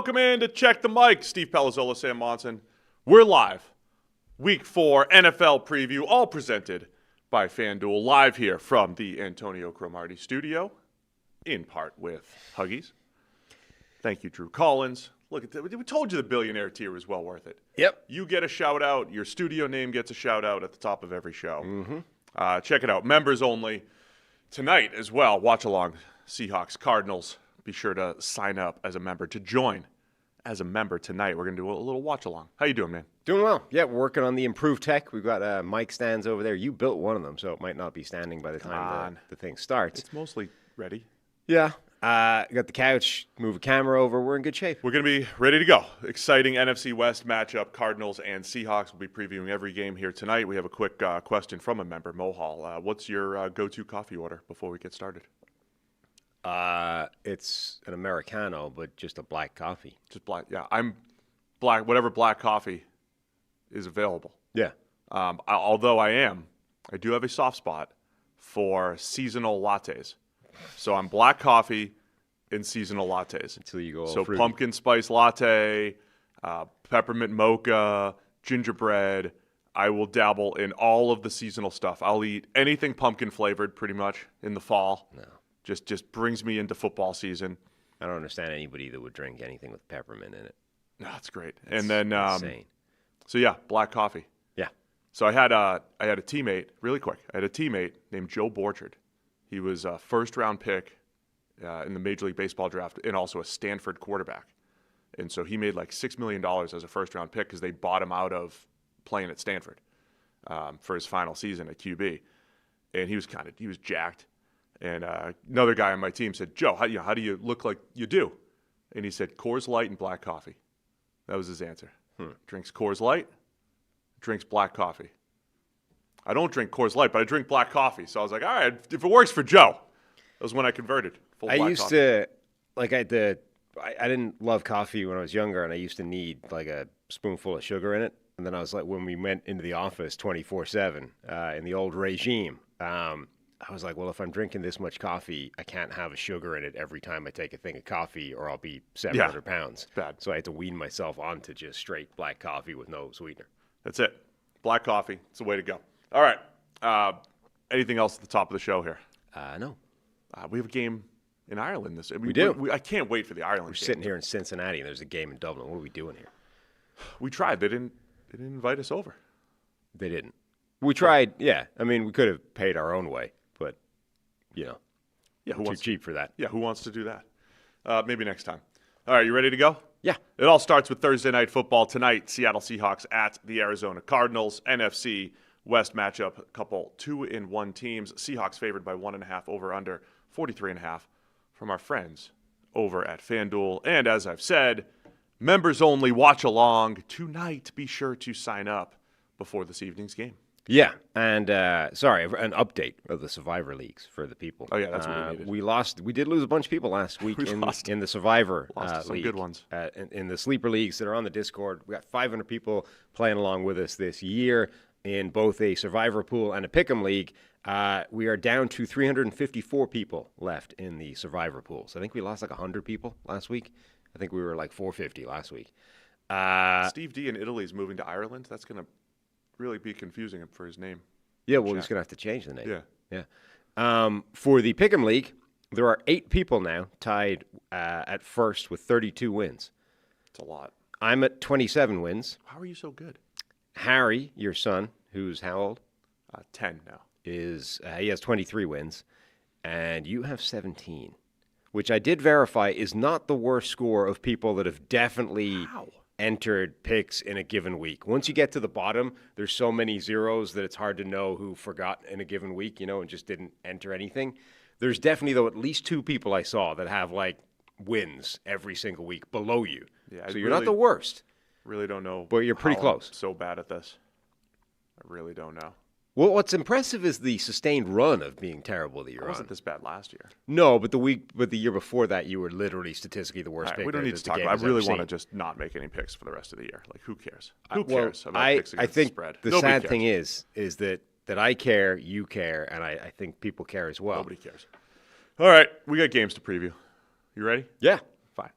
welcome in to Check the Mic. Steve Palazzolo Sam Monson. We're live. Week 4 NFL preview, all presented by FanDuel, live here from the Antonio Cromartie studio, in part with Huggies. Thank you, Drew Collins. Look at that. We told you the billionaire tier was well worth it. Yep. You get a shout out. Your studio name gets a shout out at the top of every show. Mm-hmm. Check it out. Members only. Tonight as well, watch along Seahawks Cardinals. Be sure to sign up as a member to join as a member tonight. We're going to do a little watch along. How you doing, man? Doing well. Yeah, we're working on the improved tech. We've got mic stands over there. You built one of them, so it might not be standing by the time the thing starts. It's mostly ready. Yeah. Got the couch, move a camera over. We're in good shape. We're going to be ready to go. Exciting NFC West matchup. Cardinals and Seahawks will be previewing every game here tonight. We have a quick question from a member, Mohal. What's your go-to coffee order before we get started? It's an Americano, but just a black coffee. Just black. Yeah, I'm black. Whatever black coffee is available. Yeah. Although I do have a soft spot for seasonal lattes. So I'm black coffee and seasonal lattes. Until you go all So fruity. pumpkin spice latte, peppermint mocha, gingerbread. I will dabble in all of the seasonal stuff. I'll eat anything pumpkin flavored pretty much in the fall. No. Just brings me into football season. I don't understand anybody that would drink anything with peppermint in it. No, that's great. It's and then, insane. So yeah, black coffee. Yeah. So I had a teammate, really quick. I had a teammate named Joe Borchard. He was a first-round pick in the Major League Baseball draft and also a Stanford quarterback. And so he made like $6 million as a first-round pick because they bought him out of playing at Stanford for his final season at QB. And he was jacked. And another guy on my team said, Joe, how do you look like you do? And he said, Coors Light and black coffee. That was his answer. Drinks Coors Light, drinks black coffee. I don't drink Coors Light, but I drink black coffee. So I was like, all right, if it works for Joe. That was when I converted. I didn't love coffee when I was younger, and I used to need like a spoonful of sugar in it. And then I was like, when we went into the office 24/7 in the old regime, I was like, well, if I'm drinking this much coffee, I can't have a sugar in it every time I take a thing of coffee, or I'll be 700 pounds. Bad. So I had to wean myself onto just straight black coffee with no sweetener. That's it. Black coffee. It's the way to go. All right. Anything else at the top of the show here? No. We have a game in Ireland. We do. I can't wait for the Ireland We're game. sitting here in Cincinnati, and there's a game in Dublin. What are we doing here? We tried. They didn't invite us over. They didn't. We tried, yeah. I mean, we could have paid our own way, but, Yeah, too cheap for that. Yeah, who wants to do that? Maybe next time. All right, you ready to go? Yeah. It all starts with Thursday Night Football tonight. Seattle Seahawks at the Arizona Cardinals. NFC West matchup. A couple 2-1 teams. Seahawks favored by 1.5 over under 43.5 from our friends over at FanDuel. And as I've said, members only watch along tonight. Be sure to sign up before this evening's game. Yeah, and an update of the Survivor Leagues for the people. Oh, yeah, that's what we needed. We did lose a bunch of people last week in the Survivor some League. Good ones. In the Sleeper Leagues that are on the Discord. We got 500 people playing along with us this year in both a Survivor pool and a Pick'em League. We are down to 354 people left in the Survivor pool. So I think we lost like 100 people last week. I think we were like 450 last week. Steve D in Italy is moving to Ireland. That's going to really be confusing for his name. Yeah, well, he's going to have to change the name. Yeah. For the Pick'em League, there are 8 people now tied at first with 32 wins. It's a lot. I'm at 27 wins. How are you so good? Harry, your son, who's how old? 10 now. He has 23 wins, and you have 17, which I did verify is not the worst score of people that have definitely entered picks in a given week. Once you get to the bottom, there's so many zeros that it's hard to know who forgot in a given week, and just didn't enter anything. There's definitely, though, at least 2 people I saw that have, wins every single week below you. Yeah, so you're not the worst. Really don't know. But you're pretty close. I'm so bad at this. I really don't know. Well, what's impressive is the sustained run of being terrible that you're on. I wasn't this bad last year. No, but the year before that, you were literally statistically the worst Right, pick. we don't need to talk about it. I really want to just not make any picks for the rest of the year. Who cares? Who cares about picks against the spread? The sad thing is that I care, you care, and I think people care as well. Nobody cares. All right, we got games to preview. You ready? Yeah. Fine.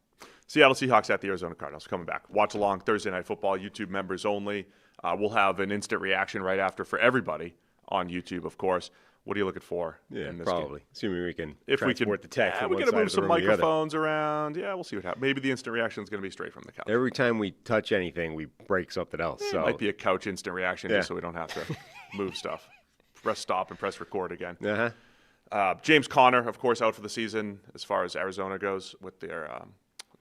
Seattle Seahawks at the Arizona Cardinals coming back. Watch along Thursday Night Football, YouTube members only. We'll have an instant reaction right after for everybody on YouTube, of course. What are you looking for in this probably. game? Assuming we can If we can, transport the tech from we're one going to side move of the some room to the other. microphones around. Yeah, we'll see what happens. Maybe the instant reaction is going to be straight from the couch. Every time we touch anything, we break something else. It So might be a couch instant reaction Yeah. just so we don't have to move stuff. Press stop and press record again. uh-huh. James Conner, of course, out for the season as far as Arizona goes with their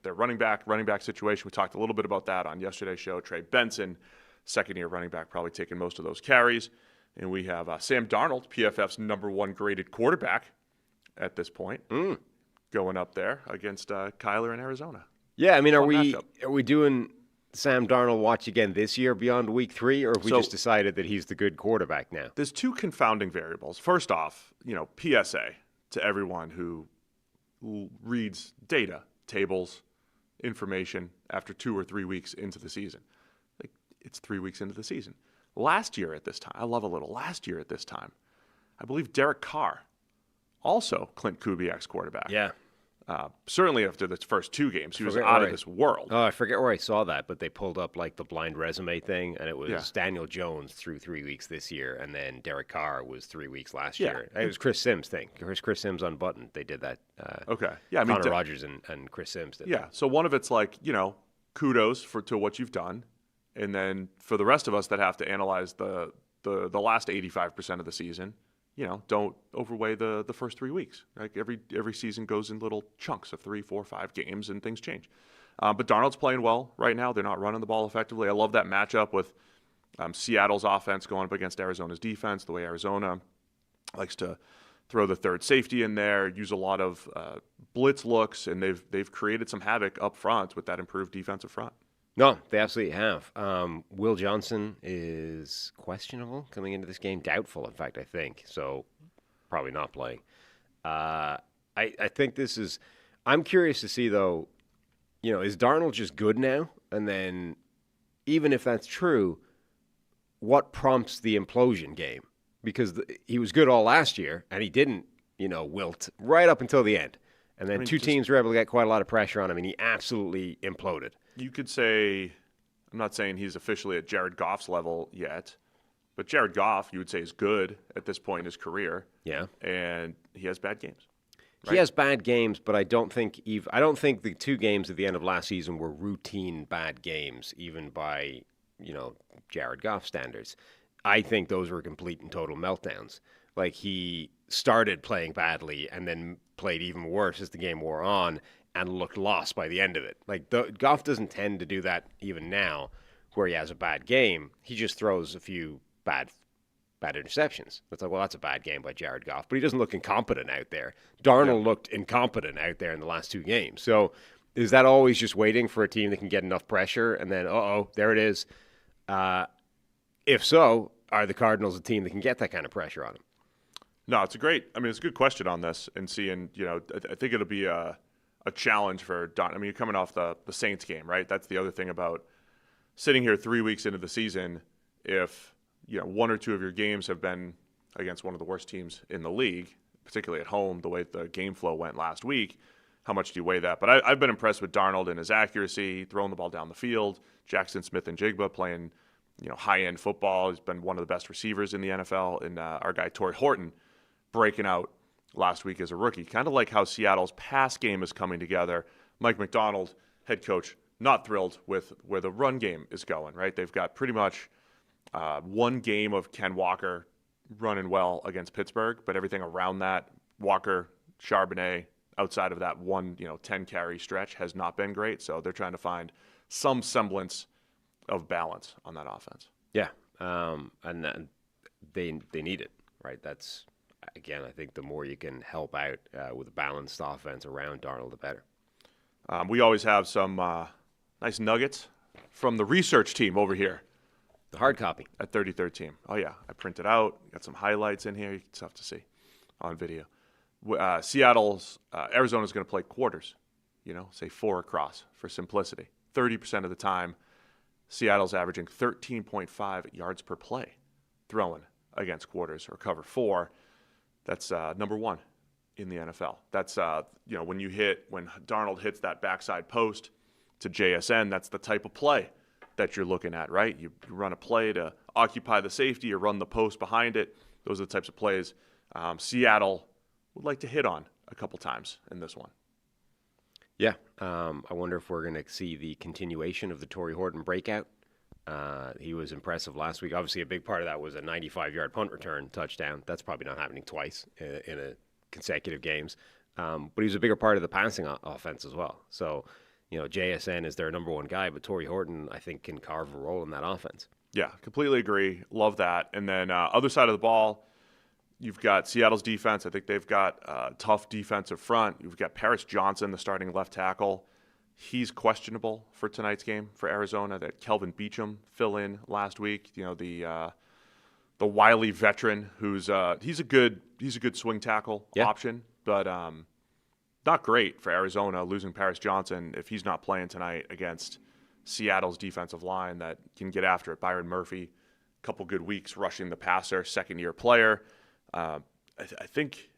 running back situation. We talked a little bit about that on yesterday's show. Trey Benson, second-year running back, probably taking most of those carries. And we have Sam Darnold, PFF's number 1 graded quarterback at this point, going up there against Kyler in Arizona. Yeah, I mean, Fun matchup. are we doing Sam Darnold watch again this year beyond week 3, or have we just decided that he's the good quarterback now? There's 2 confounding variables. First off, PSA to everyone who reads data, tables, information after 2 or 3 weeks into the season. Like, it's 3 weeks into the season. Last year at this time, I love a little. Last year at this time, I believe Derek Carr, also Clint Kubiak's quarterback. Yeah. Certainly after the first 2 games, he was Forget out where of this world. Oh, I forget where I saw that, but they pulled up like the blind resume thing, and it was Daniel Jones through 3 weeks this year, and then Derek Carr was 3 weeks last year. It was Chris Sims' thing. Chris Sims unbuttoned. They did that. Okay. Yeah, I mean, Connor Rogers and Chris Sims did. Yeah. So one of it's like, kudos to what you've done. And then for the rest of us that have to analyze the last 85% of the season, don't overweigh the first 3 weeks. Like every season goes in little chunks of 3, 4, 5 games, and things change. But Darnold's playing well right now. They're not running the ball effectively. I love that matchup with Seattle's offense going up against Arizona's defense, the way Arizona likes to throw the third safety in there, use a lot of blitz looks, and they've created some havoc up front with that improved defensive front. No, they absolutely have. Will Johnson is questionable coming into this game. Doubtful, in fact, I think. So probably not playing. I think this is – I'm curious to see, though, is Darnold just good now? And then even if that's true, what prompts the implosion game? Because he was good all last year, and he didn't, wilt right up until the end. And then two teams were able to get quite a lot of pressure on him, and he absolutely imploded. You could say, I'm not saying he's officially at Jared Goff's level yet, but Jared Goff, you would say, is good at this point in his career. Yeah. And he has bad games. Right? He has bad games, but I don't think the 2 games at the end of last season were routine bad games, even by, Jared Goff standards. I think those were complete and total meltdowns. Like, he started playing badly and then played even worse as the game wore on and looked lost by the end of it. Like, Goff doesn't tend to do that even now where he has a bad game. He just throws a few bad interceptions. It's like, well, that's a bad game by Jared Goff. But he doesn't look incompetent out there. Darnold looked incompetent out there in the last 2 games. So is that always just waiting for a team that can get enough pressure and then, there it is? If so, are the Cardinals a team that can get that kind of pressure on them? No, it's a good question on this, and seeing, I think it'll be a challenge for Don. I mean, you're coming off the Saints game, right? That's the other thing about sitting here 3 weeks into the season. If, 1 or 2 of your games have been against one of the worst teams in the league, particularly at home, the way the game flow went last week, how much do you weigh that? But I've been impressed with Darnold and his accuracy, throwing the ball down the field. Jackson Smith and Jigba playing, high-end football. He's been one of the best receivers in the NFL. And our guy, Torrey Horton, breaking out last week as a rookie. Kind of like how Seattle's pass game is coming together. Mike McDonald, head coach, not thrilled with where the run game is going, right? They've got pretty much 1 game of Ken Walker running well against Pittsburgh, but everything around that, Walker, Charbonnet, outside of that 1, 10-carry stretch has not been great. So they're trying to find some semblance of balance on that offense. Yeah, and they need it, right? That's, again, I think the more you can help out with a balanced offense around Darnold, the better. We always have some nice nuggets from the research team over here. The hard copy. At 33rd Team. Oh, yeah. I printed out. Got some highlights in here. It's tough to see on video. Arizona's going to play quarters, say 4 across for simplicity. 30% of the time, Seattle's averaging 13.5 yards per play throwing against quarters or cover 4. That's number 1 in the NFL. That's when Darnold hits that backside post to JSN, that's the type of play that you're looking at, right? You run a play to occupy the safety, you run the post behind it. Those are the types of plays Seattle would like to hit on a couple times in this one. Yeah. I wonder if we're going to see the continuation of the Torrey Horton breakout. He was impressive last week. Obviously, a big part of that was a 95-yard punt return touchdown. That's probably not happening twice in a consecutive games. But he was a bigger part of the passing offense as well. So, JSN is their number one guy, but Torrey Horton, I think, can carve a role in that offense. Yeah, completely agree. Love that. And then other side of the ball, you've got Seattle's defense. I think they've got a tough defensive front. You've got Paris Johnson, the starting left tackle. He's questionable for tonight's game for Arizona. That Kelvin Beachum fill in last week. The wily veteran who's he's a good swing tackle option, but not great for Arizona losing Paris Johnson if he's not playing tonight against Seattle's defensive line that can get after it. Byron Murphy, a couple good weeks rushing the passer, second-year player. I think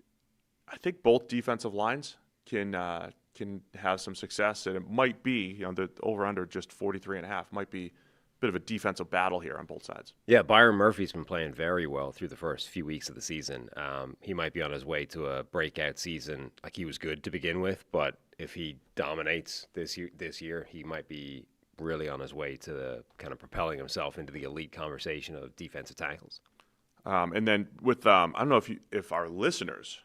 both defensive lines can have some success, and it might be the over/under just 43.5 might be a bit of a defensive battle here on both sides. Yeah, Byron Murphy's been playing very well through the first few weeks of the season. He might be on his way to a breakout season. Like, he was good to begin with, but if he dominates this year, he might be really on his way to kind of propelling himself into the elite conversation of defensive tackles. And then with I don't know if our listeners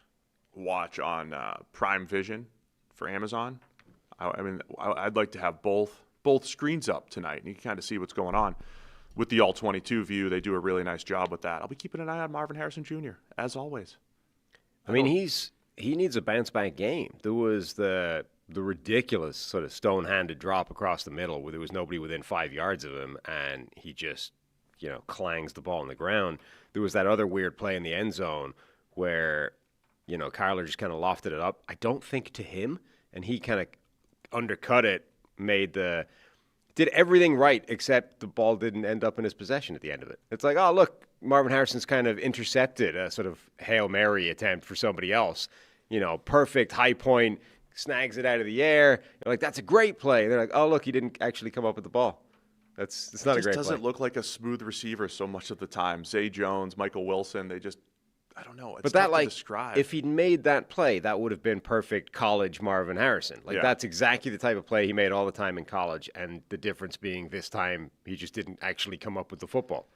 watch on Prime Vision for Amazon. I'd like to have both screens up tonight, and you can kind of see what's going on with the All-22 view. They do a really nice job with that. I'll be keeping an eye on Marvin Harrison Jr. as always. He needs a bounce-back game. There was the ridiculous sort of stone-handed drop across the middle where there was nobody within 5 yards of him, and he just clangs the ball on the ground. There was that other weird play in the end zone where Kyler just kind of lofted it up. I don't think to him, and he kind of undercut it, did everything right except the ball didn't end up in his possession at the end of it. It's like, oh, look, Marvin Harrison's kind of intercepted a sort of Hail Mary attempt for somebody else. Perfect high point, snags it out of the air. You're like, that's a great play. They're like, oh, look, he didn't actually come up with the ball. It's not a great play. It doesn't look like a smooth receiver so much of the time. Zay Jones, Michael Wilson, I don't know. It's tough to describe. If he'd made that play, that would have been perfect college Marvin Harrison. That's exactly the type of play he made all the time in college, and the difference being this time he just didn't actually come up with the football.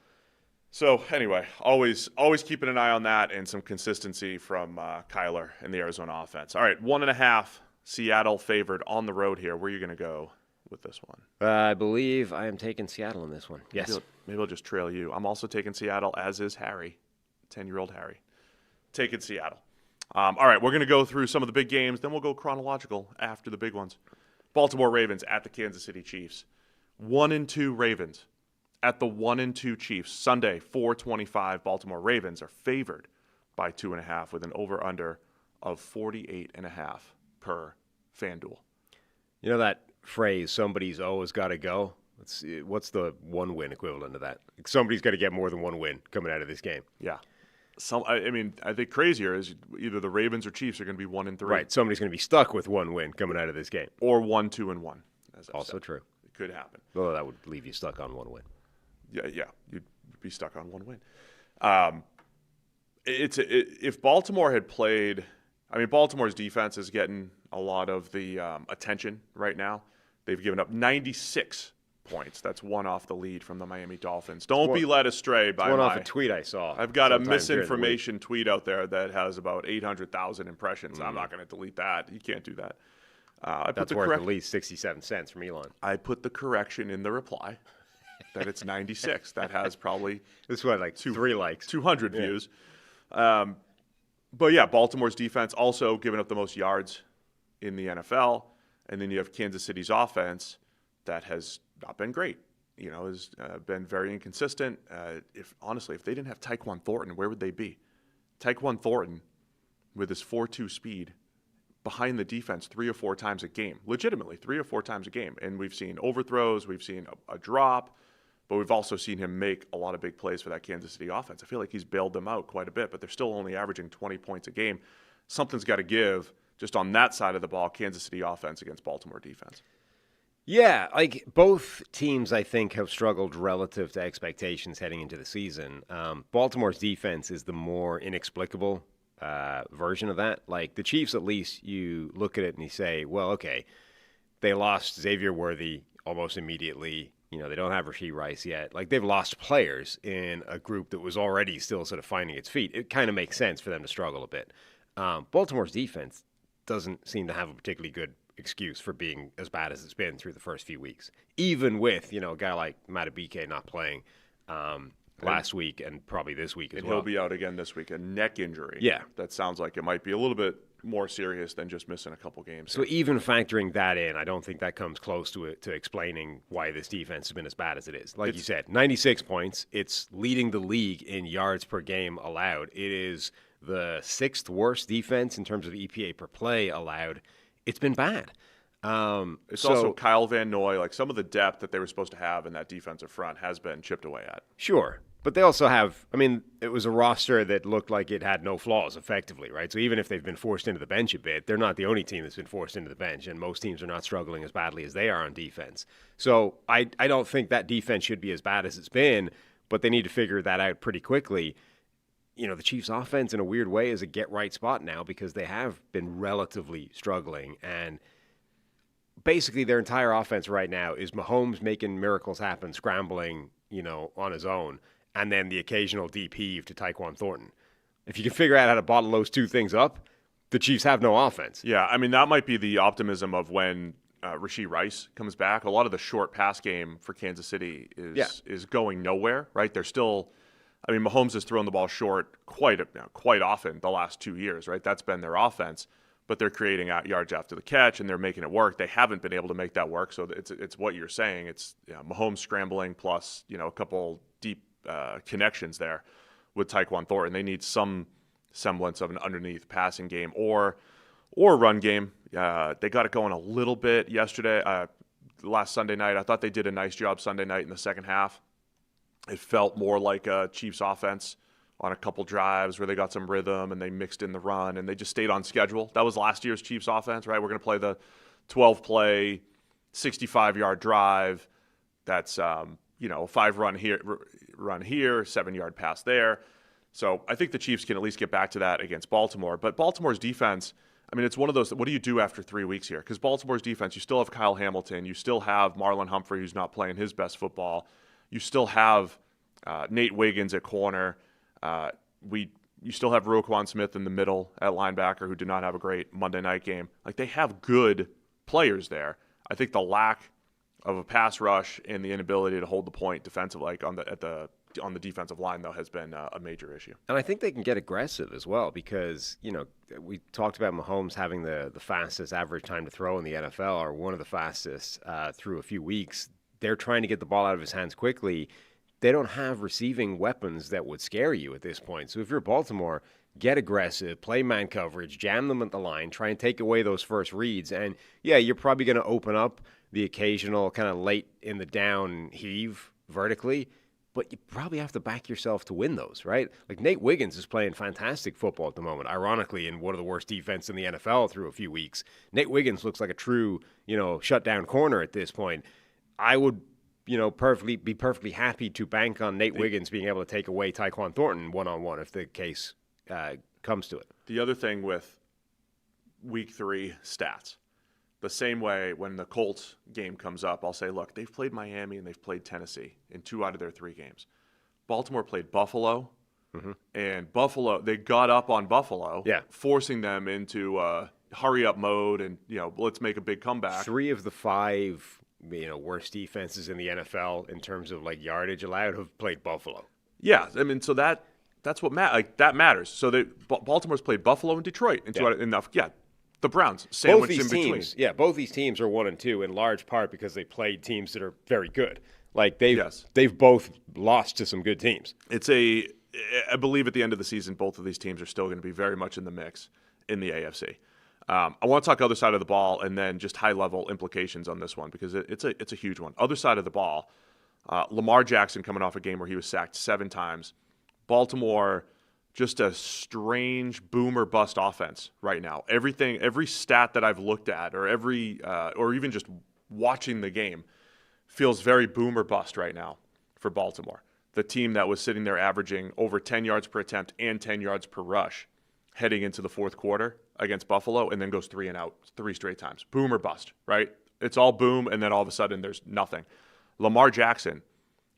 So anyway, always keeping an eye on that and some consistency from Kyler and the Arizona offense. All right, 1.5 Seattle favored on the road here. Where are you going to go with this one? I believe I am taking Seattle in this one. Yes. Maybe I'll just trail you. I'm also taking Seattle, as is Harry, 10-year-old Harry. Taking Seattle. All right, we're going to go through some of the big games. Then we'll go chronological after the big ones. Baltimore Ravens at the Kansas City Chiefs. 1-2 Ravens at the 1-2 Chiefs. Sunday, 4:25. Baltimore Ravens are favored by 2.5 with an over/under of 48.5 per FanDuel. You know that phrase, somebody's always got to go? What's the one win equivalent of that? Somebody's got to get more than one win coming out of this game. Yeah. I think crazier is either the Ravens or Chiefs are going to be 1-3. Right. Somebody's going to be stuck with one win coming out of this game. Or 1-2-1. Also true. It could happen. Although that would leave you stuck on one win. Yeah. You'd be stuck on one win. If Baltimore had played, Baltimore's defense is getting a lot of the attention right now. They've given up 96 points. That's one off the lead from the Miami Dolphins. Don't be led astray by one off a tweet I saw. I've got a misinformation tweet out there that has about 800,000 impressions. I'm not going to delete that. You can't do that. That's worth at least 67 cents from Elon. I put the correction in the reply that it's 96. That has probably this is what, like 3 likes, 200 views. But yeah, Baltimore's defense also giving up the most yards in the NFL, and then you have Kansas City's offense that has not been great. Has been very inconsistent. If they didn't have Tyquan Thornton, where would they be? Tyquan Thornton, with his 4.2 speed, behind the defense 3 or 4 times a game, legitimately 3 or 4 times a game. And we've seen overthrows, we've seen a drop, but we've also seen him make a lot of big plays for that Kansas City offense. I feel like he's bailed them out quite a bit, but they're still only averaging 20 points a game. something's got to give just on that side of the ball, Kansas City offense against Baltimore defense. Yeah, like both teams, I think, have struggled relative to expectations heading into the season. Baltimore's defense is the more inexplicable version of that. Like the Chiefs, at least you look at it and you say, well, okay, they lost Xavier Worthy almost immediately. You know, they don't have Rashee Rice yet. Like they've lost players in a group that was already still sort of finding its feet. It kind of makes sense for them to struggle a bit. Baltimore's defense doesn't seem to have a particularly good excuse for being as bad as it's been through the first few weeks, even with, you know, a guy like Madubuike not playing last week and probably this week as well. And he'll be out again this week, a neck injury. Yeah. That sounds like it might be a little bit more serious than just missing a couple games. So even factoring that in, I don't think that comes close to it, to explaining why this defense has been as bad as it is. Like you said, 96 points. It's leading the league in yards per game allowed. It is the 6th worst defense in terms of EPA per play allowed. It's been bad. It's also Kyle Van Noy. Like some of the depth that they were supposed to have in that defensive front has been chipped away at. Sure. But they also have, I mean, it was a roster that looked like it had no flaws effectively, right? So even if they've been forced into the bench a bit, they're not the only team that's been forced into the bench, and most teams are not struggling as badly as they are on defense. So I don't think that defense should be as bad as it's been, but they need to figure that out pretty quickly. You know, the Chiefs' offense in a weird way is a get-right spot now because they have been relatively struggling, and basically their entire offense right now is Mahomes making miracles happen, scrambling, you know, on his own, and then the occasional deep heave to Tyquan Thornton. If you can figure out how to bottle those two things up, the Chiefs have no offense. Yeah, I mean, that might be the optimism of when Rashee Rice comes back. A lot of the short pass game for Kansas City is going nowhere, right? They're still – I mean, Mahomes has thrown the ball short quite often the last 2 years, right? That's been their offense. But they're creating yards after the catch, and they're making it work. They haven't been able to make that work, so it's what you're saying. It's Mahomes scrambling plus a couple deep connections there with Tyquan Thornton. They need some semblance of an underneath passing game or run game. They got it going a little bit yesterday, last Sunday night. I thought they did a nice job Sunday night in the second half. It felt more like a Chiefs offense on a couple drives where they got some rhythm and they mixed in the run and they just stayed on schedule. That was last year's Chiefs offense, right? We're going to play the 12-play, 65-yard drive. That's a 5-run here, 7-yard pass there. So I think the Chiefs can at least get back to that against Baltimore. But Baltimore's defense, I mean, it's one of those, what do you do after 3 weeks here? Because Baltimore's defense, you still have Kyle Hamilton. You still have Marlon Humphrey, who's not playing his best football. You still have Nate Wiggins at corner. You still have Roquan Smith in the middle at linebacker, who did not have a great Monday night game. Like, they have good players there. I think the lack of a pass rush and the inability to hold the point defensively, like on the defensive line, though, has been a major issue. And I think they can get aggressive as well because, we talked about Mahomes having the fastest average time to throw in the NFL, or one of the fastest through a few weeks. They're trying to get the ball out of his hands quickly. They don't have receiving weapons that would scare you at this point. So if you're Baltimore, get aggressive, play man coverage, jam them at the line, try and take away those first reads. And, yeah, you're probably going to open up the occasional kind of late in the down heave vertically, but you probably have to back yourself to win those, right? Like Nate Wiggins is playing fantastic football at the moment, ironically, in one of the worst defense in the NFL through a few weeks. Nate Wiggins looks like a true, shutdown corner at this point. I would be perfectly happy to bank on Nate Wiggins being able to take away Tyquan Thornton one-on-one if the case comes to it. The other thing with Week 3 stats, the same way when the Colts game comes up, I'll say, look, they've played Miami and they've played Tennessee in 2 out of their 3 games. Baltimore played Buffalo, and Buffalo, they got up on Buffalo, forcing them into hurry-up mode and, let's make a big comeback. 3 of the 5 worst defenses in the NFL in terms of like yardage allowed have played Buffalo. Yeah, I mean, so that's what that matters. So Baltimore's played Buffalo and Detroit enough. Yeah, the Browns sandwiched in between. Both these teams are 1-2 in large part because they played teams that are very good. Like they've both lost to some good teams. I believe at the end of the season, both of these teams are still going to be very much in the mix in the AFC. I want to talk other side of the ball and then just high-level implications on this one because it's a huge one. Other side of the ball, Lamar Jackson coming off a game where he was sacked 7 times. Baltimore just a strange boom or bust offense right now. Every stat that I've looked at, or or even just watching the game, feels very boom or bust right now for Baltimore. The team that was sitting there averaging over 10 yards per attempt and 10 yards per rush heading into the fourth quarter against Buffalo, and then goes 3 and out 3 straight times. Boom or bust, right? It's all boom, and then all of a sudden there's nothing. Lamar Jackson,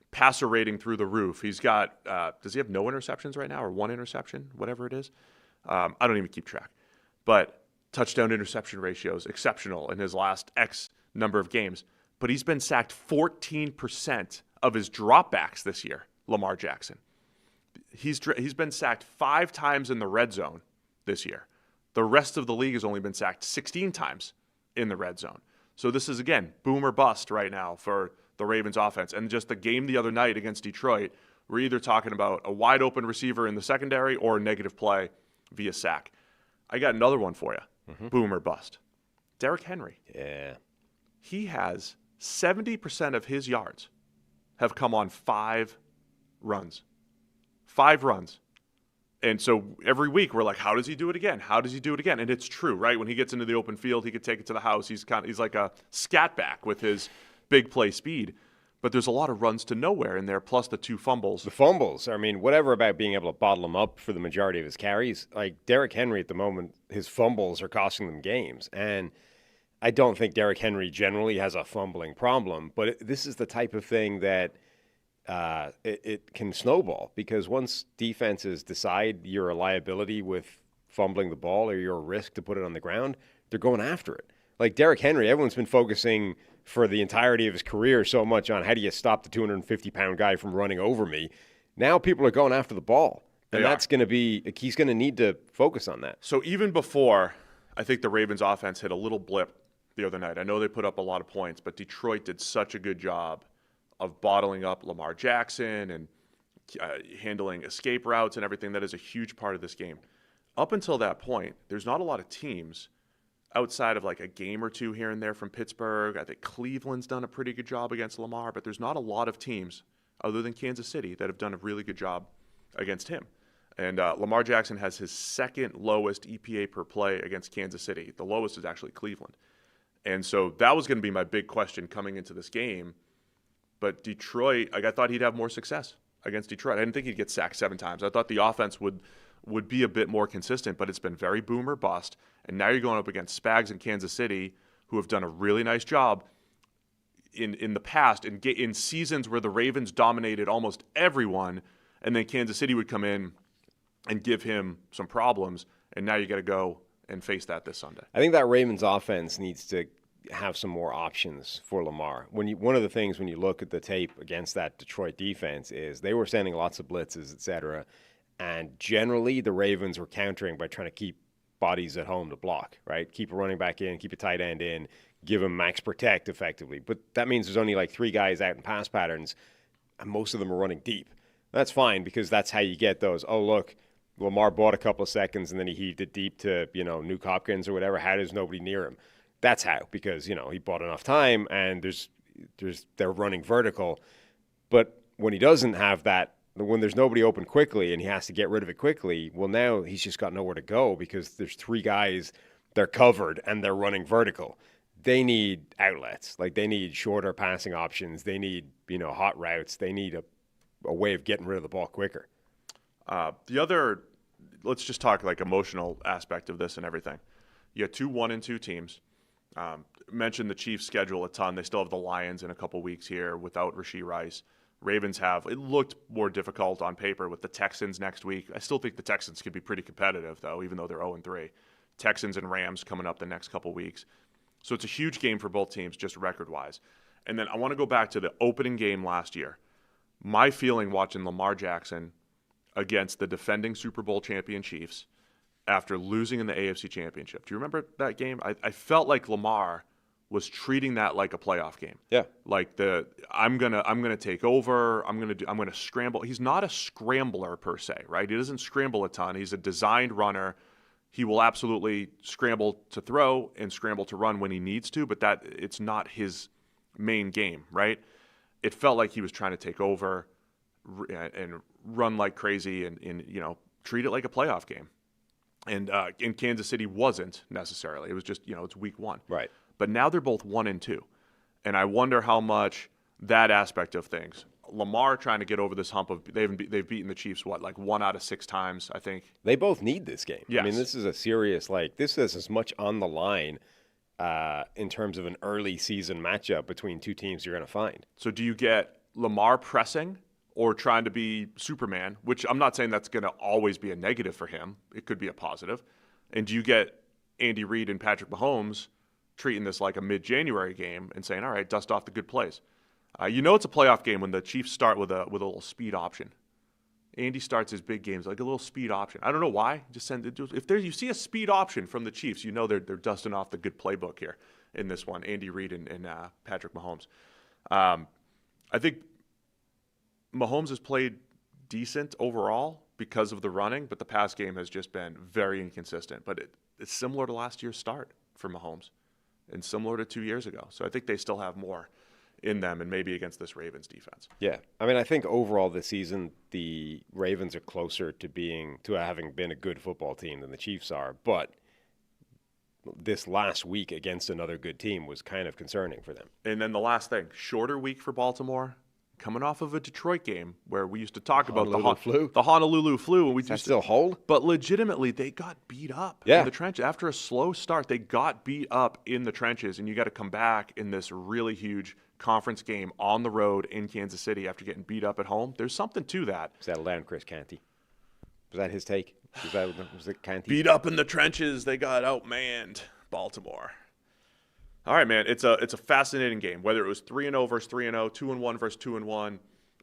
passer rating through the roof. He's got, does he have no interceptions right now, or 1 interception, whatever it is? I don't even keep track. But touchdown interception ratio is exceptional in his last X number of games. But he's been sacked 14% of his dropbacks this year, Lamar Jackson. He's been sacked 5 times in the red zone this year. The rest of the league has only been sacked 16 times in the red zone. So this is, again, boom or bust right now for the Ravens offense. And just the game the other night against Detroit, we're either talking about a wide open receiver in the secondary or a negative play via sack. I got another one for you. Boom or bust. Derrick Henry. Yeah. He has 70% of his yards have come on 5 runs. 5 runs. And so every week we're like, how does he do it again? How does he do it again? And it's true, right? When he gets into the open field, he could take it to the house. He's like a scat back with his big play speed. But there's a lot of runs to nowhere in there, plus the 2 fumbles. The fumbles, I mean, whatever about being able to bottle them up for the majority of his carries, like Derrick Henry at the moment, his fumbles are costing them games. And I don't think Derrick Henry generally has a fumbling problem, but this is the type of thing that it can snowball, because once defenses decide you're a liability with fumbling the ball, or you're a risk to put it on the ground, they're going after it. Like Derrick Henry, everyone's been focusing for the entirety of his career so much on how do you stop the 250-pound guy from running over me. Now people are going after the ball, and that's going to be – he's going to need to focus on that. So even before, I think the Ravens offense hit a little blip the other night. I know they put up a lot of points, but Detroit did such a good job of bottling up Lamar Jackson and handling escape routes and everything. That is a huge part of this game. Up until that point, there's not a lot of teams outside of like a game or two here and there from Pittsburgh. I think Cleveland's done a pretty good job against Lamar, but there's not a lot of teams other than Kansas City that have done a really good job against him. And Lamar Jackson has his 2nd lowest EPA per play against Kansas City. The lowest is actually Cleveland. And so that was going to be my big question coming into this game. But Detroit, I thought he'd have more success against Detroit. I didn't think he'd get sacked 7 times. I thought the offense would be a bit more consistent, but it's been very boom or bust. And now you're going up against Spags in Kansas City, who have done a really nice job in the past, in seasons where the Ravens dominated almost everyone, and then Kansas City would come in and give him some problems, and now you got to go and face that this Sunday. I think that Ravens offense needs to have some more options for Lamar. One of the things when you look at the tape against that Detroit defense is they were sending lots of blitzes, et cetera, and generally the Ravens were countering by trying to keep bodies at home to block, right? Keep a running back in, keep a tight end in, give him max protect effectively. But that means there's only like 3 guys out in pass patterns, and most of them are running deep. That's fine, because that's how you get those, oh, look, Lamar bought a couple of seconds and then he heaved it deep to, Nuke Hopkins or whatever. How does nobody near him? That's how, because, he bought enough time and they're running vertical. But when he doesn't have that, when there's nobody open quickly and he has to get rid of it quickly, well, now he's just got nowhere to go because there's 3 guys, they're covered and they're running vertical. They need outlets. Like, they need shorter passing options. They need, hot routes. They need a way of getting rid of the ball quicker. The other, let's just talk like emotional aspect of this and everything. You have 2 1-2 teams. Mentioned the Chiefs' schedule a ton. They still have the Lions in a couple weeks here without Rashee Rice. Ravens it looked more difficult on paper with the Texans next week. I still think the Texans could be pretty competitive, though, even though they're 0-3. Texans and Rams coming up the next couple weeks. So it's a huge game for both teams, just record-wise. And then I want to go back to the opening game last year. My feeling watching Lamar Jackson against the defending Super Bowl champion Chiefs after losing in the AFC Championship. Do you remember that game? I felt like Lamar was treating that like a playoff game. Yeah. Like I'm gonna take over. I'm gonna scramble. He's not a scrambler per se, right? He doesn't scramble a ton. He's a designed runner. He will absolutely scramble to throw and scramble to run when he needs to, but it's not his main game, right? It felt like he was trying to take over and run like crazy and treat it like a playoff game. And in Kansas City wasn't necessarily. It was just, it's week 1. Right. But now they're both 1-2. And I wonder how much that aspect of things, Lamar trying to get over this hump of they've beaten the Chiefs, 1 out of 6 times, I think. They both need this game. Yes. I mean, this is a serious, this is as much on the line in terms of an early season matchup between two teams you're going to find. So do you get Lamar pressing or trying to be Superman, which I'm not saying that's going to always be a negative for him. It could be a positive. And do you get Andy Reid and Patrick Mahomes treating this like a mid-January game and saying, all right, dust off the good plays? It's a playoff game when the Chiefs start with a little speed option. Andy starts his big games like a little speed option. I don't know why. Just send it. If you see a speed option from the Chiefs, they're dusting off the good playbook here in this one. Andy Reid and Patrick Mahomes. I think Mahomes has played decent overall because of the running, but the pass game has just been very inconsistent. But it's similar to last year's start for Mahomes and similar to 2 years ago. So I think they still have more in them and maybe against this Ravens defense. Yeah. I mean, I think overall this season, the Ravens are closer to having been a good football team than the Chiefs are. But this last week against another good team was kind of concerning for them. And then the last thing, shorter week for Baltimore, coming off of a Detroit game where we used to talk about the Honolulu flu. And Does that still hold? But legitimately, they got beat up in the trenches. After a slow start, they got beat up in the trenches, and you got to come back in this really huge conference game on the road in Kansas City after getting beat up at home. There's something to that. Settle down, Chris Canty. Was that his take? Was it Canty? Beat up in the trenches. They got outmanned, Baltimore. All right, man. It's a fascinating game. Whether it was 3-0 versus 3-0, 2-1 versus 2-1,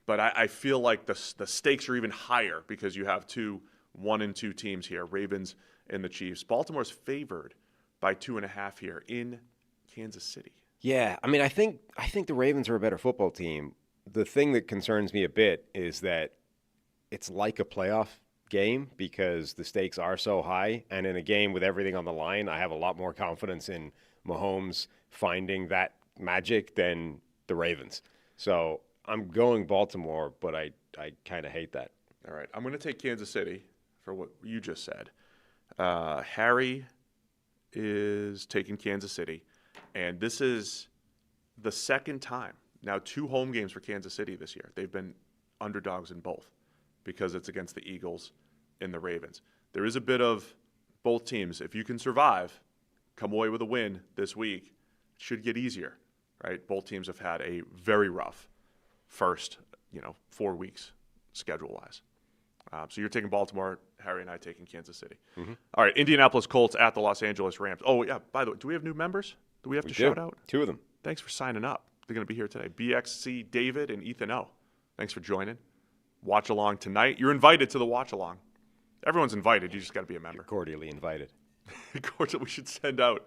but I feel like the stakes are even higher because you have 2 1-2 teams here, Ravens and the Chiefs. Baltimore's favored by 2.5 here in Kansas City. Yeah, I mean, I think the Ravens are a better football team. The thing that concerns me a bit is that it's like a playoff game because the stakes are so high, and in a game with everything on the line, I have a lot more confidence in Mahomes finding that magic than the Ravens. So I'm going Baltimore, but I kind of hate that. All right, I'm going to take Kansas City for what you just said. Harry is taking Kansas City. And this is the second time. Now, 2 home games for Kansas City this year. They've been underdogs in both because it's against the Eagles and the Ravens. There is a bit of both teams. If you can survive, come away with a win this week, it should get easier, right? Both teams have had a very rough first, 4 weeks schedule-wise. So you're taking Baltimore, Harry and I taking Kansas City. Mm-hmm. All right, Indianapolis Colts at the Los Angeles Rams. Oh, yeah, by the way, do we have new members? Do we have to shout out? 2 of them. Thanks for signing up. They're going to be here today. BXC David and Ethan O. Thanks for joining. Watch along tonight. You're invited to the watch along. Everyone's invited. You just got to be a member. You're cordially invited. We should send out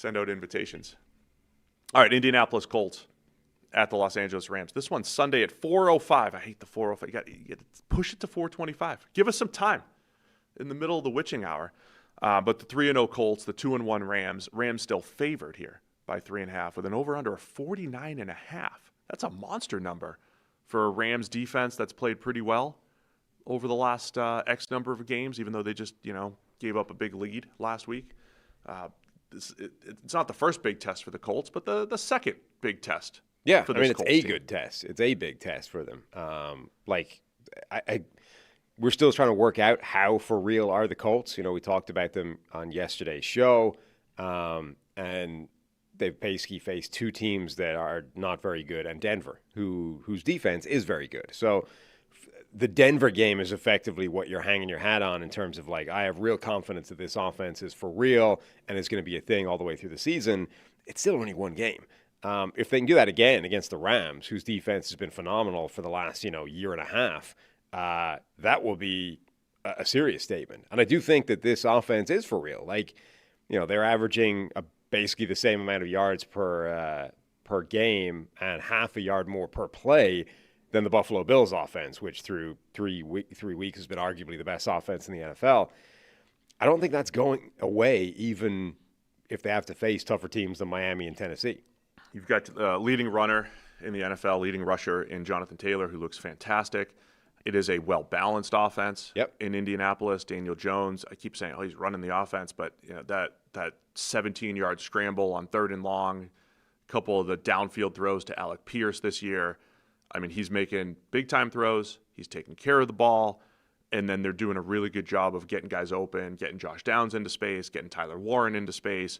invitations. All right, Indianapolis Colts at the Los Angeles Rams. This one's Sunday at 4:05. I hate the 4:05. You got to push it to 4:25. Give us some time in the middle of the witching hour. But the 3-0 Colts, the 2-1 Rams still favored here by 3.5 with an over-under of 49.5. That's a monster number for a Rams defense that's played pretty well over the last X number of games, even though they just, gave up a big lead last week. It's not the first big test for the Colts, but the second big test. Yeah, for this it's Colts a team. Good test. It's a big test for them. We're still trying to work out how for real are the Colts. We talked about them on yesterday's show, and they've basically faced 2 teams that are not very good, and Denver, whose defense is very good. So the Denver game is effectively what you're hanging your hat on in terms of I have real confidence that this offense is for real and it's going to be a thing all the way through the season. It's still only 1 game. If they can do that again against the Rams, whose defense has been phenomenal for the last year and a half, that will be a serious statement. And I do think that this offense is for real. They're averaging basically the same amount of yards per game and half a yard more per play than the Buffalo Bills offense, which through 3 weeks has been arguably the best offense in the NFL. I don't think that's going away, even if they have to face tougher teams than Miami and Tennessee. You've got the leading runner in the NFL, leading rusher in Jonathan Taylor, who looks fantastic. It is a well-balanced offense Yep. in Indianapolis. Daniel Jones, I keep saying, he's running the offense, but that 17-yard scramble on 3rd and long, a couple of the downfield throws to Alec Pierce this year. I mean, he's making big-time throws. He's taking care of the ball, and then they're doing a really good job of getting guys open, getting Josh Downs into space, getting Tyler Warren into space.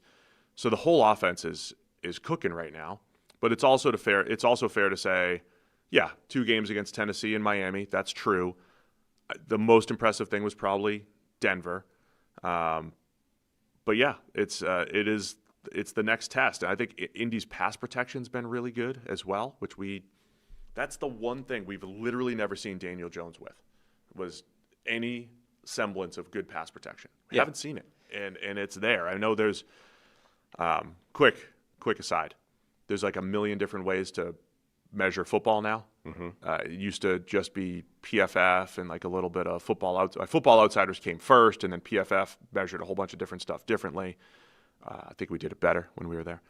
So the whole offense is cooking right now. But it's also fair to say, yeah, 2 games against Tennessee and Miami. That's true. The most impressive thing was probably Denver. But yeah, it's the next test. And I think Indy's pass protection's been really good as well, that's the one thing we've literally never seen Daniel Jones with, was any semblance of good pass protection. We haven't seen it, and it's there. I know there's quick aside. There's like a million different ways to measure football now. It used to just be PFF and like a little bit of Football Outsiders came first, and then PFF measured a whole bunch of different stuff differently. I think we did it better when we were there.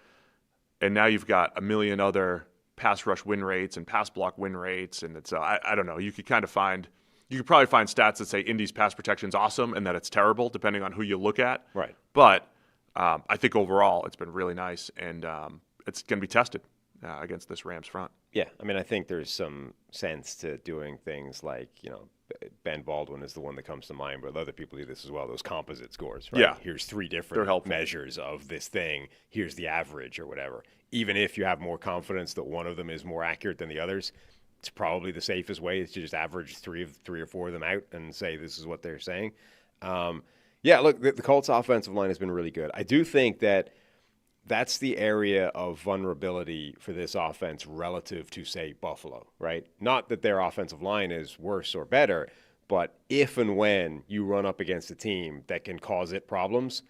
And now you've got a million other pass rush win rates and pass block win rates, and it's I don't know. You could probably find stats that say Indy's pass protection's awesome and that it's terrible, depending on who you look at. Right. But I think overall it's been really nice, and it's going to be tested against this Rams front. Yeah, I mean, I think there's some sense to doing things like, Ben Baldwin is the one that comes to mind, but other people do this as well, those composite scores, right? Yeah. Here's 3 different measures of this thing. Here's the average or whatever. Even if you have more confidence that one of them is more accurate than the others, it's probably the safest way is to just average 3 or 4 of them out and say this is what they're saying. Look, the Colts offensive line has been really good. I do think that's the area of vulnerability for this offense relative to, say, Buffalo, right? Not that their offensive line is worse or better, but if and when you run up against a team that can cause it problems,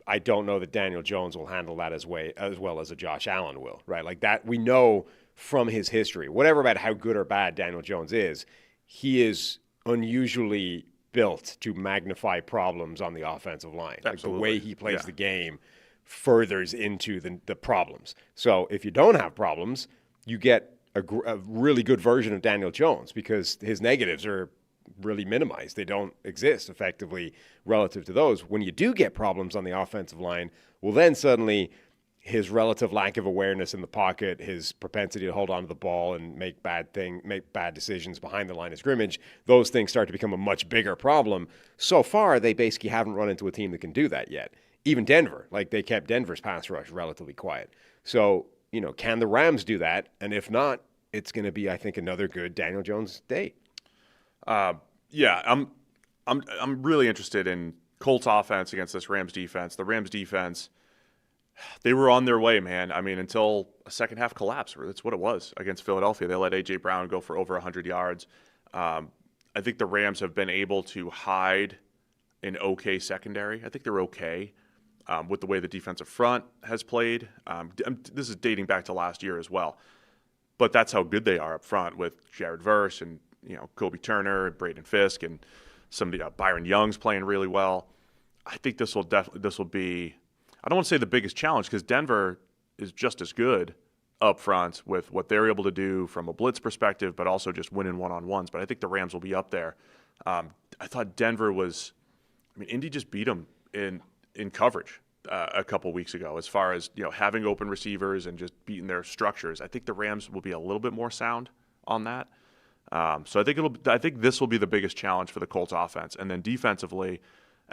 I don't know that Daniel Jones will handle that as well as a Josh Allen will, right? Like that, we know from his history, whatever about how good or bad Daniel Jones is, he is unusually built to magnify problems on the offensive line. Like the way he plays the game furthers into the problems. So if you don't have problems, you get a really good version of Daniel Jones because his negatives are really minimized. They don't exist effectively relative to those. When you do get problems on the offensive line, well, then suddenly his relative lack of awareness in the pocket, his propensity to hold on to the ball and make bad decisions behind the line of scrimmage, those things start to become a much bigger problem. So far, they basically haven't run into a team that can do that yet. Even Denver, like they kept Denver's pass rush relatively quiet. So, can the Rams do that? And if not, it's going to be, I think, another good Daniel Jones day. I'm really interested in Colts offense against this Rams defense. The Rams defense, they were on their way, man. I mean, until a second half collapse. That's what it was against Philadelphia. They let A.J. Brown go for over 100 yards. I think the Rams have been able to hide an okay secondary. I think they're okay. With the way the defensive front has played. This is dating back to last year as well. But that's how good they are up front with Jared Verse and Kobe Turner and Braden Fisk and somebody Byron Young's playing really well. I think this will be, I don't want to say the biggest challenge because Denver is just as good up front with what they're able to do from a blitz perspective, but also just winning one-on-ones. But I think the Rams will be up there. I thought Denver Indy just beat them in coverage a couple weeks ago as far as having open receivers and just beating their structures. I think the Rams will be a little bit more sound on that. So I think this will be the biggest challenge for the Colts offense. And then defensively,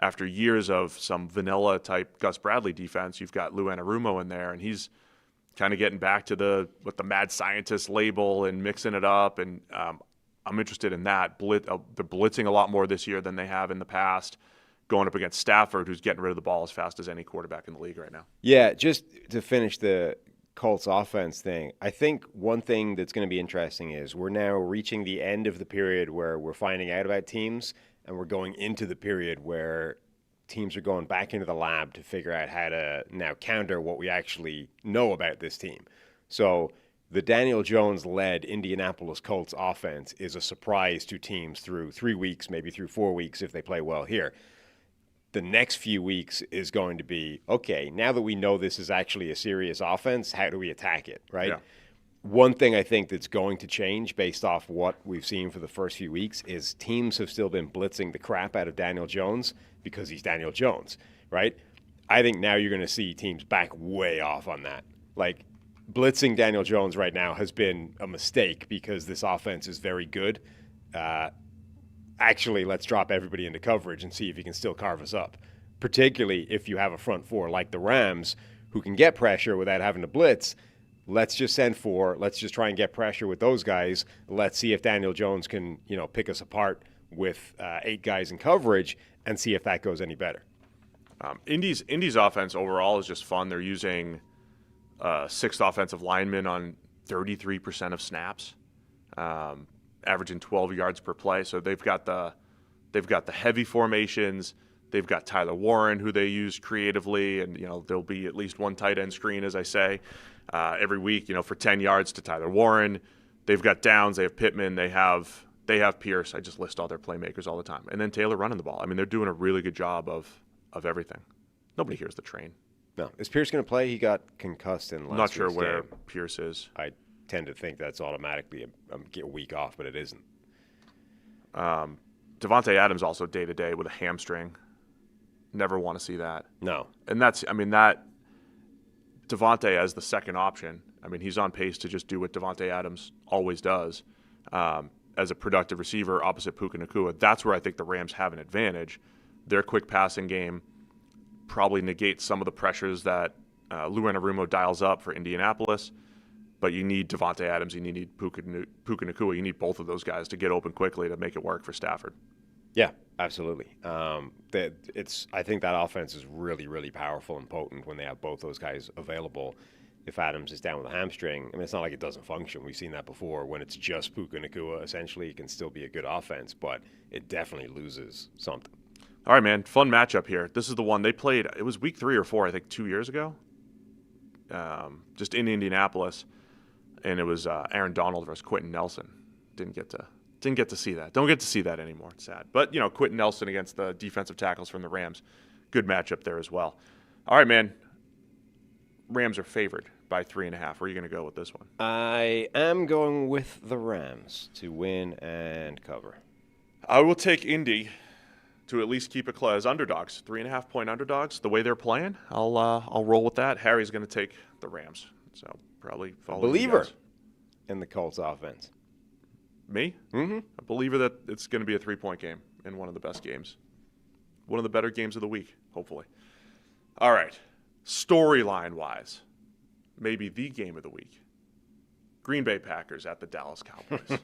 after years of some vanilla type Gus Bradley defense, you've got Lou Anarumo in there, and he's kind of getting back to the mad scientist label and mixing it up. And I'm interested in that. They're blitzing a lot more this year than they have in the past, going up against Stafford, who's getting rid of the ball as fast as any quarterback in the league right now. Yeah, just to finish the Colts offense thing, I think one thing that's going to be interesting is we're now reaching the end of the period where we're finding out about teams, and we're going into the period where teams are going back into the lab to figure out how to now counter what we actually know about this team. So the Daniel Jones-led Indianapolis Colts offense is a surprise to teams through 3 weeks, maybe through 4 weeks if they play well here. The next few weeks is going to be, okay, now that we know this is actually a serious offense, how do we attack it, right? Yeah. One thing I think that's going to change based off what we've seen for the first few weeks is teams have still been blitzing the crap out of Daniel Jones because he's Daniel Jones, right? I think now you're going to see teams back way off on that. Like, blitzing Daniel Jones right now has been a mistake because this offense is very good. Actually, let's drop everybody into coverage and see if he can still carve us up, particularly if you have a front four like the Rams who can get pressure without having to blitz. Let's just send four. Let's just try and get pressure with those guys. Let's see if Daniel Jones can, pick us apart with 8 guys in coverage and see if that goes any better. Indy's offense overall is just fun. They're using 6th offensive lineman on 33% of snaps, averaging 12 yards per play. So they've got the heavy formations. They've got Tyler Warren, who they use creatively, and there'll be at least one tight end screen, as I say, every week. For 10 yards to Tyler Warren. They've got Downs. They have Pittman. They have Pierce. I just list all their playmakers all the time, and then Taylor running the ball. I mean, they're doing a really good job of everything. Nobody hears the train. No, is Pierce going to play? He got concussed in last Not sure week's where game. Pierce is. I tend to think that's automatically a week off, but it isn't. Devontae Adams also day-to-day with a hamstring. Never want to see that. No. And that Devontae as the second option, he's on pace to just do what Devontae Adams always does as a productive receiver opposite Puka Nacua. That's where I think the Rams have an advantage. Their quick passing game probably negates some of the pressures that Lou Anarumo dials up for Indianapolis. But you need Devontae Adams, you need Puka Nacua, you need both of those guys to get open quickly to make it work for Stafford. Yeah, absolutely. I think that offense is really, really powerful and potent when they have both those guys available. If Adams is down with a hamstring, it's not like it doesn't function. We've seen that before. When it's just Puka Nacua, essentially, it can still be a good offense, but it definitely loses something. All right, man. Fun matchup here. This is the one they played. It was week 3 or 4, I think, 2 years ago, just in Indianapolis, and it was Aaron Donald versus Quentin Nelson. Didn't get to see that. Don't get to see that anymore. It's sad. But, Quentin Nelson against the defensive tackles from the Rams. Good matchup there as well. All right, man. Rams are favored by 3.5. Where are you going to go with this one? I am going with the Rams to win and cover. I will take Indy to at least keep it close as underdogs. 3.5-point underdogs. The way they're playing, I'll roll with that. Harry's going to take the Rams. So probably follow Believer in the Colts offense. Me? Mm-hmm. A believer that it's going to be a 3-point game and one of the best games. One of the better games of the week, hopefully. All right. Storyline-wise, maybe the game of the week. Green Bay Packers at the Dallas Cowboys.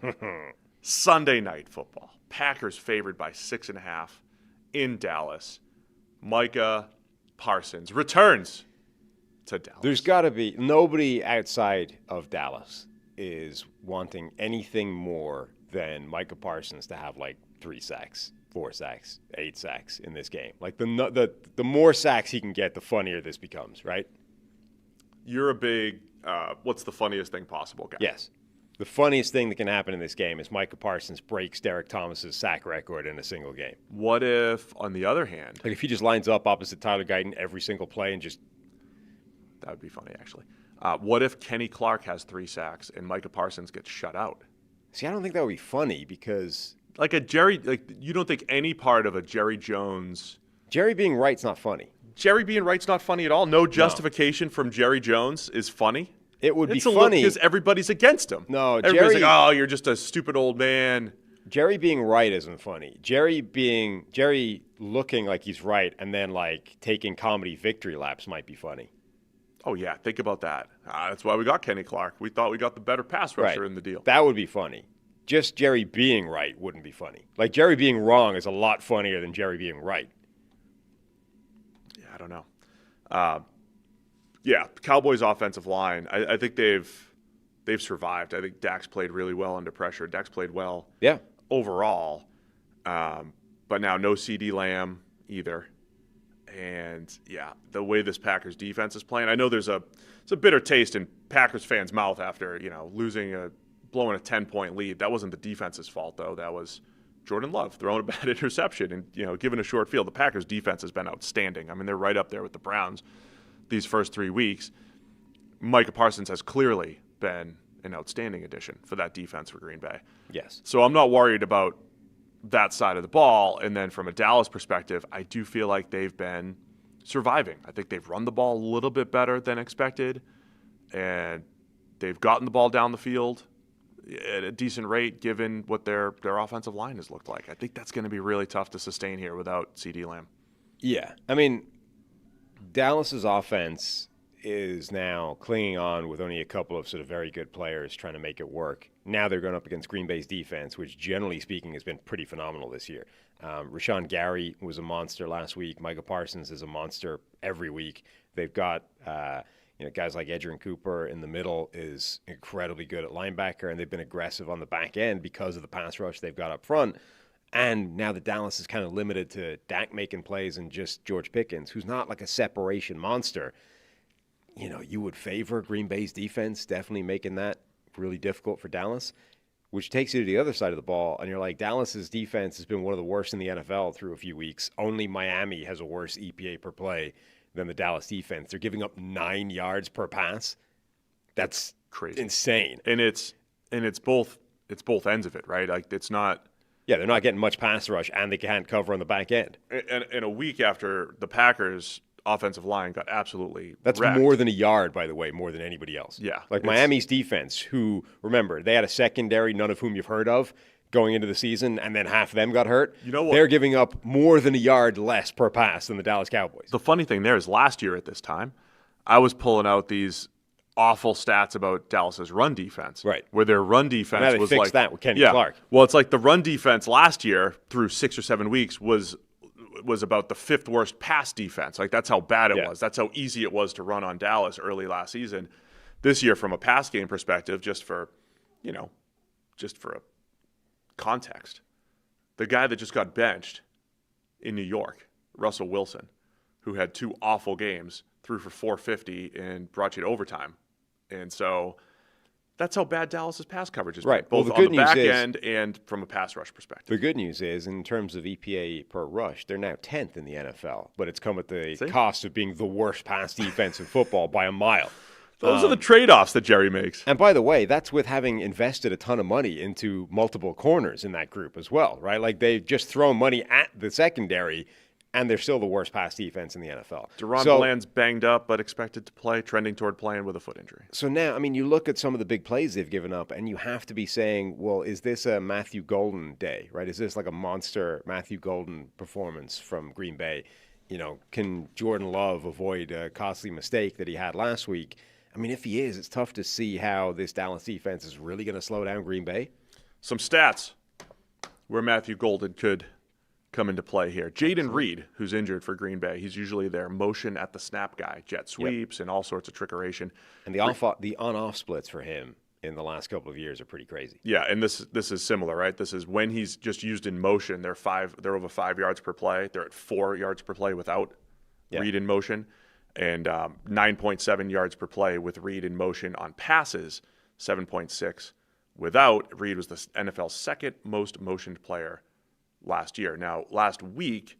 Sunday night football. Packers favored by 6.5 in Dallas. Micah Parsons returns to Dallas. There's got to be nobody outside of Dallas is wanting anything more than Micah Parsons to have like 3 sacks, 4 sacks, 8 sacks in this game. Like the more sacks he can get, the funnier this becomes, right? You're a big what's the funniest thing possible guy. Yes. The funniest thing that can happen in this game is Micah Parsons breaks Derek Thomas's sack record in a single game. What if, on the other hand, like if he just lines up opposite Tyler Guyton every single play and just that would be funny, actually. What if Kenny Clark has 3 sacks and Micah Parsons gets shut out? See, I don't think that would be funny because you don't think any part of a Jerry Jones. Jerry being right's not funny. Jerry being right's not funny at all. No justification from Jerry Jones is funny. It would be funny because everybody's against him. No, everybody's like, "Oh, you're just a stupid old man." Jerry being right isn't funny. Jerry looking like he's right and then like taking comedy victory laps might be funny. Oh yeah, think about that. That's why we got Kenny Clark. We thought we got the better pass rusher in the deal. That would be funny. Just Jerry being right wouldn't be funny. Like Jerry being wrong is a lot funnier than Jerry being right. Yeah, I don't know. Yeah, Cowboys' offensive line. I think they've survived. I think Dak's played really well under pressure. Dak's played well overall. But now no CD Lamb either. And, yeah, the way this Packers defense is playing, I know it's a bitter taste in Packers fans' mouth after, blowing a 10-point lead. That wasn't the defense's fault, though. That was Jordan Love throwing a bad interception and, given a short field. The Packers' defense has been outstanding. I mean, they're right up there with the Browns these first 3 weeks. Micah Parsons has clearly been an outstanding addition for that defense for Green Bay. Yes. So I'm not worried about that side of the ball. And then from a Dallas perspective, I do feel like they've been surviving. I think they've run the ball a little bit better than expected, and they've gotten the ball down the field at a decent rate given what their offensive line has looked like. I think that's going to be really tough to sustain here without CeeDee Lamb. Yeah. I mean, Dallas's offense is now clinging on with only a couple of sort of very good players trying to make it work. Now they're going up against Green Bay's defense, which generally speaking has been pretty phenomenal this year. Rashawn Gary was a monster last week. Micah Parsons is a monster every week. They've got guys like Edgerrin Cooper in the middle is incredibly good at linebacker, and they've been aggressive on the back end because of the pass rush they've got up front. And now that Dallas is kind of limited to Dak making plays and just George Pickens, who's not like a separation monster, you would favor Green Bay's defense definitely making that really difficult for Dallas, which takes you to the other side of the ball. And you're like, Dallas's defense has been one of the worst in the NFL through a few weeks. Only Miami has a worse EPA per play than the Dallas defense. They're giving up 9 yards per pass. That's crazy, insane. And it's both ends of it, right? Like it's not. Yeah, they're not getting much pass rush, and they can't cover on the back end. And a week after the Packers' offensive line got absolutely That's wrecked. more than a yard, by the way, more than anybody else. Yeah. Like Miami's defense, who, remember, they had a secondary, none of whom you've heard of, going into the season, and then half of them got hurt. You know what? They're giving up more than a yard less per pass than the Dallas Cowboys. The funny thing there is last year at this time, I was pulling out these awful stats about Dallas's run defense. Right. Where their run defense Now they was fixed like that with Kenny yeah. Clark. Well, it's like the run defense last year through 6 or 7 weeks was about the 5th worst pass defense. Like that's how bad it was. That's how easy it was to run on Dallas early last season. This year, from a pass game perspective, just for a context, the guy that just got benched in New York, Russell Wilson, who had 2 awful games, threw for 450 and brought you to overtime. And so that's how bad Dallas's pass coverage is, right? Both on the back end and from a pass rush perspective. The good news is, in terms of EPA per rush, they're now 10th in the NFL, but it's come at the cost of being the worst pass defense in football by a mile. Those are the trade-offs that Jerry makes. And by the way, that's with having invested a ton of money into multiple corners in that group as well, right? Like they've just thrown money at the secondary, and they're still the worst pass defense in the NFL. Deron Bland's banged up, but expected to play, trending toward playing with a foot injury. So now, I mean, you look at some of the big plays they've given up, and you have to be saying, well, is this a Matthew Golden day, right? Is this like a monster Matthew Golden performance from Green Bay? Can Jordan Love avoid a costly mistake that he had last week? I mean, if he is, it's tough to see how this Dallas defense is really going to slow down Green Bay. Some stats where Matthew Golden could come into play here. Jaden Reed, who's injured for Green Bay, he's usually their motion at the snap guy, jet sweeps and all sorts of trickeration. And the on-off splits for him in the last couple of years are pretty crazy. Yeah, and this is similar, right? This is when he's just used in motion. They're over 5 yards per play. They're at 4 yards per play without Reed in motion, and 9.7 yards per play with Reed in motion on passes. 7.6 without. Reed was the NFL's second most motioned player last year. Now, last week,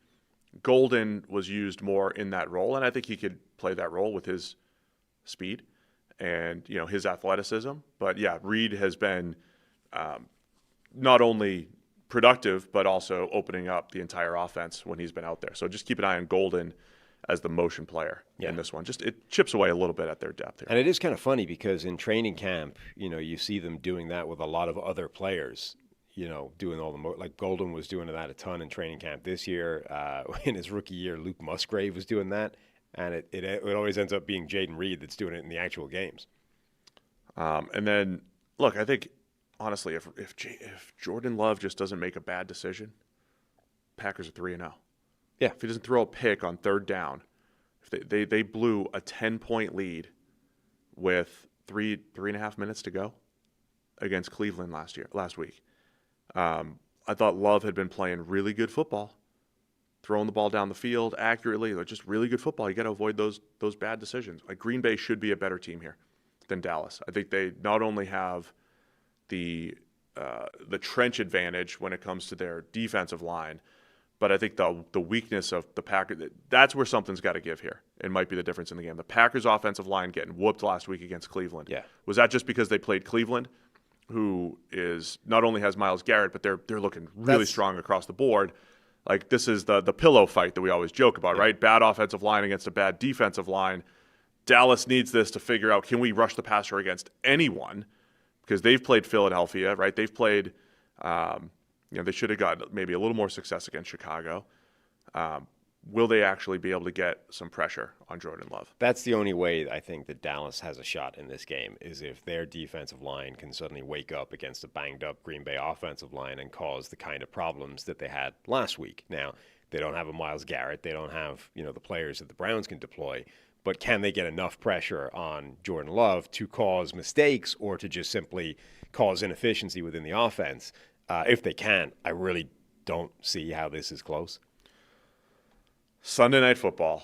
Golden was used more in that role, and I think he could play that role with his speed and his athleticism. But yeah, Reed has been not only productive but also opening up the entire offense when he's been out there. So just keep an eye on Golden as the motion player in this one. Just it chips away a little bit at their depth here. And it is kind of funny because in training camp, you see them doing that with a lot of other players. Doing all the like Golden was doing that a ton in training camp this year. In his rookie year, Luke Musgrave was doing that, and it always ends up being Jaden Reed that's doing it in the actual games. And then look, I think honestly, if Jordan Love just doesn't make a bad decision, Packers are 3-0. Yeah, if he doesn't throw a pick on 3rd down, if they blew a 10-point lead with 3.5 minutes to go against Cleveland last week. I thought Love had been playing really good football, throwing the ball down the field accurately, just really good football. You got to avoid those bad decisions. Like Green Bay should be a better team here than Dallas. I think they not only have the trench advantage when it comes to their defensive line, But I think the weakness of the Packers, that's where something's got to give here. It might be the difference in the game. The Packers' offensive line getting whooped last week against Cleveland. Yeah. Was that just because they played Cleveland, who is not only has Myles Garrett, but they're looking really strong across the board? Like, this is the pillow fight that we always joke about, right? Bad offensive line against a bad defensive line. Dallas needs this to figure out, can we rush the passer against anyone? Because they've played Philadelphia, right? They've played they should have got maybe a little more success against Chicago. Will they actually be able to get some pressure on Jordan Love? That's the only way I think that Dallas has a shot in this game, is if their defensive line can suddenly wake up against a banged-up Green Bay offensive line and cause the kind of problems that they had last week. Now, they don't have a Myles Garrett. They don't have the players that the Browns can deploy. But can they get enough pressure on Jordan Love to cause mistakes or to just simply cause inefficiency within the offense? If they can, I really don't see how this is close. Sunday Night Football,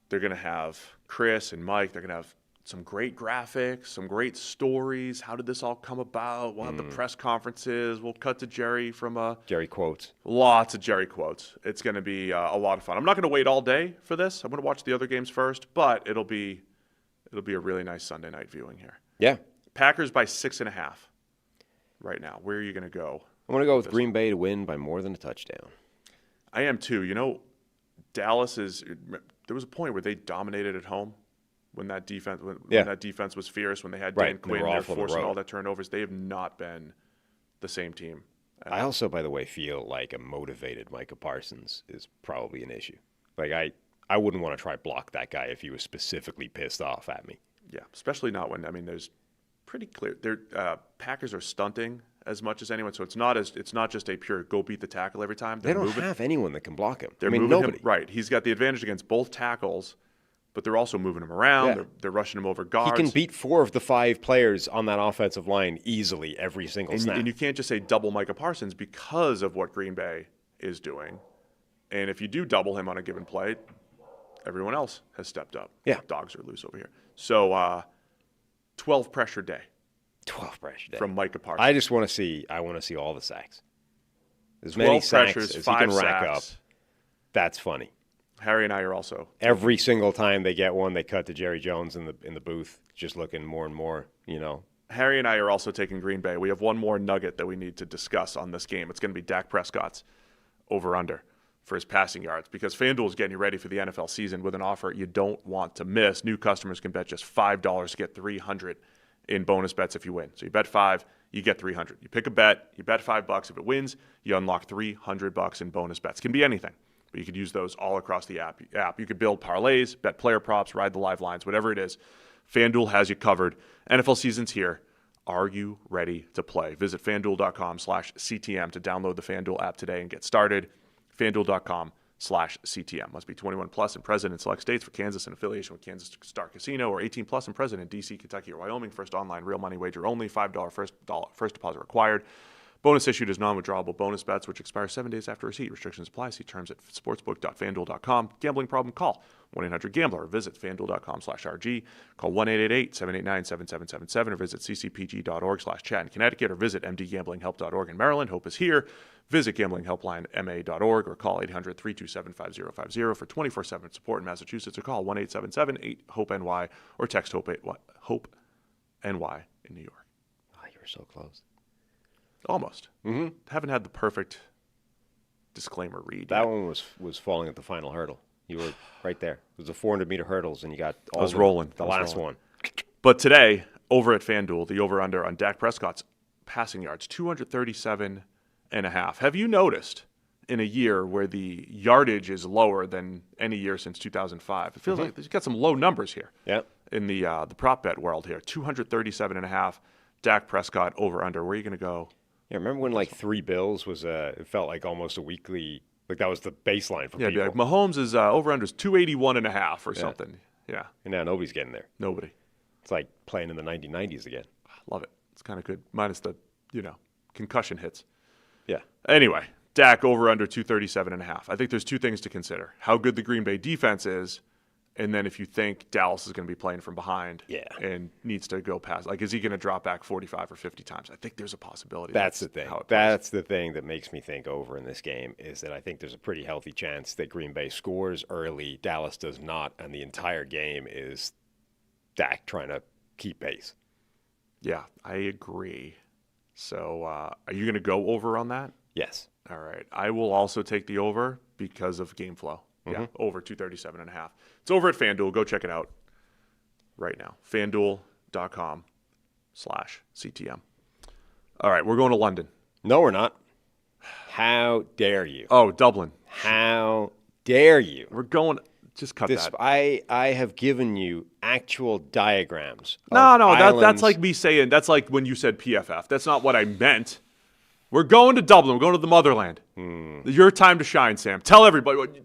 they're going to have Chris and Mike. They're going to have some great graphics, some great stories. How did this all come about? We'll have the press conferences. We'll cut to Jerry from Jerry quotes. Lots of Jerry quotes. It's going to be a lot of fun. I'm not going to wait all day for this. I'm going to watch the other games first, but it'll be a really nice Sunday night viewing here. Yeah. Packers by 6.5 right now. Where are you going to go? I'm going to go with Green Bay to win by more than a touchdown. I am too. Dallas there was a point where they dominated at home when that defense that defense was fierce, when they had Dan Quinn, they're forcing all that turnovers. They have not been the same team. I also, by the way, feel like a motivated Micah Parsons is probably an issue. Like, I wouldn't want to try block that guy if he was specifically pissed off at me. Yeah, especially not when, there's pretty clear. Packers are stunting as much as anyone, so it's not just a pure go beat the tackle every time. They don't have anyone that can block him. They're moving nobody. him right. He's got the advantage against both tackles, but they're also moving him around. Yeah. They're rushing him over guards. He can beat 4 of the 5 players on that offensive line easily every single snap. And you can't just say double Micah Parsons because of what Green Bay is doing. And if you do double him on a given play, everyone else has stepped up. Yeah. Dogs are loose over here. So 12 pressure day. 12 pressure day. From Micah Parsons. I want to see all the sacks. As many sacks as he can rack up. That's funny. Harry and I are also. Every single time they get one, they cut to Jerry Jones in the booth, just looking more and more, Harry and I are also taking Green Bay. We have one more nugget that we need to discuss on this game. It's going to be Dak Prescott's over-under for his passing yards, because FanDuel is getting you ready for the NFL season with an offer you don't want to miss. New customers can bet just $5 to get $300 in bonus bets if you win. So you bet $5, you get $300. You pick a bet, you bet $5. If it wins, you unlock $300 in bonus bets. Can be anything, but you could use those all across the app. You could build parlays, bet player props, ride the live lines, whatever it is. FanDuel has you covered. NFL season's here. Are you ready to play? Visit FanDuel.com/CTM to download the FanDuel app today and get started. FanDuel.com/CTM. Must be 21 plus and present in select states. For Kansas, in affiliation with Kansas Star Casino, or 18 plus and present in D.C., Kentucky, or Wyoming. First online real money wager only. $5 first deposit required. Bonus issued as non-withdrawable bonus bets, which expire 7 days after receipt. Restrictions apply. See terms at sportsbook.fanduel.com. Gambling problem? Call 1-800-GAMBLER or visit fanduel.com/RG. Call 1-888-789-7777 or visit ccpg.org/chat in Connecticut, or visit mdgamblinghelp.org in Maryland. Hope is here. Visit gamblinghelplinema.org or call 800-327-5050 for 24/7 support in Massachusetts, or call 1-877-8-HOPE-NY or text HOPE-NY in New York. Oh, you were so close. Almost. Mm-hmm. Haven't had the perfect disclaimer read. That one was falling at the final hurdle. You were right there. It was a 400-meter hurdles, and you got all the last one. But today, over at FanDuel, the over-under on Dak Prescott's passing yards, 237.5. Have you noticed in a year where the yardage is lower than any year since 2005? It feels like he's got some low numbers here. Yeah. In the prop bet world here, 237.5. Dak Prescott over-under. Where are you going to go? Yeah, remember when 3 bills was it felt like almost a weekly, that was the baseline for people. Yeah, like Mahomes is over-under is 281.5 or something. Yeah. And now nobody's getting there. Nobody. It's like playing in the 1990s again. Love it. It's kind of good. Minus the, concussion hits. Yeah. Anyway, Dak over-under 237.5. I think there's 2 things to consider. How good the Green Bay defense is, And then if you think Dallas is going to be playing from behind and needs to go past, like, is he going to drop back 45 or 50 times? I think there's a possibility. That's the thing. That's the thing that makes me think over in this game is that I think there's a pretty healthy chance that Green Bay scores early, Dallas does not, and the entire game is Dak trying to keep pace. Yeah, I agree. So are you going to go over on that? Yes. All right. I will also take the over because of game flow. Mm-hmm. Yeah, over 237.5. It's over at FanDuel. Go check it out right now. FanDuel.com/CTM. All right, we're going to London. No, we're not. How dare you? Oh, Dublin. How dare you? We're going. Just cut that. I have given you actual diagrams. No, that's like me saying, that's like when you said PFF. That's not what I meant. We're going to Dublin. We're going to the motherland. Your time to shine, Sam. Tell everybody.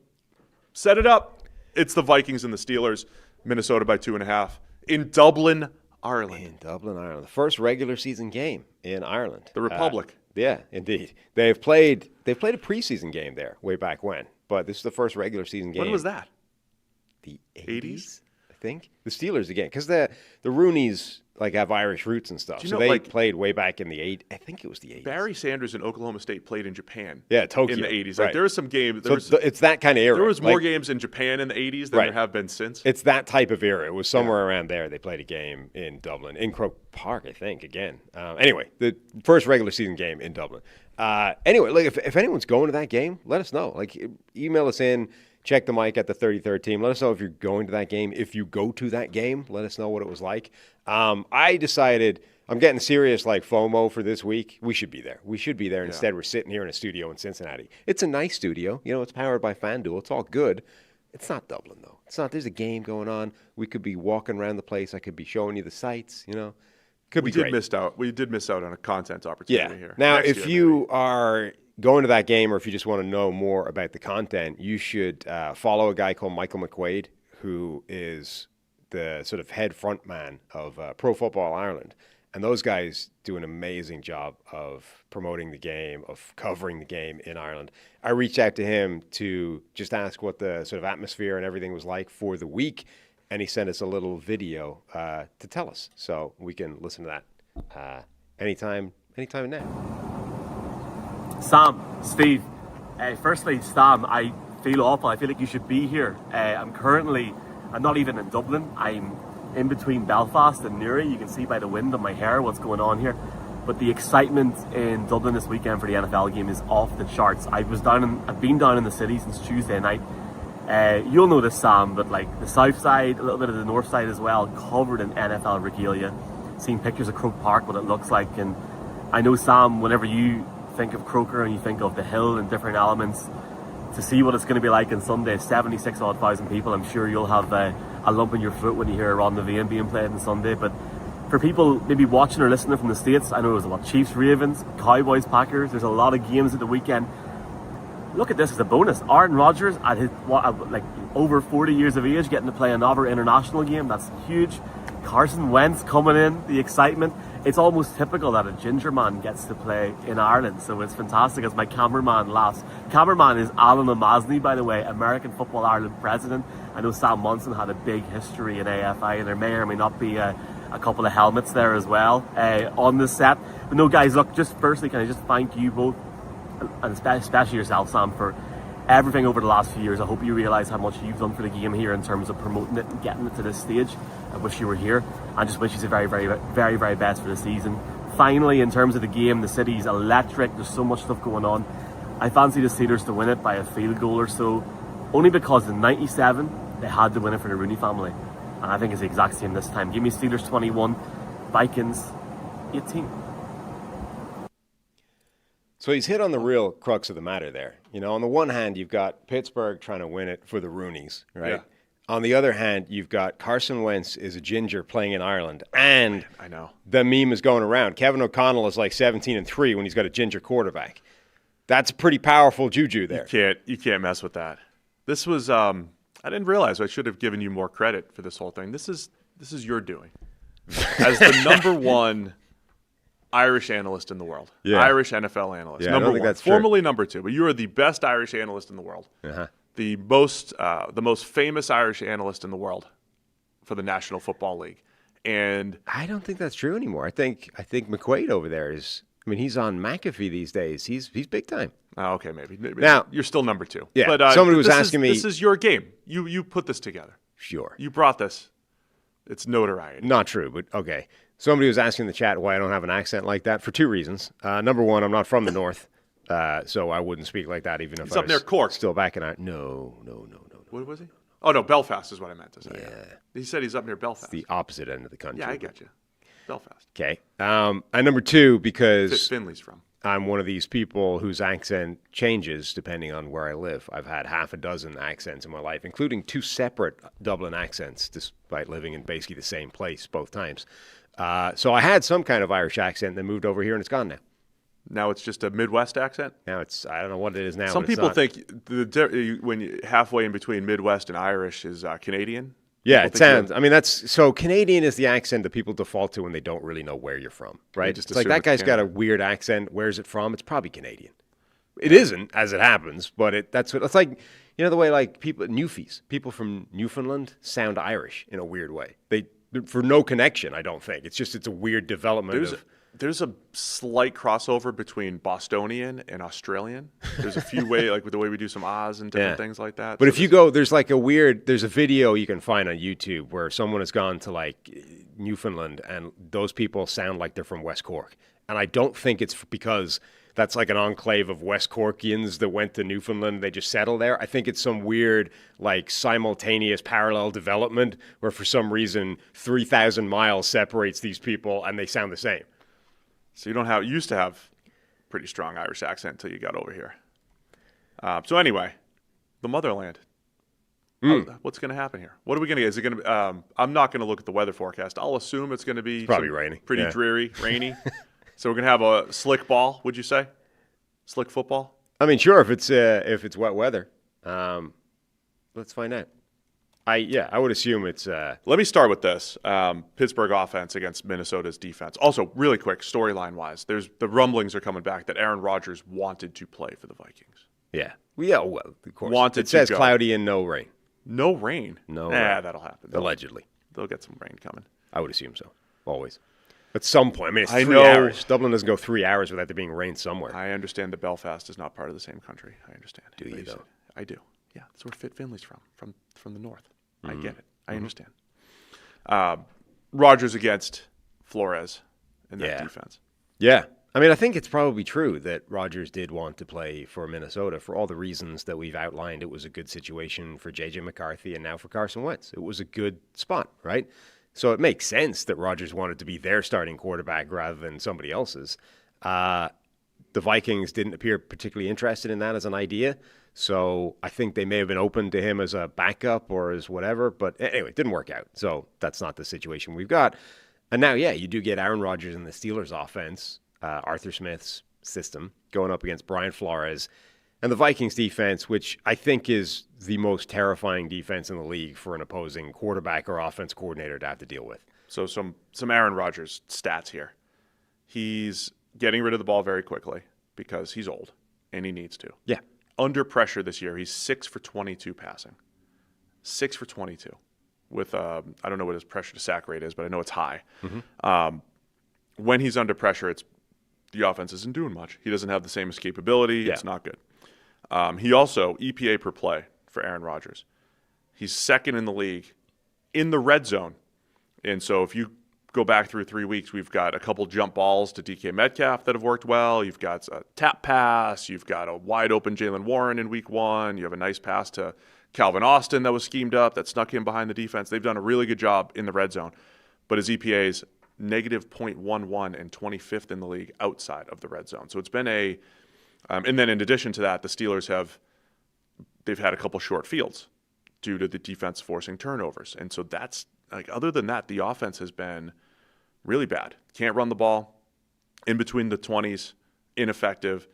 Set it up. It's the Vikings and the Steelers. Minnesota by 2.5 in Dublin, Ireland. In Dublin, Ireland. The first regular season game in Ireland. The Republic. Yeah, indeed. They've played a preseason game there way back when, but this is the first regular season game. When was that? The 80s, I think. The Steelers again, because the Rooneys have Irish roots and stuff. So they played way back in the 80s. I think it was the 80s. Barry Sanders in Oklahoma State played in Japan. Yeah, Tokyo. In the 80s. Right. There was some games. It's that kind of era. There was more games in Japan in the 80s than there have been since. It's that type of era. It was somewhere around there. They played a game in Dublin, in Croke Park, I think, again. Anyway, the first regular season game in Dublin. Anyway, if anyone's going to that game, let us know. Email us in. Check the mic at the 33rd team. Let us know if you're going to that game. If you go to that game, let us know what it was like. I decided I'm getting serious FOMO for this week. We should be there. Instead, we're sitting here in a studio in Cincinnati. It's a nice studio. It's powered by FanDuel. It's all good. It's not Dublin, though. It's not. There's a game going on. We could be walking around the place. I could be showing you the sights, Could be great. We did miss out on a content opportunity here. Now, if you are going to that game, or if you just want to know more about the content, you should follow a guy called Michael McQuaid, who is the sort of head front man of Pro Football Ireland. And those guys do an amazing job of promoting the game, of covering the game in Ireland. I reached out to him to just ask what the sort of atmosphere and everything was like for the week, and he sent us a little video to tell us. So we can listen to that anytime now. Sam, Steve, firstly, Sam, I feel awful. I feel like you should be here. I'm not even in Dublin. I'm in between Belfast and Newry. You can see by the wind on my hair what's going on here. But the excitement in Dublin this weekend for the NFL game is off the charts. I've been down in the city since Tuesday night. You'll know this, Sam, but the south side, a little bit of the north side as well, covered in NFL regalia. Seeing pictures of Croke Park, what it looks like. And I know, Sam, whenever you think of Croker and you think of the hill and different elements, to see what it's going to be like on Sunday, 76,000 people, I'm sure you'll have a lump in your throat when you hear Ron the Vein being played on Sunday. But for people maybe watching or listening from the States, I know there's a lot of Chiefs, Ravens, Cowboys, Packers, there's a lot of games at the weekend. Look at this as a bonus. Aaron Rodgers at his over 40 years of age getting to play another international game, that's huge. Carson Wentz coming in, the excitement. It's almost typical that a ginger man gets to play in Ireland, so it's fantastic as my cameraman laughs. Cameraman is Alan O'Masney, by the way, American Football Ireland president. I know Sam Monson had a big history in AFI, and there may or may not be a couple of helmets there as well on the set. But no, guys, look, just firstly, can I just thank you both, and especially yourself, Sam, for everything over the last few years. I hope you realise how much you've done for the game here in terms of promoting it and getting it to this stage. I wish you were here. I just wish you the very, very, very, very best for the season. Finally, in terms of the game, the city's electric. There's so much stuff going on. I fancy the Steelers to win it by a field goal or so, only because in '97 they had to win it for the Rooney family, and I think it's the exact same this time. Give me Steelers 21, Vikings 18. So he's hit on the real crux of the matter there. On the one hand, you've got Pittsburgh trying to win it for the Roonies, right? Yeah. On the other hand, you've got Carson Wentz is a ginger playing in Ireland, and I know the meme is going around. Kevin O'Connell is 17-3 when he's got a ginger quarterback. That's pretty powerful juju there. You can't mess with that. This was I didn't realize I should have given you more credit for this whole thing. This is your doing as the number one Irish analyst in the world. Yeah. Irish NFL analyst. Yeah, number I don't think one. that's true. Formerly number two, but you are the best Irish analyst in the world. Uh-huh. the most famous Irish analyst in the world for the National Football League. And I don't think that's true anymore. I think McQuaid over there is. I mean, he's on McAfee these days. He's big time. Okay, maybe. Now you're still number 2. Yeah. But somebody was asking me. This is your game. You put this together. Sure. You brought this. It's notoriety. Not true, but okay. Somebody was asking in the chat why I don't have an accent like that for 2 reasons. Number one, I'm not from the north, so I wouldn't speak like that even if He's I up was near Cork. still back in our. No. What was he? Oh no, Belfast is what I meant to say. Yeah. He said he's up near Belfast. The opposite end of the country. Yeah, I get you. Belfast. Okay. And number 2, because Finley's from. I'm one of these people whose accent changes depending on where I live. I've had half a dozen accents in my life, including 2 separate Dublin accents, despite living in basically the same place both times. So I had some kind of Irish accent, then moved over here, and it's gone now. Now it's just a Midwest accent? Now I don't know what it is now. Some but it's people not. think when you halfway in between Midwest and Irish is Canadian. Yeah, People it think sounds. I mean, that's so Canadian is the accent that people default to when they don't really know where you're from, right? just It's like assume that it's guy's got a Canada. weird accent. Where's it from? It's probably Canadian. It isn't, as it happens, but it's like the way like people from Newfoundland sound Irish in a weird way. They for no connection, I don't think. It's a weird development. There's a slight crossover between Bostonian and Australian. There's a few way like with the way we do some Oz and different things like that. But So if you go, there's a video you can find on YouTube where someone has gone to like Newfoundland and those people sound like they're from West Cork. And I don't think it's because that's like an enclave of West Corkians that went to Newfoundland. They just settled there. I think it's some weird like simultaneous parallel development where for some reason 3,000 miles separates these people and they sound the same. So you used to have pretty strong Irish accent until you got over here. So anyway, the motherland. What's going to happen here? What are we going to get? Is it going to be, I'm not going to look at the weather forecast. I'll assume it's going to be probably raining. Pretty Yeah. dreary, rainy. So we're going to have a slick ball, would you say? Slick football? I mean, sure, if it's wet weather. Let's find out. I would assume it's Let me start with this. Pittsburgh offense against Minnesota's defense. Also, really quick, storyline-wise, the rumblings are coming back that Aaron Rodgers wanted to play for the Vikings. well, of course. Wanted it says to go. cloudy and no rain, No rain. No Nah, rain. that'll happen. allegedly. They'll get some rain coming. I would assume so. Always. At some point. I mean, it's I 3 know. hours. Dublin doesn't go 3 hours without there being rain somewhere. I understand that Belfast is not part of the same country. I understand. Do you, Like though? said. I do. Yeah, that's where Finley's from the north. Mm-hmm. I get it. I understand. Rodgers against Flores in that Yeah. defense. Yeah. I mean, I think it's probably true that Rodgers did want to play for Minnesota for all the reasons that we've outlined. It was a good situation for J.J. McCarthy and now for Carson Wentz. It was a good spot, right? So it makes sense that Rodgers wanted to be their starting quarterback rather than somebody else's. The Vikings didn't appear particularly interested in that as an idea. So I think they may have been open to him as a backup or as whatever. But anyway, it didn't work out. So that's not the situation we've got. And now, you do get Aaron Rodgers in the Steelers offense, Arthur Smith's system, going up against Brian Flores, and the Vikings defense, which I think is the most terrifying defense in the league for an opposing quarterback or offense coordinator to have to deal with. So some Aaron Rodgers stats here. He's getting rid of the ball very quickly because he's old and he needs to. Yeah. Under pressure this year, he's 6 for 22 passing. 6 for 22. With, I don't know what his pressure to sack rate is, but I know it's high. Mm-hmm. When he's under pressure, the offense isn't doing much. He doesn't have the same escapability. Yeah. It's not good. He also, EPA per play for Aaron Rodgers. He's second in the league in the red zone. And so if you go back through 3 weeks, we've got a couple jump balls to DK Metcalf that have worked well. You've got a tap pass. You've got a wide open Jalen Warren in week 1. You have a nice pass to Calvin Austin that was schemed up, that snuck in behind the defense. They've done a really good job in the red zone. But his EPA is negative .11 and 25th in the league outside of the red zone. So it's been and then in addition to that, the Steelers they've had a couple short fields due to the defense forcing turnovers. And so that's, other than that, the offense has been really bad. Can't run the ball, in between the 20s, ineffective.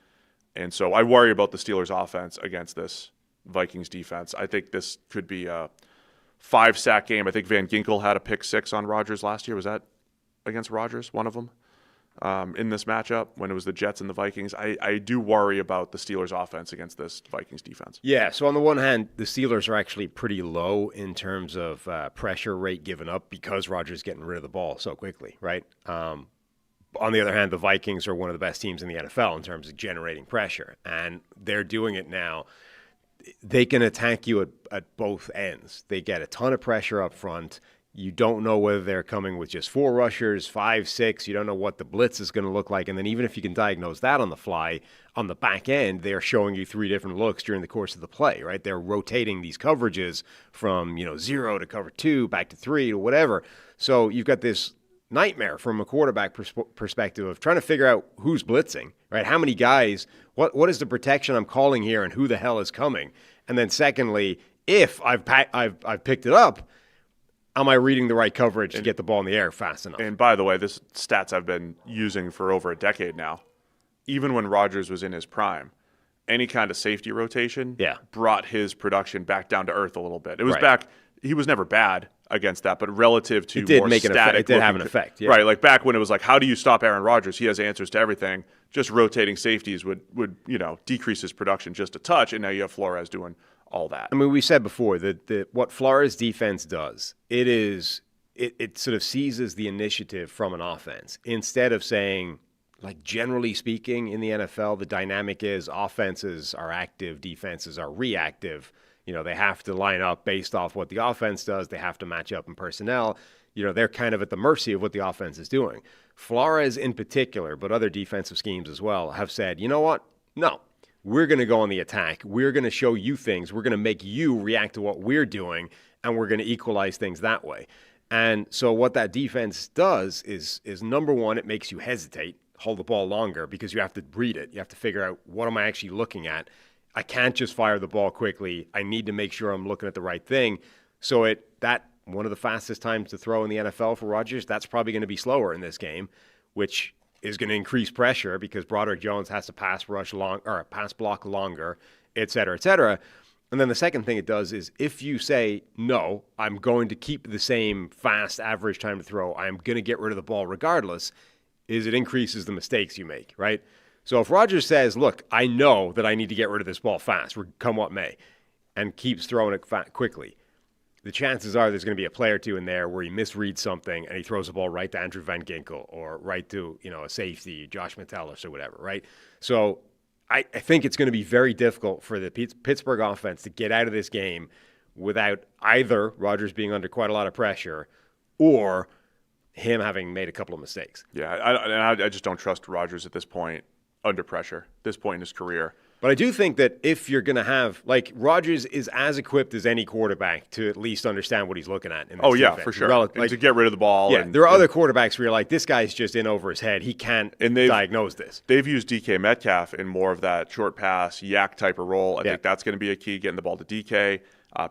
And so I worry about the Steelers offense against this Vikings defense. I think this could be a 5-sack game. I think Van Ginkel had a pick 6 on Rodgers last year. Was that against Rodgers, one of them? in this matchup when it was the Jets and the Vikings. I do worry about the Steelers' offense against this Vikings defense. Yeah, so on the one hand, the Steelers are actually pretty low in terms of pressure rate given up because Rodgers is getting rid of the ball so quickly, right? On the other hand, the Vikings are one of the best teams in the NFL in terms of generating pressure, and they're doing it now. They can attack you at both ends. They get a ton of pressure up front. You don't know whether they're coming with just 4 rushers, 5, 6. You don't know what the blitz is going to look like. And then even if you can diagnose that on the fly, on the back end, they're showing you 3 different looks during the course of the play, right? They're rotating these coverages from, 0 to cover 2, back to 3 to whatever. So you've got this nightmare from a quarterback perspective of trying to figure out who's blitzing, right? How many guys, what is the protection I'm calling here and who the hell is coming? And then secondly, if I've picked it up, am I reading the right coverage to get the ball in the air fast enough? And by the way, this stats I've been using for over a decade now. Even when Rodgers was in his prime, any kind of safety rotation brought his production back down to earth a little bit. It was back. He was never bad against that, but relative to more static, it did have an effect. Yeah. Right, like back when it was like, how do you stop Aaron Rodgers? He has answers to everything. Just rotating safeties would decrease his production just a touch, and now you have Flores doing all that. I mean, we said before that what Flores' defense does, it sort of seizes the initiative from an offense instead of saying, like generally speaking in the NFL, the dynamic is offenses are active, defenses are reactive. They have to line up based off what the offense does. They have to match up in personnel. They're kind of at the mercy of what the offense is doing. Flores in particular, but other defensive schemes as well, have said, you know what? No, we're going to go on the attack. We're going to show you things. We're going to make you react to what we're doing, and we're going to equalize things that way. And so what that defense does is number one, it makes you hesitate, hold the ball longer because you have to read it. You have to figure out, what am I actually looking at? I can't just fire the ball quickly. I need to make sure I'm looking at the right thing. So that one of the fastest times to throw in the NFL for Rodgers, that's probably going to be slower in this game, which is going to increase pressure because Broderick Jones has to pass block longer, et cetera, et cetera. And then the second thing it does is if you say, no, I'm going to keep the same fast average time to throw, I'm going to get rid of the ball regardless, is it increases the mistakes you make, right? So if Rodgers says, look, I know that I need to get rid of this ball fast, come what may, and keeps throwing it quickly, the chances are there's going to be a play or two in there where he misreads something and he throws the ball right to Andrew Van Ginkel or right to a safety, Josh Metellus or whatever, right? So I think it's going to be very difficult for the Pittsburgh offense to get out of this game without either Rodgers being under quite a lot of pressure or him having made a couple of mistakes. Yeah, I just don't trust Rodgers at this point. Under pressure, this point in his career. But I do think that if you're going to have, Rodgers is as equipped as any quarterback to at least understand what he's looking at. In this defense. For sure. To get rid of the ball. Yeah, there are other quarterbacks where you're like, this guy's just in over his head. He can't diagnose this. They've used DK Metcalf in more of that short pass, yak type of role. I think that's going to be a key, getting the ball to DK.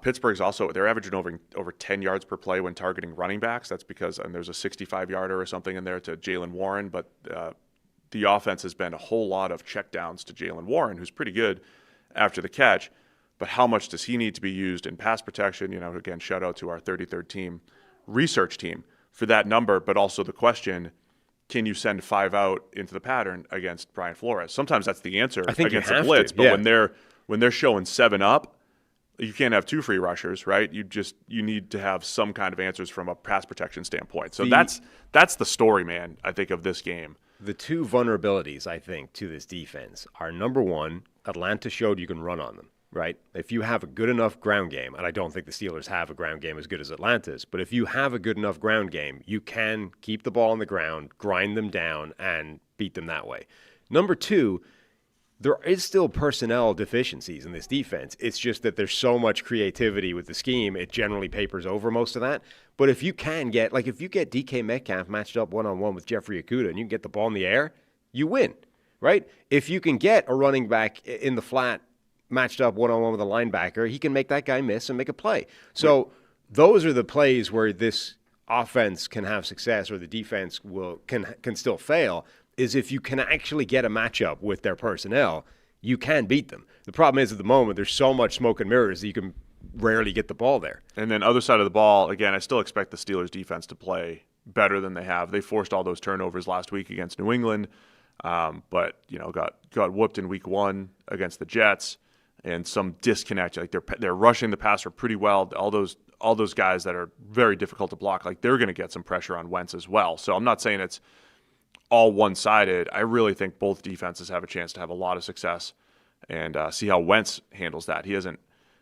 Pittsburgh's also, they're averaging over 10 yards per play when targeting running backs. That's because there's a 65-yarder or something in there to Jalen Warren, but the offense has been a whole lot of checkdowns to Jalen Warren, who's pretty good after the catch. But how much does he need to be used in pass protection? Again, shout out to our 33rd team research team for that number. But also the question, can you send 5 out into the pattern against Brian Flores? Sometimes that's the answer against a blitz. But when they're showing 7 up, you can't have 2 free rushers, right? You need to have some kind of answers from a pass protection standpoint. So that's the story, man, I think, of this game. The 2 vulnerabilities, I think, to this defense are, number one, Atlanta showed you can run on them, right? If you have a good enough ground game, and I don't think the Steelers have a ground game as good as Atlanta's, but if you have a good enough ground game, you can keep the ball on the ground, grind them down, and beat them that way. Number 2, there is still personnel deficiencies in this defense. It's just that there's so much creativity with the scheme, it generally papers over most of that. But if you can get, if you get DK Metcalf matched up one-on-one with Jeffrey Okudah and you can get the ball in the air, you win, right? If you can get a running back in the flat matched up one-on-one with a linebacker, he can make that guy miss and make a play. So those are the plays where this offense can have success or the defense can still fail, is if you can actually get a matchup with their personnel, you can beat them. The problem is at the moment there's so much smoke and mirrors that you can rarely get the ball there. And then other side of the ball, again, I still expect the Steelers defense to play better than they have. They forced all those turnovers last week against New England, but got whooped in week 1 against the Jets, and some disconnect. Like they're rushing the passer pretty well. All those guys that are very difficult to block, like they're going to get some pressure on Wentz as well. So I'm not saying it's all one-sided. I really think both defenses have a chance to have a lot of success, and see how Wentz handles that. He hasn't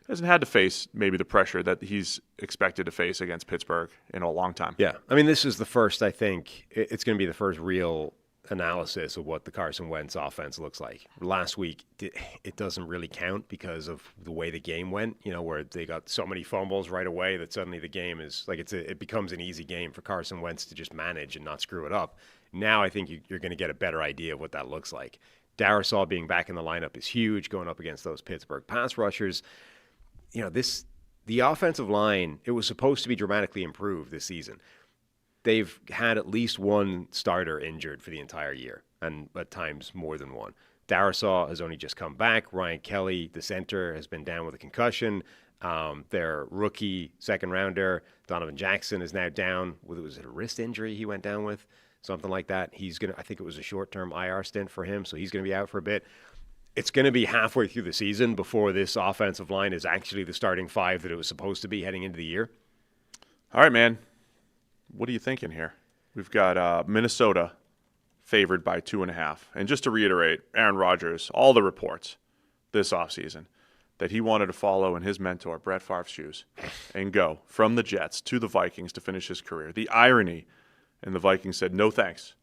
had to face maybe the pressure that he's expected to face against Pittsburgh in a long time. Yeah. I mean, this is the first, I think, it's going to be the first real analysis of what the Carson Wentz offense looks like. Last week, it doesn't really count because of the way the game went, where they got so many fumbles right away that suddenly the game is like it becomes an easy game for Carson Wentz to just manage and not screw it up. Now I think you're going to get a better idea of what that looks like. Darisaw being back in the lineup is huge going up against those Pittsburgh pass rushers. The offensive line, it was supposed to be dramatically improved this season. They've had at least one starter injured for the entire year, and at times more than one. Darisaw has only just come back. Ryan Kelly, the center, has been down with a concussion. Their rookie second rounder, Donovan Jackson, is now down with, was it a wrist injury he went down with? Something like that. I think it was a short-term IR stint for him, so he's going to be out for a bit. It's going to be halfway through the season before this offensive line is actually the starting 5 that it was supposed to be heading into the year. All right, man. What are you thinking here? We've got Minnesota favored by 2.5. And just to reiterate, Aaron Rodgers, all the reports this offseason that he wanted to follow in his mentor, Brett Favre's shoes, and go from the Jets to the Vikings to finish his career. The irony, and the Vikings said, no thanks.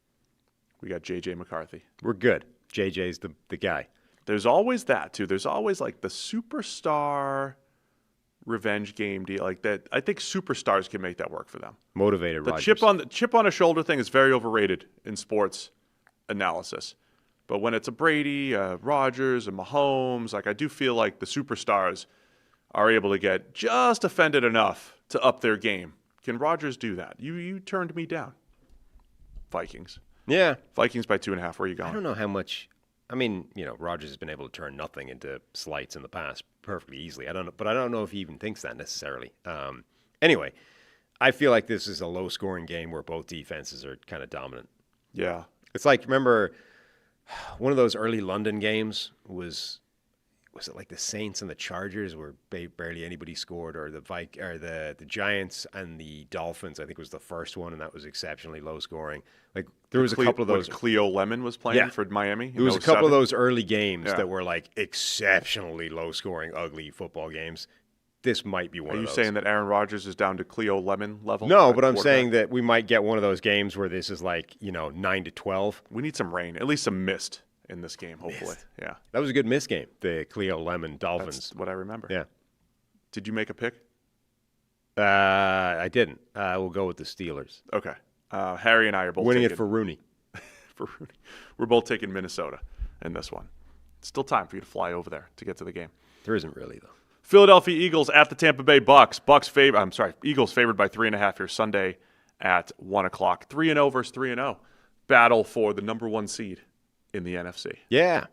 We got J.J. McCarthy. We're good. J.J.'s the guy. There's always that, too. There's always, like, the superstar revenge game deal. Like that, I think superstars can make that work for them. Motivated The Rodgers. chip on a shoulder thing is very overrated in sports analysis. But when it's a Brady, Rodgers, and Mahomes, like I do feel like the superstars are able to get just offended enough to up their game. Can Rodgers do that? You turned me down. Vikings. Yeah. Vikings by 2.5. Where are you going? I don't know how much. I mean, Rodgers has been able to turn nothing into slights in the past perfectly easily. I don't know if he even thinks that necessarily. Anyway, I feel like this is a low-scoring game where both defenses are kind of dominant. Yeah. It's like, remember, one of those early London games was it like the Saints and the Chargers where barely anybody scored, or the Giants and the Dolphins, I think was the first one, and that was exceptionally low scoring. Like there was a couple of those. Cleo Lemon was playing for Miami. There was a couple of those early games that were like exceptionally low scoring, ugly football games. This might be one of those. Are you saying that Aaron Rodgers is down to Cleo Lemon level? No, but I'm saying that we might get one of those games where this is like 9-12. We need some rain, at least some mist in this game, hopefully. Mist. Yeah. That was a good mist game, the Cleo Lemon Dolphins. That's what I remember. Yeah. Did you make a pick? I didn't. We'll go with the Steelers. Okay. Harry and I are both winning it for Rooney. For Rooney. We're both taking Minnesota in this one. It's still time for you to fly over there to get to the game. There isn't really, though. Philadelphia Eagles at the Tampa Bay Bucks. Eagles favored by 3.5 here Sunday at 1 o'clock. 3-0 versus 3-0. Battle for the number 1 seed in the NFC. Yeah.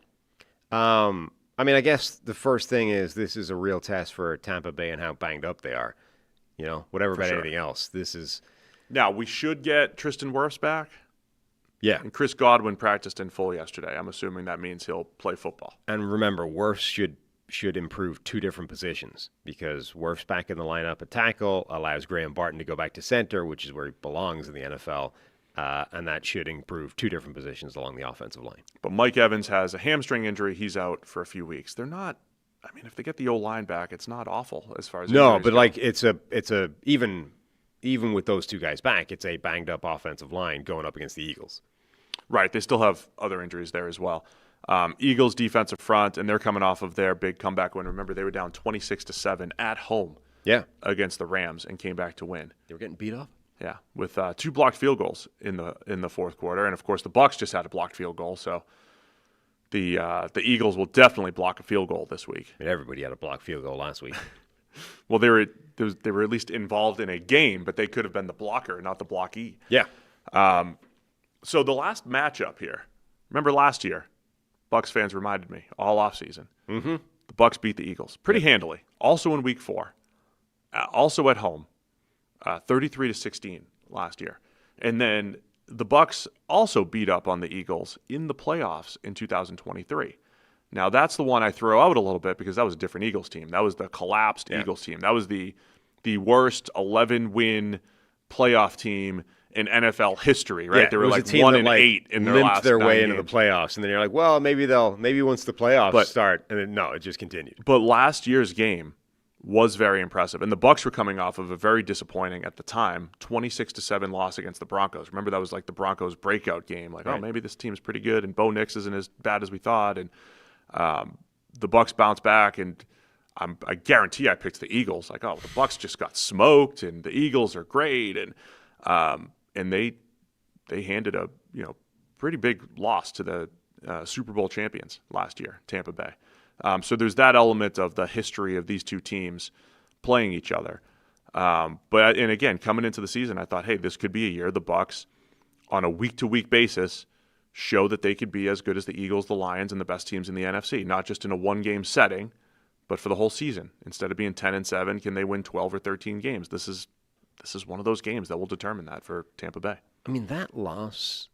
I mean, I guess the first thing is this is a real test for Tampa Bay and how banged up they are. Whatever about anything else. This is. Now, we should get Tristan Wirfs back. Yeah. And Chris Godwin practiced in full yesterday. I'm assuming that means he'll play football. And remember, Wirfs should improve 2 different positions, because Wirfs back in the lineup at tackle allows Graham Barton to go back to center, which is where he belongs in the NFL, and that should improve 2 different positions along the offensive line. But Mike Evans has a hamstring injury. He's out for a few weeks. They're not. I mean, if they get the O-line back, it's not awful as far as no, but go. like it's a even with those 2 guys back, it's a banged up offensive line going up against the Eagles. Right, they still have other injuries there as well. Eagles defensive front, and they're coming off of their big comeback win. Remember, they were down 26-7 at home against the Rams and came back to win. They were getting beat up? Yeah, with 2 blocked field goals in the fourth quarter. And, of course, the Bucs just had a blocked field goal, so the Eagles will definitely block a field goal this week. I mean, everybody had a blocked field goal last week. Well, they were at least involved in a game, but they could have been the blocker, not the blockee. Yeah. So the last matchup here, remember last year, Bucs fans reminded me all offseason. Mm-hmm. The Bucs beat the Eagles pretty handily. Also in Week 4, also at home, 33-16 last year. And then the Bucs also beat up on the Eagles in the playoffs in 2023. Now, that's the one I throw out a little bit because that was a different Eagles team. That was the collapsed Eagles team. That was the worst 11-win playoff team in NFL history, right? Yeah, they were like 1-8 in their last their way 9 into games. the playoffs, and then you're like, well, maybe once the playoffs start, and then no, it just continued. But last year's game was very impressive, and the Bucs were coming off of a very disappointing at the time 26-7 loss against the Broncos. Remember, that was like the Broncos' breakout game. Like, oh, maybe this team's pretty good, and Bo Nix isn't as bad as we thought, and the Bucs bounced back, and I guarantee I picked the Eagles. Like, oh, the Bucs just got smoked, and the Eagles are great, and they handed a pretty big loss to the Super Bowl champions last year, Tampa Bay. So there's that element of the history of these two teams playing each other. But again, coming into the season, I thought, hey, this could be a year the Bucs, on a week-to-week basis, show that they could be as good as the Eagles, the Lions, and the best teams in the NFC, not just in a one-game setting, but for the whole season. Instead of being 10-7, can they win 12 or 13 games? This is one of those games that will determine that for Tampa Bay. I mean, that loss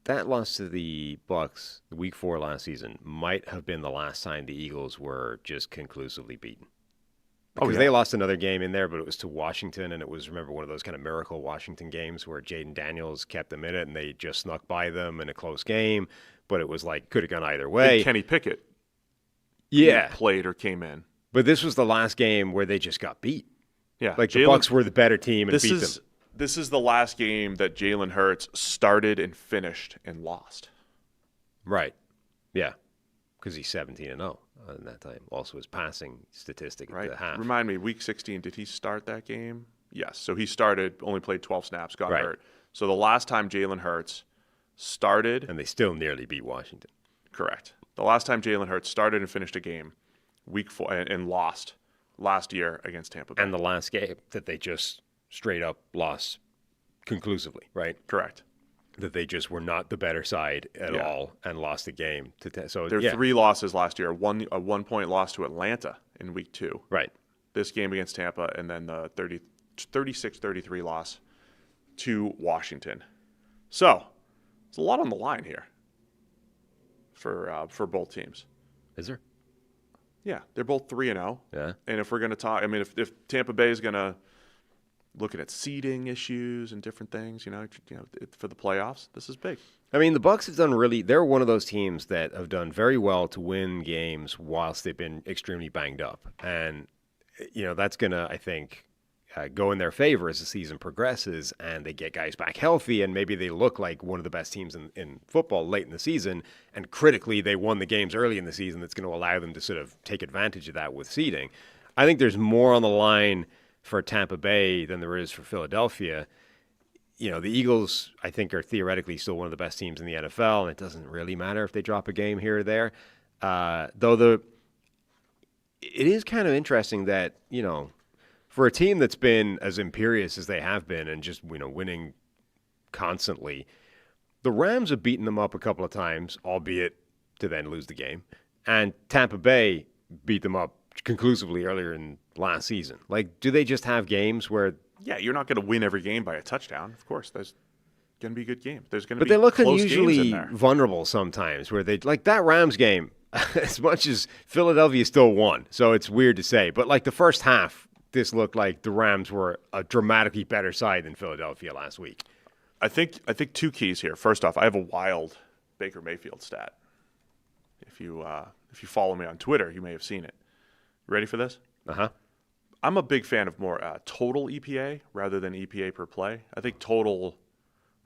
to the Bucs, Week 4 last season, might have been the last time the Eagles were just conclusively beaten. Because they lost another game in there, but it was to Washington, and it was, remember, one of those kind of miracle Washington games where Jaden Daniels kept them in it, and they just snuck by them in a close game, but it was like, could have gone either way. And Kenny Pickett played or came in. But this was the last game where they just got beat. Yeah. Like, the Bucs were the better team and beat them. This is the last game that Jalen Hurts started and finished and lost. Right. Yeah. Because he's 17-0 in that time. Also his passing statistic at the half. Remind me, Week 16, did he start that game? Yes. So he started, only played 12 snaps, got hurt. So the last time Jalen Hurts started. And they still nearly beat Washington. Correct. The last time Jalen Hurts started and finished a game, Week 4, and lost last year against Tampa Bay. And the last game that they just straight up lost conclusively, right? Correct. That they just were not the better side at all and lost the game. So there were 3 losses last year. A 1-point loss to Atlanta in Week 2. Right. This game against Tampa, and then the 36-33 loss to Washington. So there's a lot on the line here for both teams. Is there? Yeah, they're both 3-0. Yeah. And if we're going to talk, I mean, if Tampa Bay is going to looking at seeding issues and different things, for the playoffs, this is big. I mean, the Bucs have done they're one of those teams that have done very well to win games whilst they've been extremely banged up. And, that's going to, I think, go in their favor as the season progresses and they get guys back healthy and maybe they look like one of the best teams in football late in the season. And critically, they won the games early in the season that's going to allow them to sort of take advantage of that with seeding. I think there's more on the line for Tampa Bay than there is for Philadelphia. The Eagles, I think, are theoretically still one of the best teams in the NFL, and it doesn't really matter if they drop a game here or there. Though it is kind of interesting that, for a team that's been as imperious as they have been and just, winning constantly, the Rams have beaten them up a couple of times, albeit to then lose the game. And Tampa Bay beat them up conclusively earlier in last season. Like, do they just have games where... Yeah, you're not going to win every game by a touchdown. Of course, there's going to be a good game. There's going to But be they look close unusually games in there. vulnerable sometimes, where they... Like, that Rams game, as much as Philadelphia still won, so it's weird to say, but like the first half, this looked like the Rams were a dramatically better side than Philadelphia last week. I think 2 keys here. First off, I have a wild Baker Mayfield stat. If you follow me on Twitter, you may have seen it. Ready for this? Uh-huh. I'm a big fan of more total EPA rather than EPA per play. I think total,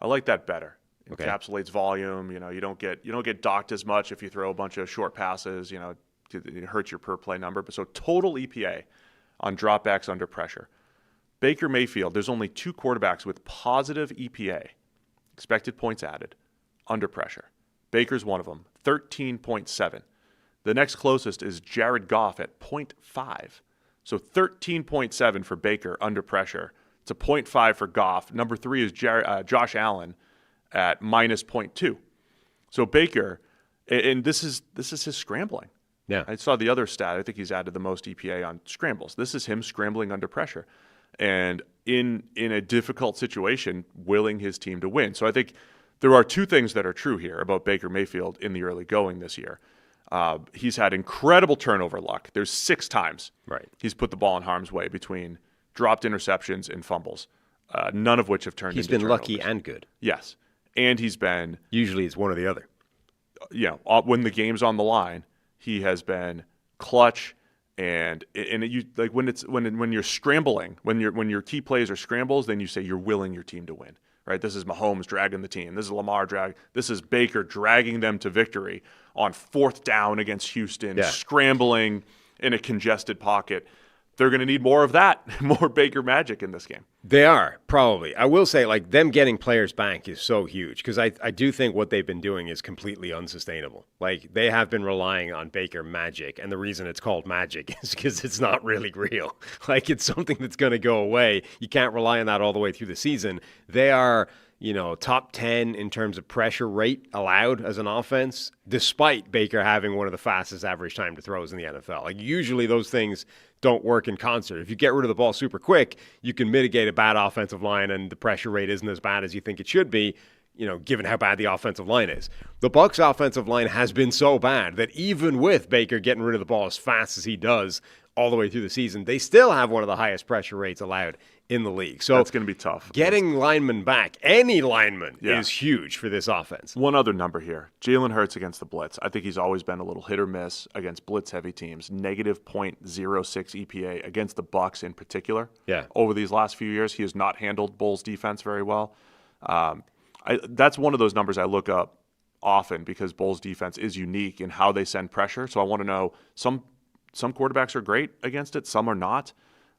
I like that better. It encapsulates volume. You don't get docked as much if you throw a bunch of short passes. It hurts your per play number. But so total EPA on dropbacks under pressure. Baker Mayfield, there's only 2 quarterbacks with positive EPA, expected points added, under pressure. Baker's one of them, 13.7. The next closest is Jared Goff at 0.5. So 13.7 for Baker under pressure. It's a 0.5 for Goff. Number 3 is Josh Allen at minus 0.2. So Baker, and this is his scrambling. Yeah. I saw the other stat. I think he's added the most EPA on scrambles. This is him scrambling under pressure. And, in a difficult situation, willing his team to win. So I think there are two things that are true here about Baker Mayfield in the early going this year. He's had incredible turnover luck. There's 6 times he's put the ball in harm's way between dropped interceptions and fumbles, none of which have turned into turnovers. He's been lucky and good. Yes. And he's been... Usually it's one or the other. When the game's on the line, he has been clutch. And when you're scrambling, when your key plays are scrambles, then you say you're willing your team to win, right? This is Mahomes dragging the team. This is Lamar this is Baker dragging them to victory on 4th down against Houston, scrambling in a congested pocket. They're going to need more of that, more Baker magic in this game. They are, probably. I will say, them getting players back is so huge because I do think what they've been doing is completely unsustainable. They have been relying on Baker magic, and the reason it's called magic is because it's not really real. It's something that's going to go away. You can't rely on that all the way through the season. They are, top 10 in terms of pressure rate allowed as an offense, despite Baker having one of the fastest average time to throws in the NFL. Usually those things don't work in concert. If you get rid of the ball super quick, you can mitigate a bad offensive line and the pressure rate isn't as bad as you think it should be, given how bad the offensive line is. The Bucs' offensive line has been so bad that even with Baker getting rid of the ball as fast as he does all the way through the season, they still have one of the highest pressure rates allowed in the league. So that's going to be tough. Getting linemen back, any lineman, is huge for this offense. One other number here. Jalen Hurts against the blitz. I think he's always been a little hit or miss against blitz-heavy teams. Negative .06 EPA against the Bucs in particular. Over these last few years, he has not handled Bulls' defense very well. That's one of those numbers I look up often because Bulls' defense is unique in how they send pressure. So I want to know, some quarterbacks are great against it, some are not.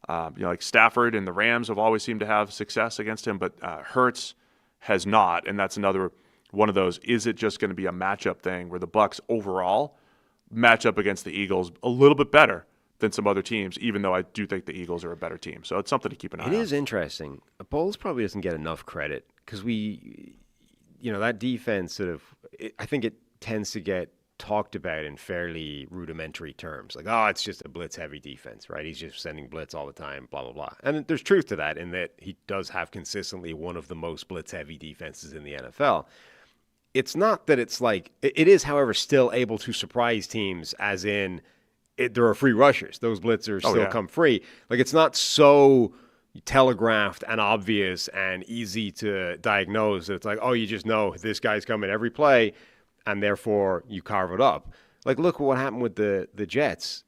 Like Stafford and the Rams have always seemed to have success against him, but Hurts has not, and that's another one of those. Is it just going to be a matchup thing where the Bucs overall match up against the Eagles a little bit better than some other teams, even though I do think the Eagles are a better team? So it's something to keep an eye on. It is interesting. Bulls probably doesn't get enough credit because that defense I think it tends to get talked about in fairly rudimentary terms. It's just a blitz-heavy defense, right? He's just sending blitz all the time, blah, blah, blah. And there's truth to that in that he does have consistently one of the most blitz-heavy defenses in the NFL. It's not that it's it is, however, still able to surprise teams as in there are free rushers. Those blitzers still come free. It's not so telegraphed and obvious and easy to diagnose that it's you just know this guy's coming every play, and therefore you carve it up. Look at what happened with the Jets.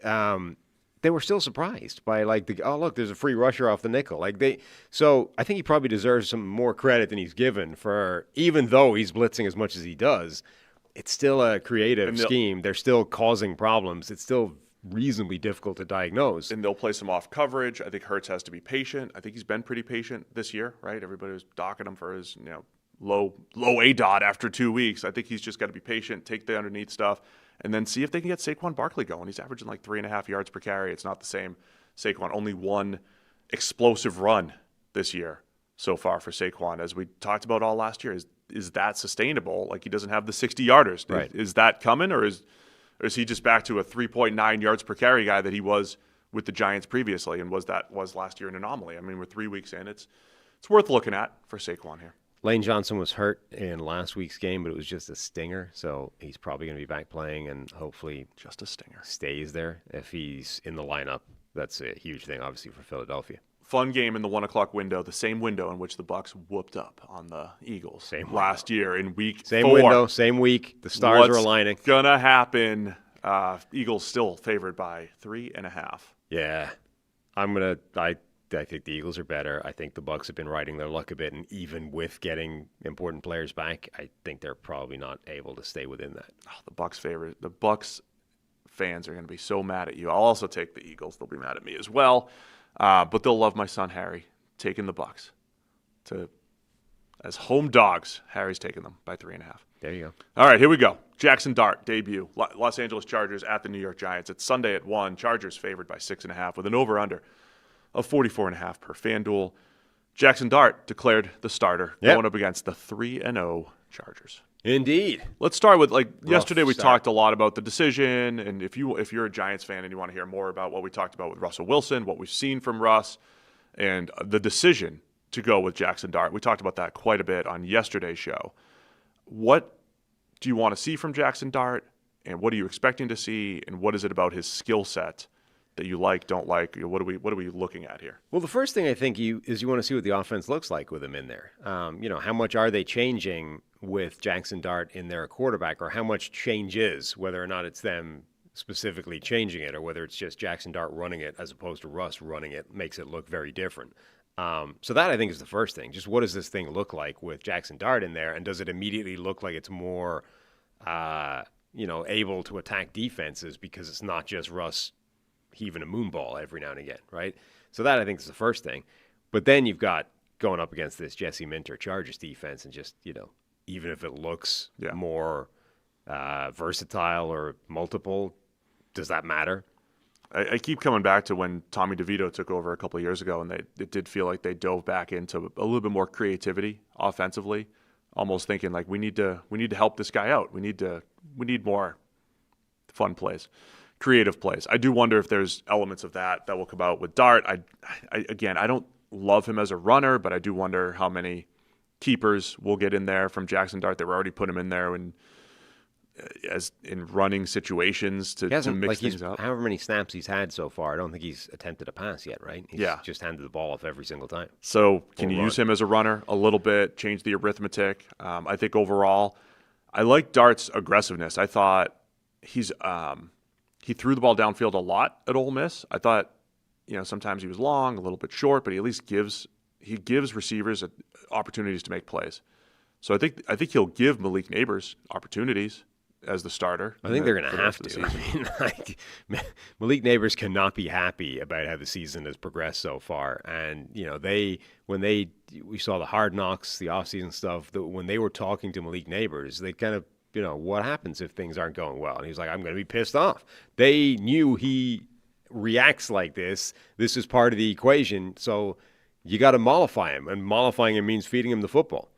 They were still surprised by look, there's a free rusher off the nickel. So I think he probably deserves some more credit than he's given for, even though he's blitzing as much as he does, it's still a creative scheme. They're still causing problems. It's still reasonably difficult to diagnose. And they'll play some off coverage. I think Hurts has to be patient. I think he's been pretty patient this year, right? Everybody was docking him for his, low ADOT after 2 weeks. I think he's just got to be patient, take the underneath stuff, and then see if they can get Saquon Barkley going. He's averaging 3.5 yards per carry. It's not the same Saquon. Only one explosive run this year so far for Saquon. As we talked about all last year, is that sustainable? He doesn't have the 60-yarders. Right. Is that coming, or is he just back to a 3.9 yards per carry guy that he was with the Giants previously, and was last year an anomaly? I mean, we're 3 weeks in. It's worth looking at for Saquon here. Lane Johnson was hurt in last week's game, but it was just a stinger, so he's probably going to be back playing and hopefully just a stinger stays there if he's in the lineup. That's a huge thing, obviously, for Philadelphia. Fun game in the 1 o'clock window, the same window in which the Bucs whooped up on the Eagles last year in week 4. Same window, same week. The stars are aligning. What's gonna happen? Eagles still favored by 3.5. Yeah, I think the Eagles are better. I think the Bucs have been riding their luck a bit, and even with getting important players back, I think they're probably not able to stay within that. The Bucs fans are going to be so mad at you. I'll also take the Eagles. They'll be mad at me as well, but they'll love my son Harry taking the Bucs as home dogs. Harry's taking them by 3.5. There you go. All right, here we go. Jackson Dart debut. Los Angeles Chargers at the New York Giants. It's Sunday at 1. Chargers favored by 6.5 with an over/under of 44.5 per FanDuel. Jackson Dart declared the starter going up against the 3-0 Chargers. Indeed. Let's start with yesterday. We talked a lot about the decision, and if you're a Giants fan and you want to hear more about what we talked about with Russell Wilson, what we've seen from Russ, And the decision to go with Jackson Dart, we talked about that quite a bit on yesterday's show. What do you want to see from Jackson Dart, and what are you expecting to see, and what is it about his skill set that you like, don't like? What are we looking at here? Well, the first thing I think you want to see what the offense looks like with him in there. How much are they changing with Jackson Dart in their quarterback, or how much change is, whether or not it's them specifically changing it, or whether it's just Jackson Dart running it as opposed to Russ running it, makes it look very different. So that, I think, is the first thing. Just what does this thing look like with Jackson Dart in there, and does it immediately look like it's more, able to attack defenses because it's not just Russ heaving a moonball every now and again, right? So that, I think, is the first thing. But then you've got going up against this Jesse Minter Chargers defense, and just, even if it looks more versatile or multiple, does that matter? I keep coming back to when Tommy DeVito took over a couple of years ago, and it did feel like they dove back into a little bit more creativity offensively, almost thinking like we need to help this guy out. We need more fun plays, creative plays. I do wonder if there's elements of that will come out with Dart. I don't love him as a runner, but I do wonder how many keepers will get in there from Jackson Dart. They were already put him in there as in running situations to mix things up. However many snaps he's had so far, I don't think he's attempted a pass yet, right? He's just handed the ball off every single time. So can you use him as a runner a little bit, change the arithmetic? I think overall, I like Dart's aggressiveness. I thought he threw the ball downfield a lot at Ole Miss. I thought, sometimes he was long, a little bit short, but he at least gives receivers opportunities to make plays. So I think he'll give Malik Neighbors opportunities as the starter. I think they're going to have to. Malik Neighbors cannot be happy about how the season has progressed so far. And, we saw the Hard Knocks, the offseason stuff, when they were talking to Malik Neighbors, they kind of, what happens if things aren't going well? And he was like, I'm going to be pissed off. They knew he reacts like this. This is part of the equation. So you got to mollify him. And mollifying him means feeding him the football.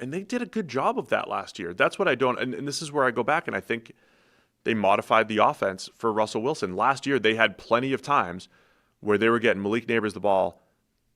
And they did a good job of that last year. That's what I don't – and this is where I go back, and I think they modified the offense for Russell Wilson. Last year, they had plenty of times where they were getting Malik Neighbors the ball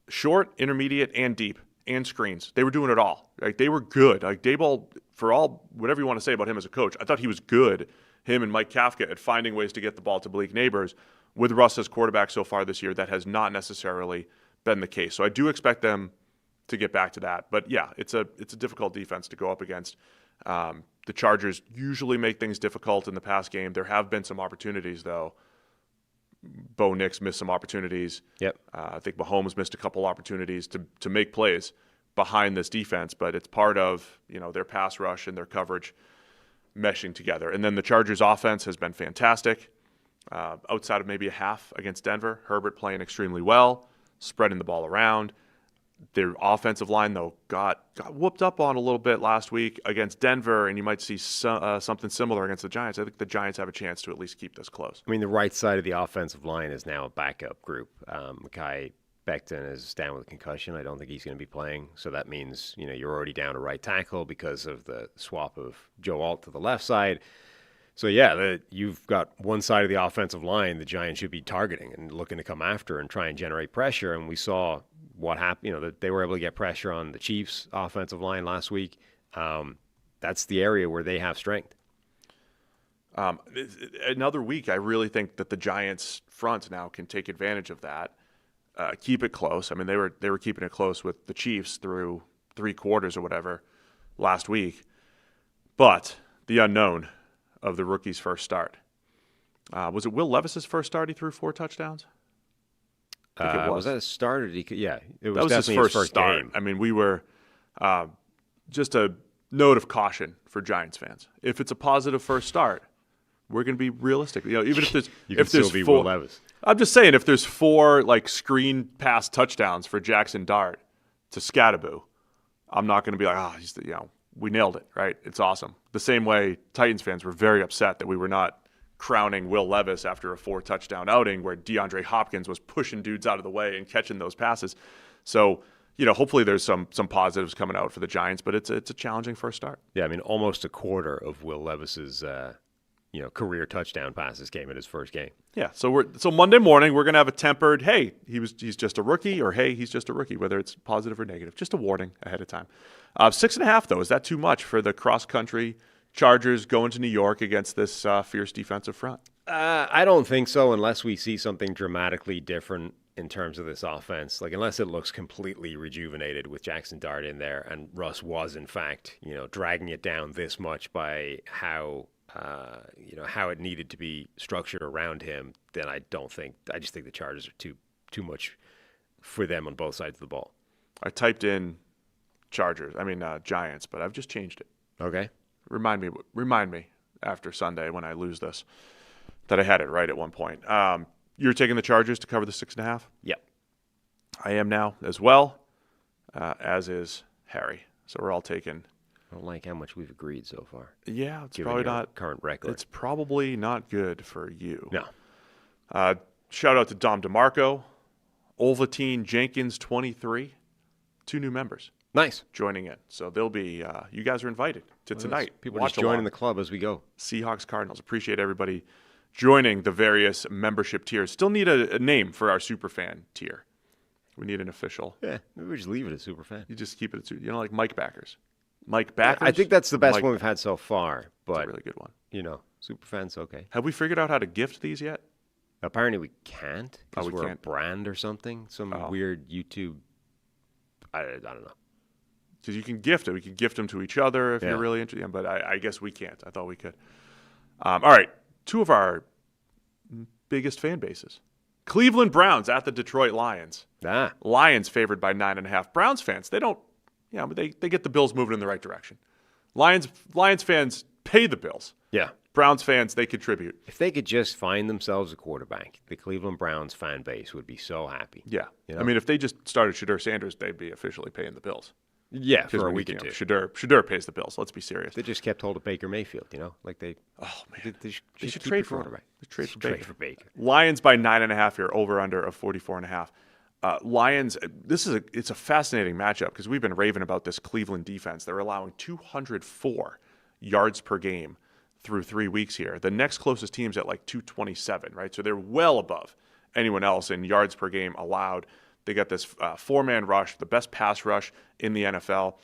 short, intermediate, and deep, and screens. They were doing it all. Like, they were good. Like, Daboll, for all – whatever you want to say about him as a coach, I thought he was good, him and Mike Kafka, at finding ways to get the ball to Malik Neighbors. With Russ as quarterback so far this year, that has not necessarily been the case. So I do expect them – to get back to that. But yeah, it's a difficult defense to go up against. The Chargers usually make things difficult in the pass game. There have been some opportunities, though. Bo Nix missed some opportunities. Yep. I think Mahomes missed a couple opportunities to make plays behind this defense, but it's part of their pass rush and their coverage meshing together. And then the Chargers offense has been fantastic. Outside of maybe a half against Denver, Herbert playing extremely well, spreading the ball around. Their offensive line, though, got whooped up on a little bit last week against Denver, and you might see something similar against the Giants. I think the Giants have a chance to at least keep this close. I mean, the right side of the offensive line is now a backup group. Mekhi Becton is down with a concussion. I don't think he's going to be playing, so that means you're already down to right tackle because of the swap of Joe Alt to the left side. So, you've got one side of the offensive line the Giants should be targeting and looking to come after and try and generate pressure, and we saw what happened, that they were able to get pressure on the Chiefs' offensive line last week. That's the area where they have strength. Another week, I really think that the Giants' front now can take advantage of that, keep it close. I mean, they were keeping it close with the Chiefs through 3 quarters or whatever last week. But the unknown of the rookie's first start. Was it Will Levis's first start? He threw 4 touchdowns? Was that a start? Or it was that was definitely his first start. Game. I mean, we were just a note of caution for Giants fans. If it's a positive first start, we're going to be realistic. Even if there's you can still be 4, Will Levis. I'm just saying, if there's 4 screen pass touchdowns for Jackson Dart to Scattaboo, I'm not going to be like, we nailed it, right? It's awesome. The same way Titans fans were very upset that we were not crowning Will Levis after a 4-touchdown outing where DeAndre Hopkins was pushing dudes out of the way and catching those passes. So, hopefully there's some positives coming out for the Giants, but it's a challenging first start. Yeah, I mean, almost a quarter of Will Levis's career touchdown passes came in his first game. Yeah, so Monday morning we're gonna have a tempered, hey, he's just a rookie, or hey, he's just a rookie, whether it's positive or negative. Just a warning ahead of time. 6.5 though, is that too much for the cross country Chargers going to New York against this fierce defensive front? I don't think so, unless we see something dramatically different in terms of this offense. Like, unless it looks completely rejuvenated with Jackson Dart in there, and Russ was in fact, dragging it down this much by how it needed to be structured around him, then I just think the Chargers are too much for them on both sides of the ball. I typed in Giants, but I've just changed it. Okay. Remind me after Sunday when I lose this that I had it right at one point. You're taking the Chargers to cover the 6.5? Yep. I am now as well, as is Harry. So we're all taking. I don't like how much we've agreed so far. Yeah, it's Given probably your not current record. It's probably not good for you. No. Shout out to Dom DeMarco, Olvatine Jenkins 23, 2 new members. Nice. Joining in. So they'll be, you guys are invited to tonight. People just joining the club as we go. Seahawks Cardinals. Appreciate everybody joining the various membership tiers. Still need a name for our superfan tier. We need an official. Yeah, maybe we just leave it as superfan. You just keep it, like Mike Backers. Mike Backers? I think that's the best Mike, one we've had so far. But that's a really good one. superfan's okay. Have we figured out how to gift these yet? Apparently we can't because we're can't. a brand or something. Some weird YouTube. I don't know. Because you can gift it. We can gift them to each other if you're really interested. Yeah, but I guess we can't. I thought we could. All right. 2 of our biggest fan bases. Cleveland Browns at the Detroit Lions. Lions favored by 9.5. Browns fans, they don't, but they get the Bills moving in the right direction. Lions fans pay the Bills. Yeah. Browns fans, they contribute. If they could just find themselves a quarterback, the Cleveland Browns fan base would be so happy. Yeah. I mean, if they just started Shadur Sanders, they'd be officially paying the Bills. Yeah, for a week or two. Shadur pays the Bills. Let's be serious. They just kept hold of Baker Mayfield, like they. Oh man, they should trade for him. They trade for Baker. Lions by 9.5 here, over under of 44.5. Lions. It's a fascinating matchup because we've been raving about this Cleveland defense. They're allowing 204 yards per game through 3 weeks here. The next closest team's at like 227, right? So they're well above anyone else in yards per game allowed. They got this 4-man rush, the best pass rush in the NFL.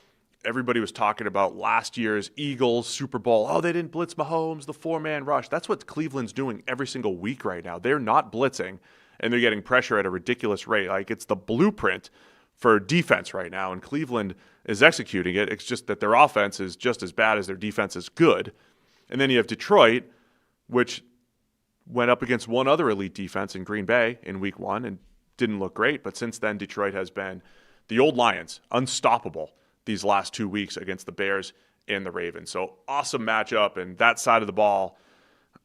Everybody was talking about last year's Eagles Super Bowl. Oh, they didn't blitz Mahomes, the 4-man rush. That's what Cleveland's doing every single week right now. They're not blitzing, and they're getting pressure at a ridiculous rate. Like, it's the blueprint for defense right now, and Cleveland is executing it. It's just that their offense is just as bad as their defense is good. And then you have Detroit, which went up against one other elite defense in Green Bay in week 1 and didn't look great, but since then Detroit has been the old Lions, unstoppable these last 2 weeks against the Bears and the Ravens. So awesome matchup, and that side of the ball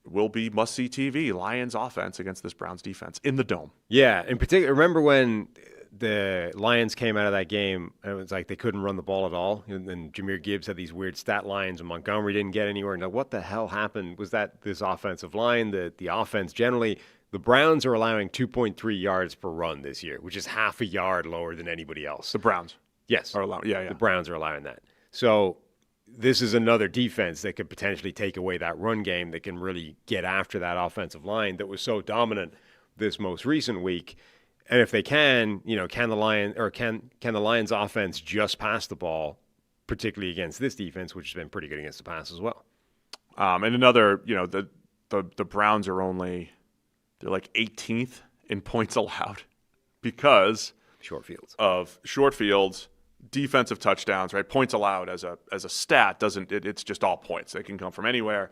will be must-see TV. Lions offense against this Browns defense in the Dome. Yeah, in particular, remember when the Lions came out of that game and it was like they couldn't run the ball at all, and Jahmyr Gibbs had these weird stat lines and Montgomery didn't get anywhere. Now, what the hell happened? Was that this offensive line, the offense generally? The Browns are allowing 2.3 yards per run this year, which is half a yard lower than anybody else. The Browns. Yes. Are allowing, yeah. The Browns are allowing that. So this is another defense that could potentially take away that run game, that can really get after that offensive line that was so dominant this most recent week. And if they can, can the Lions offense just pass the ball, particularly against this defense, which has been pretty good against the pass as well. And another, the Browns are they're like 18th in points allowed because of short fields, defensive touchdowns, right? Points allowed as a stat it's just all points. They can come from anywhere,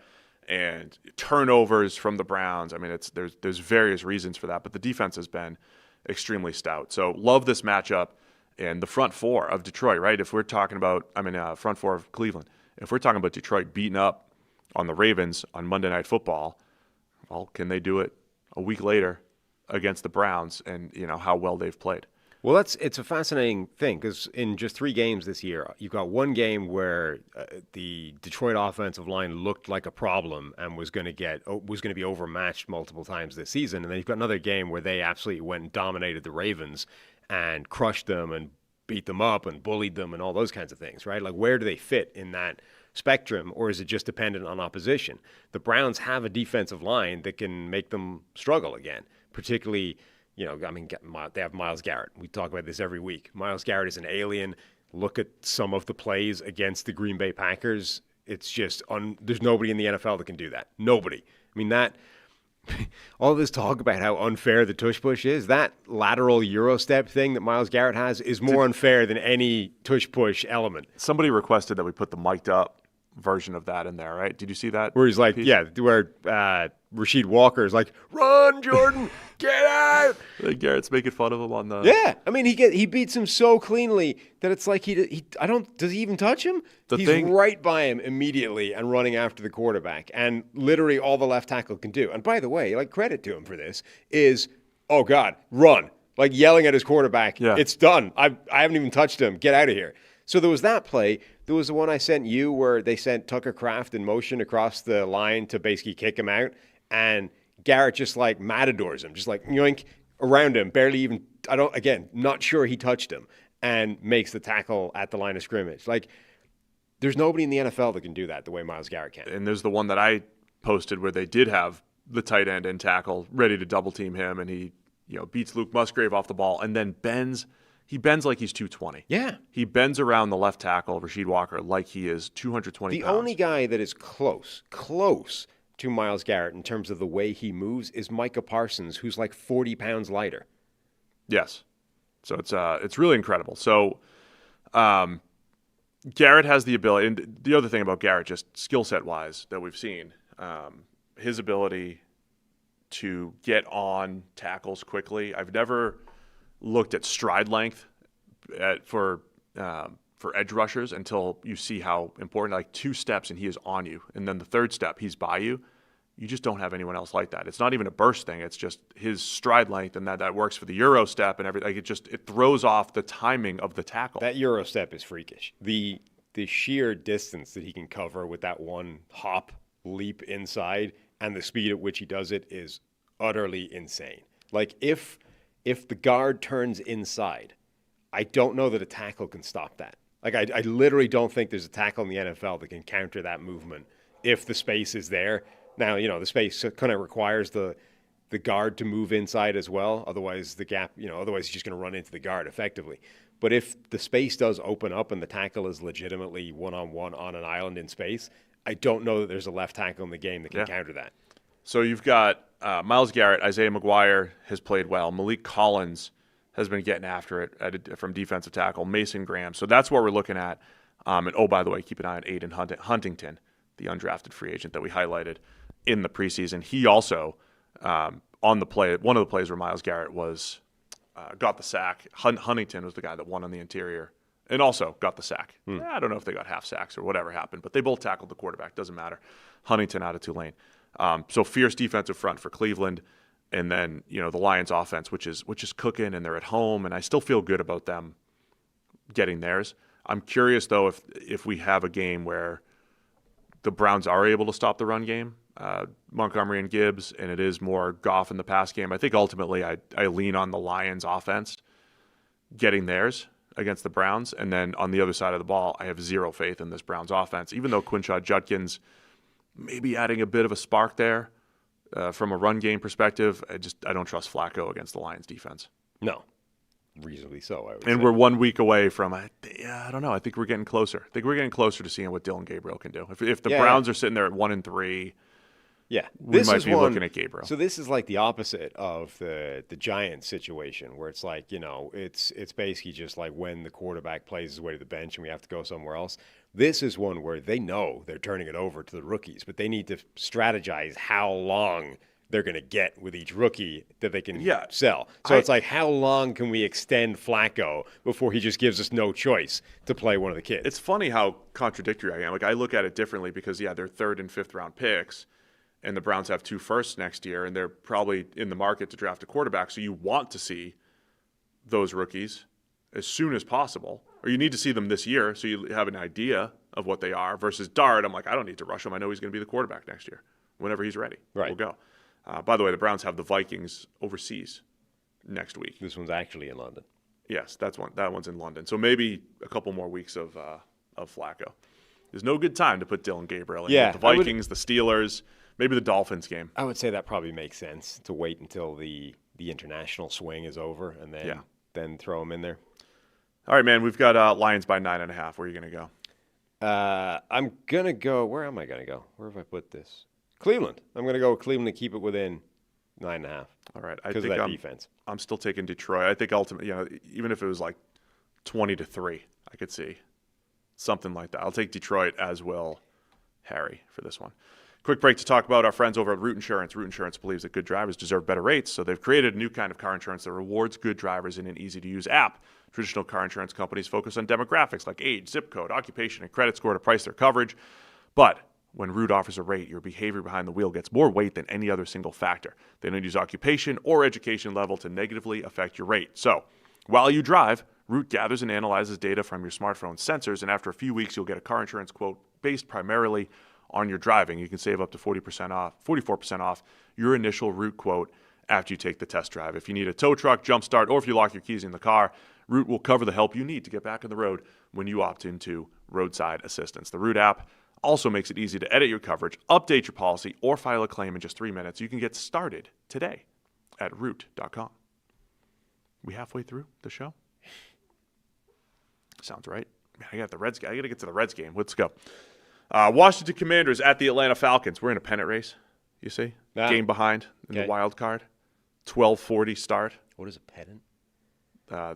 and turnovers from the Browns. I mean, there's various reasons for that, but the defense has been extremely stout. So love this matchup, and the front 4 of Detroit, right? If we're talking about, front 4 of Cleveland, if we're talking about Detroit beating up on the Ravens on Monday Night Football, well, can they do it a week later against the Browns, and how well they've played? Well, it's a fascinating thing because in just 3 games this year, you've got one game where the Detroit offensive line looked like a problem and was going to be overmatched multiple times this season, and then you've got another game where they absolutely went and dominated the Ravens and crushed them and beat them up and bullied them and all those kinds of things, right? Like, where do they fit in that spectrum, or is it just dependent on opposition? The Browns have a defensive line that can make them struggle again, particularly, they have Myles Garrett. We talk about this every week. Myles Garrett is an alien. Look at some of the plays against the Green Bay Packers. It's just, there's nobody in the NFL that can do that. Nobody. I mean, all this talk about how unfair the tush push is, that lateral Euro step thing that Myles Garrett has is more unfair than any tush push element. Somebody requested that we put the mic'd up version of that in there, right? Did you see that? Where he's like, where Rasheed Walker is like, run, Jordan, get out. Garrett's making fun of him on the. Yeah, I mean, he beats him so cleanly that it's like does he even touch him? He's right by him immediately and running after the quarterback, and literally all the left tackle can do. And by the way, like, credit to him for this is, oh God, run, like yelling at his quarterback. Yeah. It's done. I haven't even touched him. Get out of here. So there was that play. There was the one I sent you where they sent Tucker Kraft in motion across the line to basically kick him out. And Garrett just like matadors him, just like yoink around him, barely even, not sure he touched him, and makes the tackle at the line of scrimmage. Like, there's nobody in the NFL that can do that the way Myles Garrett can. And there's the one that I posted where they did have the tight end in tackle ready to double team him, and he beats Luke Musgrave off the ball and then bends. He bends like he's 220. Yeah. He bends around the left tackle, Rasheed Walker, like he is 220 pounds. The only guy that is close to Myles Garrett in terms of the way he moves is Micah Parsons, who's like 40 pounds lighter. Yes. So it's really incredible. So Garrett has the ability, and the other thing about Garrett, just skill set wise that we've seen, his ability to get on tackles quickly. I've never looked at stride length for edge rushers until you see how important, like 2 steps and he is on you, and then the 3rd step he's by you. You just don't have anyone else like that. It's not even a burst thing. It's just his stride length, and that works for the Euro step and everything. Like, it throws off the timing of the tackle. That Euro step is freakish. The sheer distance that he can cover with that one hop leap inside and the speed at which he does it is utterly insane. Like, if the guard turns inside, I don't know that a tackle can stop that. Like, I literally don't think there's a tackle in the NFL that can counter that movement if the space is there. Now, the space kind of requires the guard to move inside as well. Otherwise, the gap, otherwise he's just going to run into the guard effectively. But if the space does open up and the tackle is legitimately one-on-one on an island in space, I don't know that there's a left tackle in the game that can counter that. So you've got Myles Garrett, Isaiah McGuire has played well. Malik Collins has been getting after it from defensive tackle. Mason Graham. So that's what we're looking at. And by the way, keep an eye on Aiden Huntington, the undrafted free agent that we highlighted in the preseason. He also, on the play, one of the plays where Myles Garrett got the sack. Huntington was the guy that won on the interior and also got the sack. I don't know if they got half sacks or whatever happened, but they both tackled the quarterback. Doesn't matter. Huntington out of Tulane. So fierce defensive front for Cleveland, and then the Lions offense, which is cooking, and they're at home, and I still feel good about them getting theirs. I'm curious though if we have a game where the Browns are able to stop the run game, Montgomery and Gibbs, and it is more Goff in the pass game. I think ultimately I lean on the Lions offense getting theirs against the Browns, and then on the other side of the ball, I have zero faith in this Browns offense, even though Quinshad Judkins maybe adding a bit of a spark there from a run game perspective. I don't trust Flacco against the Lions defense. No. Reasonably so, I would and say. We're 1 week away from, I don't know. I think we're getting closer. I think we're getting closer to seeing what Dylan Gabriel can do. If the Browns are sitting there at 1-3, we might be looking at Gabriel. So this is like the opposite of the Giants situation, where it's like, it's basically just like when the quarterback plays his way to the bench and we have to go somewhere else. This is one where they know they're turning it over to the rookies, but they need to strategize how long they're going to get with each rookie that they can sell. So it's like, how long can we extend Flacco before he just gives us no choice to play one of the kids? It's funny how contradictory I am. Like, I look at it differently because, they're 3rd and 5th round picks, and the Browns have 2 firsts next year, and they're probably in the market to draft a quarterback. So you want to see those rookies as soon as possible, or you need to see them this year so you have an idea of what they are. Versus Dart, I'm like, I don't need to rush him. I know he's going to be the quarterback next year. Whenever he's ready, we'll go. By the way, the Browns have the Vikings overseas next week. This one's actually in London. Yes, that one's in London. So maybe a couple more weeks of Flacco There's no good time to put Dylan Gabriel in. Yeah, With the Vikings, the Steelers, maybe the Dolphins game. I would say that probably makes sense to wait until the international swing is over and then throw him in there. All right, man. We've got Lions by 9.5. Where are you going to go? I'm going to go. Where am I going to go? Where have I put this? Cleveland. I'm going to go with Cleveland to keep it within 9.5. All right. Because of that defense. I'm still taking Detroit. I think ultimately, even if it was like 20-3, I could see something like that. I'll take Detroit, as will Harry, for this one. Quick break to talk about our friends over at Root Insurance. Root Insurance believes that good drivers deserve better rates, so they've created a new kind of car insurance that rewards good drivers in an easy-to-use app. Traditional car insurance companies focus on demographics like age, zip code, occupation, and credit score to price their coverage. But when Root offers a rate, your behavior behind the wheel gets more weight than any other single factor. They don't use occupation or education level to negatively affect your rate. So, while you drive, Root gathers and analyzes data from your smartphone sensors, and after a few weeks, you'll get a car insurance quote based primarily on your driving. You can save up to 44% off your initial Root quote after you take the test drive. If you need a tow truck, jump start, or if you lock your keys in the car, Root will cover the help you need to get back on the road when you opt into roadside assistance. The Root app also makes it easy to edit your coverage, update your policy, or file a claim in just 3 minutes. You can get started today at Root.com. We halfway through the show? Sounds right. Man, I got to get to the Reds game. Let's go. Washington Commanders at the Atlanta Falcons. We're in a pennant race, you see? Yeah. Game behind in the wild card. 12:40 start. What is a pennant?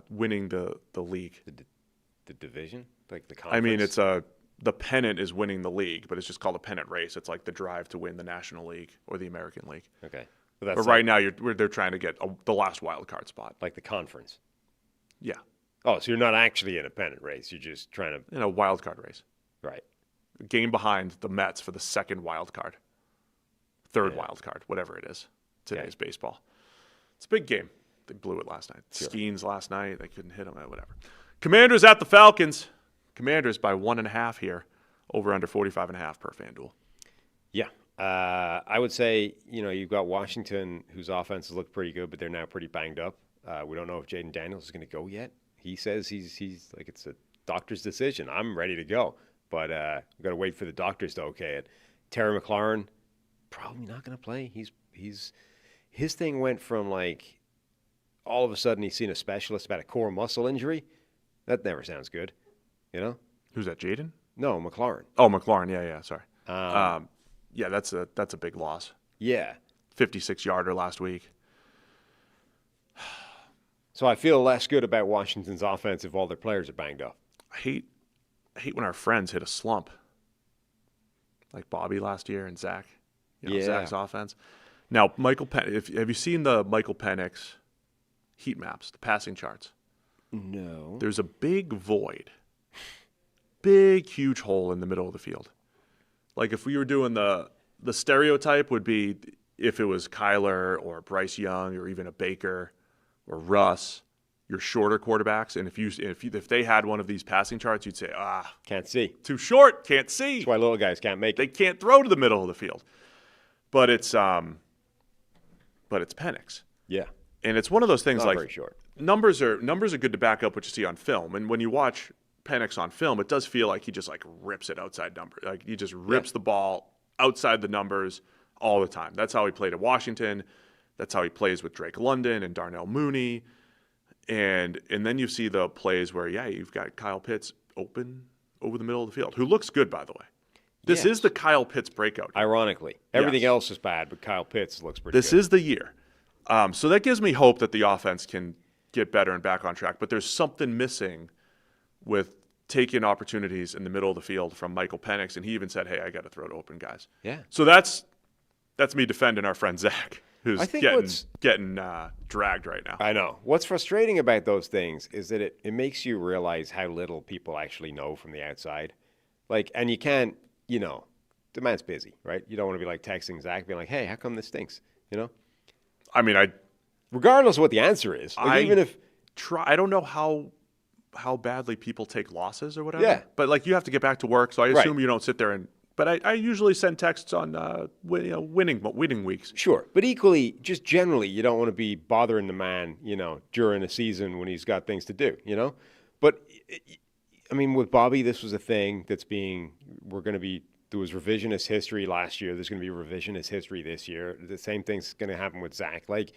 Winning the league. The division? Like the conference? I mean, the pennant is winning the league, but it's just called a pennant race. It's like the drive to win the National League or the American League. Okay. But right now, they're trying to get the last wild card spot. Like the conference? Yeah. Oh, so you're not actually in a pennant race. You're just trying to... In a wild card race. Right. Game behind the Mets for the second wild card. Third wild card, whatever it is. Today's baseball. It's a big game. They blew it last night. Sure. Skeens last night. They couldn't hit them. Whatever. Commanders at the Falcons. Commanders by 1.5 here. Over under 45.5 per FanDuel. Yeah. I would say, you've got Washington, whose offenses look pretty good, but they're now pretty banged up. We don't know if Jaden Daniels is going to go yet. He says he's like it's a doctor's decision. I'm ready to go, but we've got to wait for the doctors to okay it. Terry McLaurin, probably not going to play. His thing went from like all of a sudden he's seen a specialist about a core muscle injury. That never sounds good, Who's that, Jaden? No, McLaurin. Oh, McLaurin. Yeah. Sorry. Yeah, that's a big loss. Yeah. 56-yarder last week. So I feel less good about Washington's offense if all their players are banged up. I hate when our friends hit a slump. Like Bobby last year and Zach. Zach's offense. Now, have you seen the Michael Penix heat maps, the passing charts? No. There's a big void. Big, huge hole in the middle of the field. Like if we were doing the stereotype would be if it was Kyler or Bryce Young or even a Baker or Russ, your shorter quarterbacks, and if they had one of these passing charts, you'd say, can't see. Too short, can't see. That's why little guys can't make it. They can't throw to the middle of the field. But it's Penix. Yeah. And it's one of those things Not like very short. Numbers are good to back up what you see on film. And when you watch Penix on film, it does feel like he just like rips it outside numbers. Like he just rips the ball outside the numbers all the time. That's how he played at Washington. That's how he plays with Drake London and Darnell Mooney. And then you see the plays where, you've got Kyle Pitts open over the middle of the field, who looks good, by the way. This is the Kyle Pitts breakout. Ironically. Everything else is bad, but Kyle Pitts looks pretty good. This is the year. So that gives me hope that the offense can get better and back on track. But there's something missing with taking opportunities in the middle of the field from Michael Penix. And he even said, hey, I got to throw to open guys. Yeah. So that's me defending our friend Zach, who's getting dragged right now. I know. What's frustrating about those things is that it makes you realize how little people actually know from the outside. Like, and you can't, the man's busy, right? You don't want to be like texting Zach, being like, hey, how come this stinks? I mean, regardless of what the answer is, like even if I don't know how badly people take losses or whatever. Yeah. But like you have to get back to work, so I assume you don't sit there and. But I usually send texts on winning weeks. Sure, but equally, just generally, you don't want to be bothering the man, during a season when he's got things to do, But I mean, with Bobby, this was a thing there was revisionist history last year. There's going to be revisionist history this year. The same thing's going to happen with Zach. Like,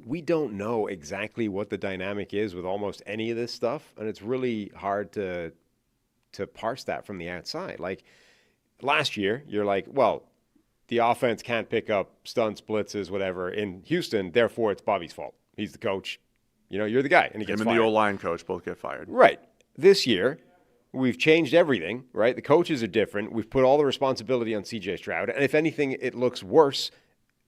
we don't know exactly what the dynamic is with almost any of this stuff, and it's really hard to parse that from the outside. Like, last year, you're like, well, the offense can't pick up stunts, blitzes, whatever in Houston, therefore it's Bobby's fault. He's the coach. You're the guy, and he gets fired. Him and the O-line coach both get fired. Right. This year, we've changed everything, right? The coaches are different. We've put all the responsibility on C.J. Stroud. And if anything, it looks worse,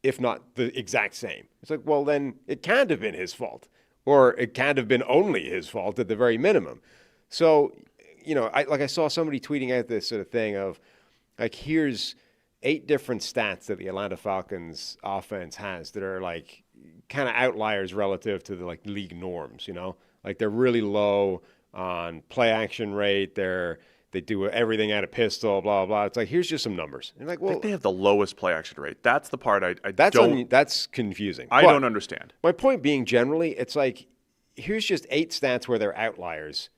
if not the exact same. It's like, well, then it can't have been his fault. Or it can't have been only his fault at the very minimum. So, I saw somebody tweeting out this sort of thing of, like, here's 8 different stats that the Atlanta Falcons offense has that are, like, kind of outliers relative to the, like, league norms, Like, they're really low on play action rate. They do everything out of pistol, blah, blah. It's like, here's just some numbers. And like, well, I think they have the lowest play action rate. That's the part that's confusing. I don't understand. My point being, generally, it's like, here's just 8 stats where they're outliers.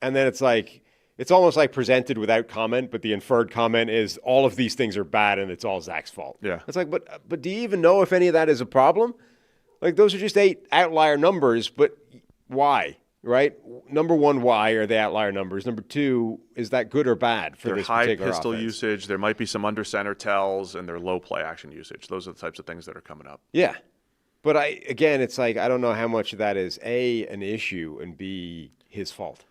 And then it's like, it's almost like presented without comment, but the inferred comment is all of these things are bad and it's all Zach's fault. Yeah. It's like, but do you even know if any of that is a problem? Like, those are just 8 outlier numbers, but why? Right? Number one, why are they outlier numbers? Number 2, is that good or bad for this particular high pistol offense? usage. There might be some under center tells, and their low play action usage. Those are the types of things that are coming up. Yeah. But it's like, I don't know how much of that is A, an issue, and B, his fault.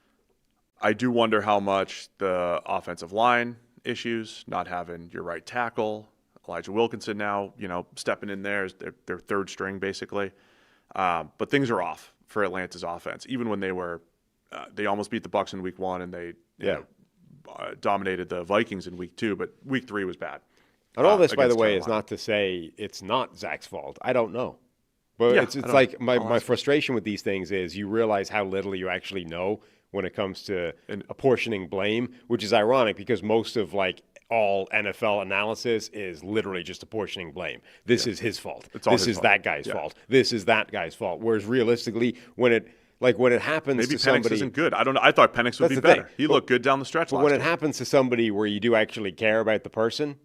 I do wonder how much the offensive line issues, not having your right tackle, Elijah Wilkinson now, stepping in there as their third string basically. But things are off for Atlanta's offense. Even when they almost beat the Bucs in week 1 and they dominated the Vikings in week 2, but week 3 was bad. And all this, by the way, is not to say it's not Zach's fault. I don't know. But it's like my frustration with these things is you realize how little you actually know when it comes to apportioning blame, which is ironic because most of like all NFL analysis is literally just apportioning blame. This is his fault. This is that guy's fault. This is that guy's fault. Whereas realistically, when it happens maybe to somebody, Penix isn't good. I don't know. I thought Penix would be better. He looked good down the stretch. But when it happens to somebody where you do actually care about the person,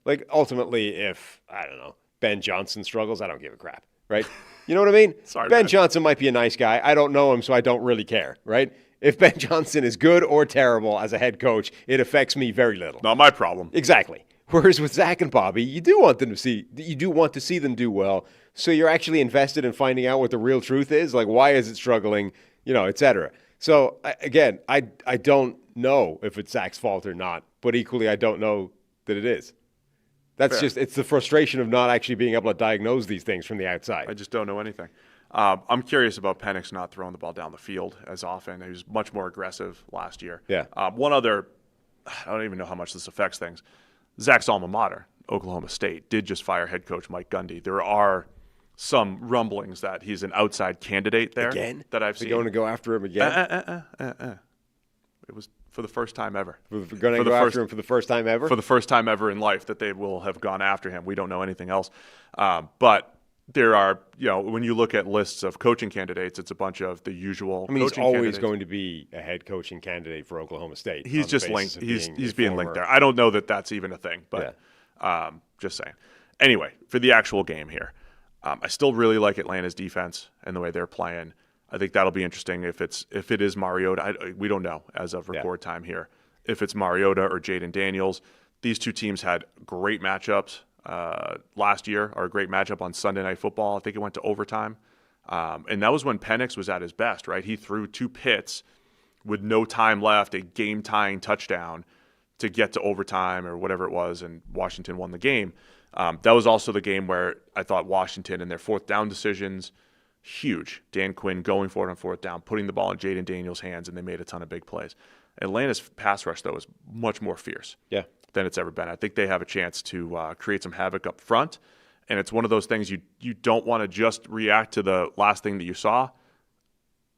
like ultimately, if I don't know Ben Johnson struggles, I don't give a crap, right? You know what I mean? Sorry, Ben Johnson might be a nice guy. I don't know him, so I don't really care, right? If Ben Johnson is good or terrible as a head coach, it affects me very little. Not my problem. Exactly. Whereas with Zach and Bobby, you do want to see them do well. So you're actually invested in finding out what the real truth is, like why is it struggling, et cetera. So again, I don't know if it's Zach's fault or not, but equally I don't know that it is. That's Fair. it's the frustration of not actually being able to diagnose these things from the outside. I just don't know anything. I'm curious about Penix not throwing the ball down the field as often. He was much more aggressive last year. Yeah. One other, I don't even know how much this affects things. Zach's alma mater, Oklahoma State, did just fire head coach Mike Gundy. There are some rumblings that he's an outside candidate there. Again? That I've They're seen. going to go after him again? It was for the first time ever. We're going to go after him for the first time ever? For the first time ever in life that they will have gone after him. We don't know anything else. But there are, when you look at lists of coaching candidates, it's a bunch of the usual I mean, he's coaching always candidates. going to be a head coaching candidate for Oklahoma State. He's just linked. He's being linked there. I don't know that that's even a thing, but just saying. Anyway, for the actual game here, I still really like Atlanta's defense and the way they're playing. I think that'll be interesting if it is Mariota. We don't know as of record time here if it's Mariota or Jaden Daniels. These two teams had great matchups last year, or a great matchup on Sunday Night Football. I think it went to overtime. And that was when Penix was at his best, right? He threw 2 pits with no time left, a game-tying touchdown to get to overtime or whatever it was, and Washington won the game. That was also the game where I thought Washington and their 4th down decisions, huge. Dan Quinn going for it on 4th down, putting the ball in Jaden Daniels' hands, and they made a ton of big plays. Atlanta's pass rush, though, is much more fierce than it's ever been. I think they have a chance to create some havoc up front, and it's one of those things you don't want to just react to the last thing that you saw.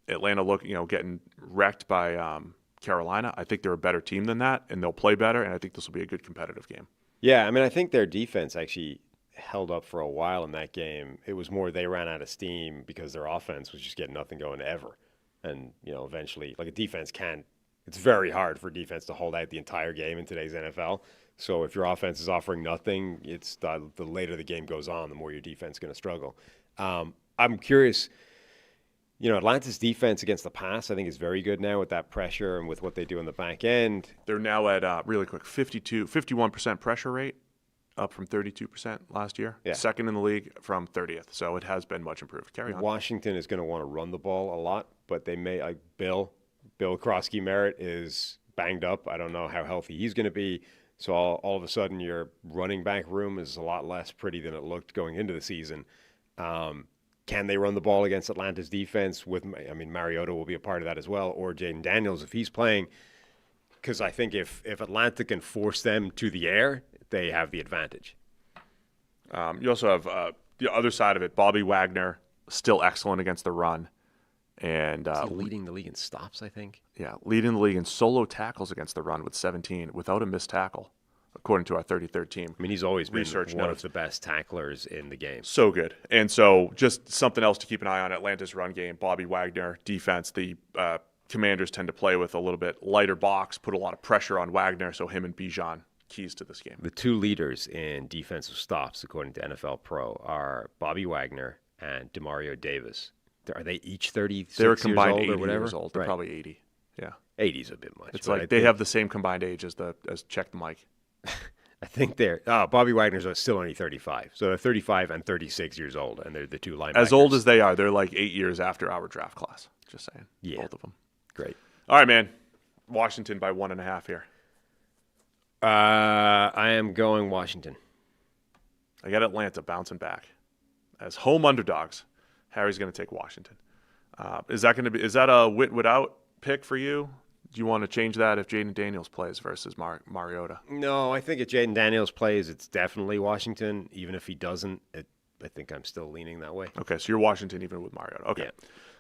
Atlanta getting wrecked by Carolina. I think they're a better team than that, and they'll play better, and I think this will be a good competitive game. Yeah, I mean, I think their defense actually held up for a while in that game. It was more they ran out of steam because their offense was just getting nothing going ever. And, eventually, like a defense can't It's very hard for defense to hold out the entire game in today's NFL. So if your offense is offering nothing, it's the later the game goes on, the more your defense is going to struggle. I'm curious, Atlanta's defense against the pass, I think, is very good now with that pressure and with what they do in the back end. They're now at, really quick, 51% pressure rate, up from 32% last year. Yeah. Second in the league from 30th. So it has been much improved. Carry on. Washington is going to want to run the ball a lot, but they may, like Bill Krosky-Merritt is banged up. I don't know how healthy he's going to be. So all of a sudden your running back room is a lot less pretty than it looked going into the season. Can they run the ball against Atlanta's defense? Mariota will be a part of that as well, or Jaden Daniels if he's playing. Because I think if Atlanta can force them to the air, they have the advantage. You also have the other side of it. Bobby Wagner, still excellent against the run. And leading the league in stops, I think. Yeah, leading the league in solo tackles against the run with 17 without a missed tackle, according to our 33rd team. He's always been one notes. of the best tacklers in the game. So good. And so just something else to keep an eye on, Atlanta's run game. Bobby Wagner, defense. The Commanders tend to play with a little bit lighter box, put a lot of pressure on Wagner, so him and Bijan, keys to this game. The two leaders in defensive stops, according to NFL Pro, are Bobby Wagner and Demario Davis. Are they each 36 They're combined years old 80 or whatever? years old. They're probably 80. Yeah. 80's a bit much. It's like they have the same combined age as Check the Mic. I think Bobby Wagner's still only 35. So they're 35 and 36 years old, and they're the two linebackers. As old as they are, they're like 8 years after our draft class. Just saying. Yeah. Both of them. Great. All right, man. Washington by 1.5 here. I am going Washington. I got Atlanta bouncing back. As home underdogs, Harry's going to take Washington. Is that a without pick for you? Do you want to change that if Jaden Daniels plays versus Mariota? No, I think if Jaden Daniels plays, it's definitely Washington. Even if he doesn't, I think I'm still leaning that way. Okay, so you're Washington even with Mariota. Okay.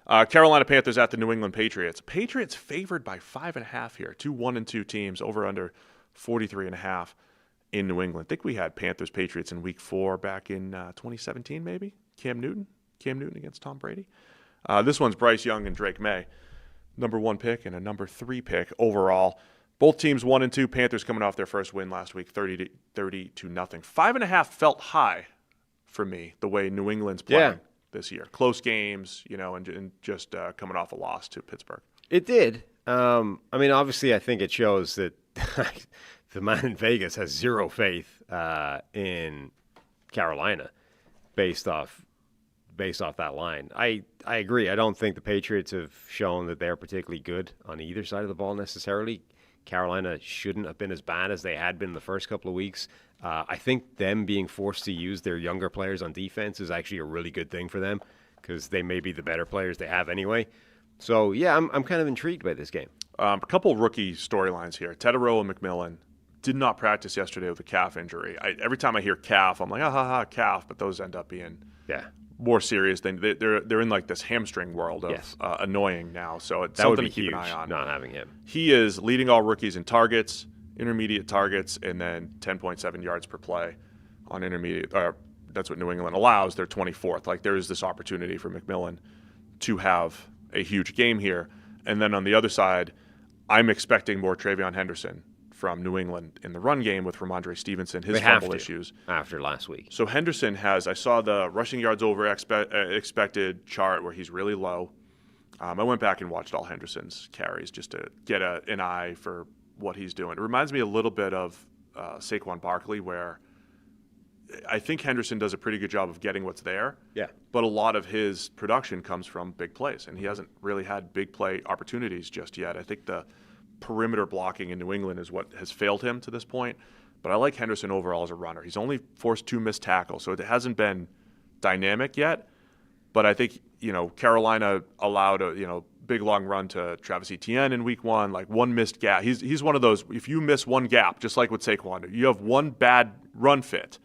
Yeah. Carolina Panthers at the New England Patriots. Patriots favored by 5.5 here. 2 1-2 teams, over under 43.5 in New England. I think we had Panthers-Patriots in Week 4 back in 2017, maybe. Cam Newton against Tom Brady. This one's Bryce Young and Drake May. Number 1 pick and a number 3 pick overall. Both teams 1-2. Panthers coming off their first win last week, 30-0. 5.5 felt high for me, the way New England's playing this year. Close games, and just coming off a loss to Pittsburgh. It did. Obviously, I think it shows that the man in Vegas has zero faith in Carolina based off that line. I agree. I don't think the Patriots have shown that they're particularly good on either side of the ball necessarily. Carolina shouldn't have been as bad as they had been the first couple of weeks. I think them being forced to use their younger players on defense is actually a really good thing for them because they may be the better players they have anyway. So, yeah, I'm kind of intrigued by this game. A couple rookie storylines here. Teterow and McMillan did not practice yesterday with a calf injury. Every time I hear calf, I'm like, calf, but those end up being more serious than they're in like this hamstring world of annoying now. So it's something to keep an eye on. Not having him. He is leading all rookies in targets, intermediate targets, and then 10.7 yards per play on intermediate. That's what New England allows. They're 24th. Like there is this opportunity for McMillan to have a huge game here. And then on the other side, I'm expecting more Travion Henderson from New England in the run game with Ramondre Stevenson, his fumble issues. After last week. So Henderson I saw the rushing yards over expected chart where he's really low. I went back and watched all Henderson's carries just to get an eye for what he's doing. It reminds me a little bit of Saquon Barkley, where I think Henderson does a pretty good job of getting what's there. Yeah. But a lot of his production comes from big plays, and he hasn't really had big play opportunities just yet. I think the perimeter blocking in New England is what has failed him to this point. But I like Henderson overall as a runner. He's only forced 2 missed tackles, so it hasn't been dynamic yet. But I think, Carolina allowed a, big long run to Travis Etienne in week 1, like 1 missed gap. He's one of those, if you miss 1 gap, just like with Saquon, you have 1 bad run fit,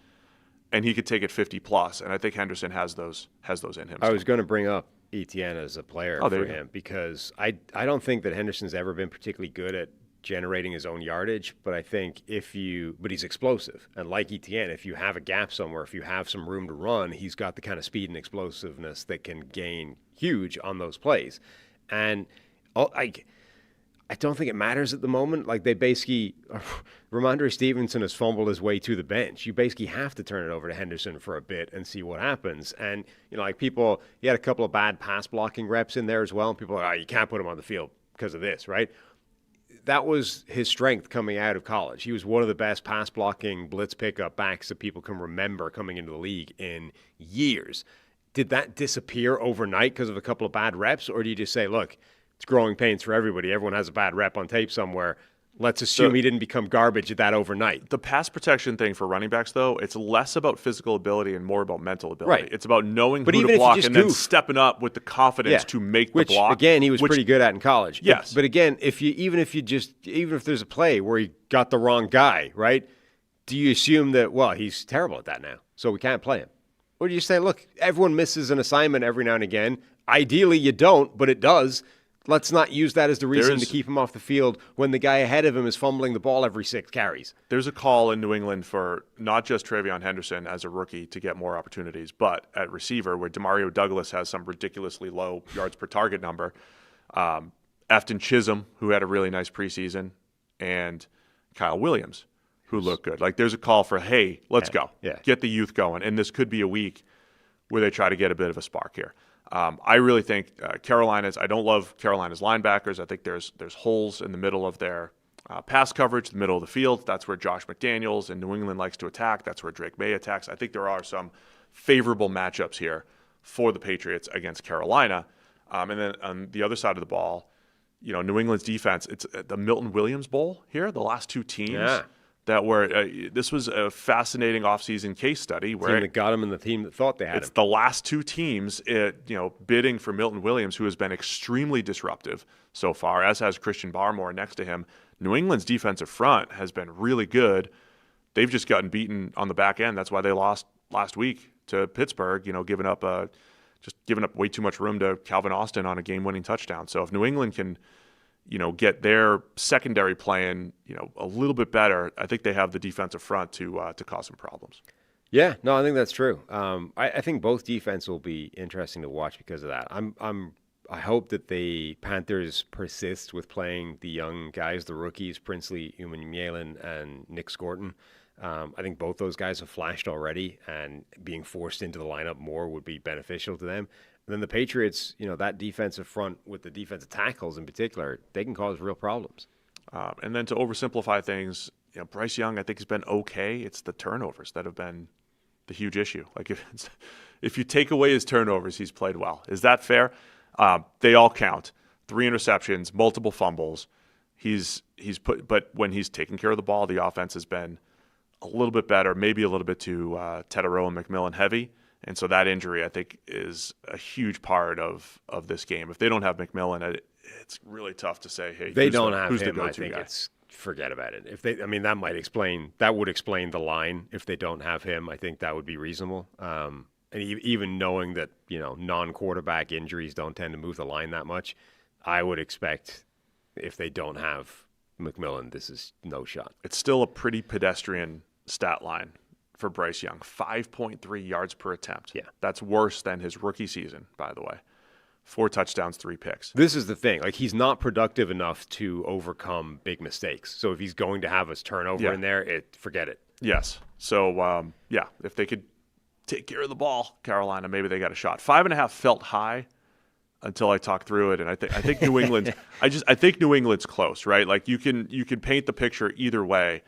and he could take it 50+. And I think Henderson has those in him. I was going to bring up Etienne as a player for him because I don't think that Henderson's ever been particularly good at generating his own yardage, but I think but he's explosive. And like Etienne, if you have a gap somewhere, if you have some room to run, he's got the kind of speed and explosiveness that can gain huge on those plays. And I don't think it matters at the moment. Like they basically, Ramondre Stevenson has fumbled his way to the bench. You basically have to turn it over to Henderson for a bit and see what happens. And, like people, he had a couple of bad pass blocking reps in there as well. And people are like, you can't put him on the field because of this, right? That was his strength coming out of college. He was one of the best pass blocking blitz pickup backs that people can remember coming into the league in years. Did that disappear overnight because of a couple of bad reps? Or do you just say, look, it's growing pains for everybody. Everyone has a bad rep on tape somewhere. Let's assume he didn't become garbage at that overnight. The pass protection thing for running backs, though, it's less about physical ability and more about mental ability. Right. It's about knowing who to block and then stepping up with the confidence to make the block. Which, again, he was pretty good at in college. Yes. But again, even if there's a play where he got the wrong guy, right, do you assume that, well, he's terrible at that now, so we can't play him? Or do you say, look, everyone misses an assignment every now and again. Ideally, you don't, but it does. Let's not use that as the reason to keep him off the field when the guy ahead of him is fumbling the ball every 6 carries. There's a call in New England for not just Travion Henderson as a rookie to get more opportunities, but at receiver where Demario Douglas has some ridiculously low yards per target number. Afton Chisholm, who had a really nice preseason, and Kyle Williams, who looked good. Like there's a call for, hey, let's go. Yeah. Get the youth going. And this could be a week where they try to get a bit of a spark here. I really think I don't love Carolina's linebackers. I think there's holes in the middle of their pass coverage, the middle of the field. That's where Josh McDaniels in New England likes to attack. That's where Drake May attacks. I think there are some favorable matchups here for the Patriots against Carolina. And then on the other side of the ball, New England's defense, it's the Milton Williams Bowl here, the last 2 teams. That were this was a fascinating offseason case study where team that got him and the team that thought they had him. It's the last 2 teams, bidding for Milton Williams, who has been extremely disruptive so far, as has Christian Barmore next to him. New England's defensive front has been really good. They've just gotten beaten on the back end. That's why they lost last week to Pittsburgh. Giving up way too much room to Calvin Austin on a game-winning touchdown. So if New England can get their secondary playing, a little bit better, I think they have the defensive front to cause some problems. Yeah, no, I think that's true. I think both defense will be interesting to watch because of that. I hope that the Panthers persist with playing the young guys, the rookies, Princely Umanmielen and Nick Scorton. I think both those guys have flashed already, and being forced into the lineup more would be beneficial to them. And then the Patriots, that defensive front with the defensive tackles in particular, they can cause real problems. And then to oversimplify things, Bryce Young, I think, has been okay. It's the turnovers that have been the huge issue. Like if you take away his turnovers, he's played well. Is that fair? They all count. 3 interceptions, multiple fumbles. But when he's taking care of the ball, the offense has been a little bit better, maybe a little bit too Teterow and McMillan heavy. And so that injury, I think, is a huge part of this game. If they don't have McMillan, it's really tough to say, hey, who's the go-to I think guy? Forget about it. That would explain the line. If they don't have him, I think that would be reasonable. And even knowing that, non-quarterback injuries don't tend to move the line that much, I would expect if they don't have McMillan, this is no shot. It's still a pretty pedestrian stat line for Bryce Young, 5.3 yards per attempt. Yeah. That's worse than his rookie season, by the way. 4 touchdowns, 3 picks. This is the thing. Like, he's not productive enough to overcome big mistakes. So if he's going to have us turnover in there, forget it. Yes. So, if they could take care of the ball, Carolina, maybe they got a shot. 5.5 felt high until I talked through it, and I think New England. I think New England's close, right? Like you can paint the picture either way.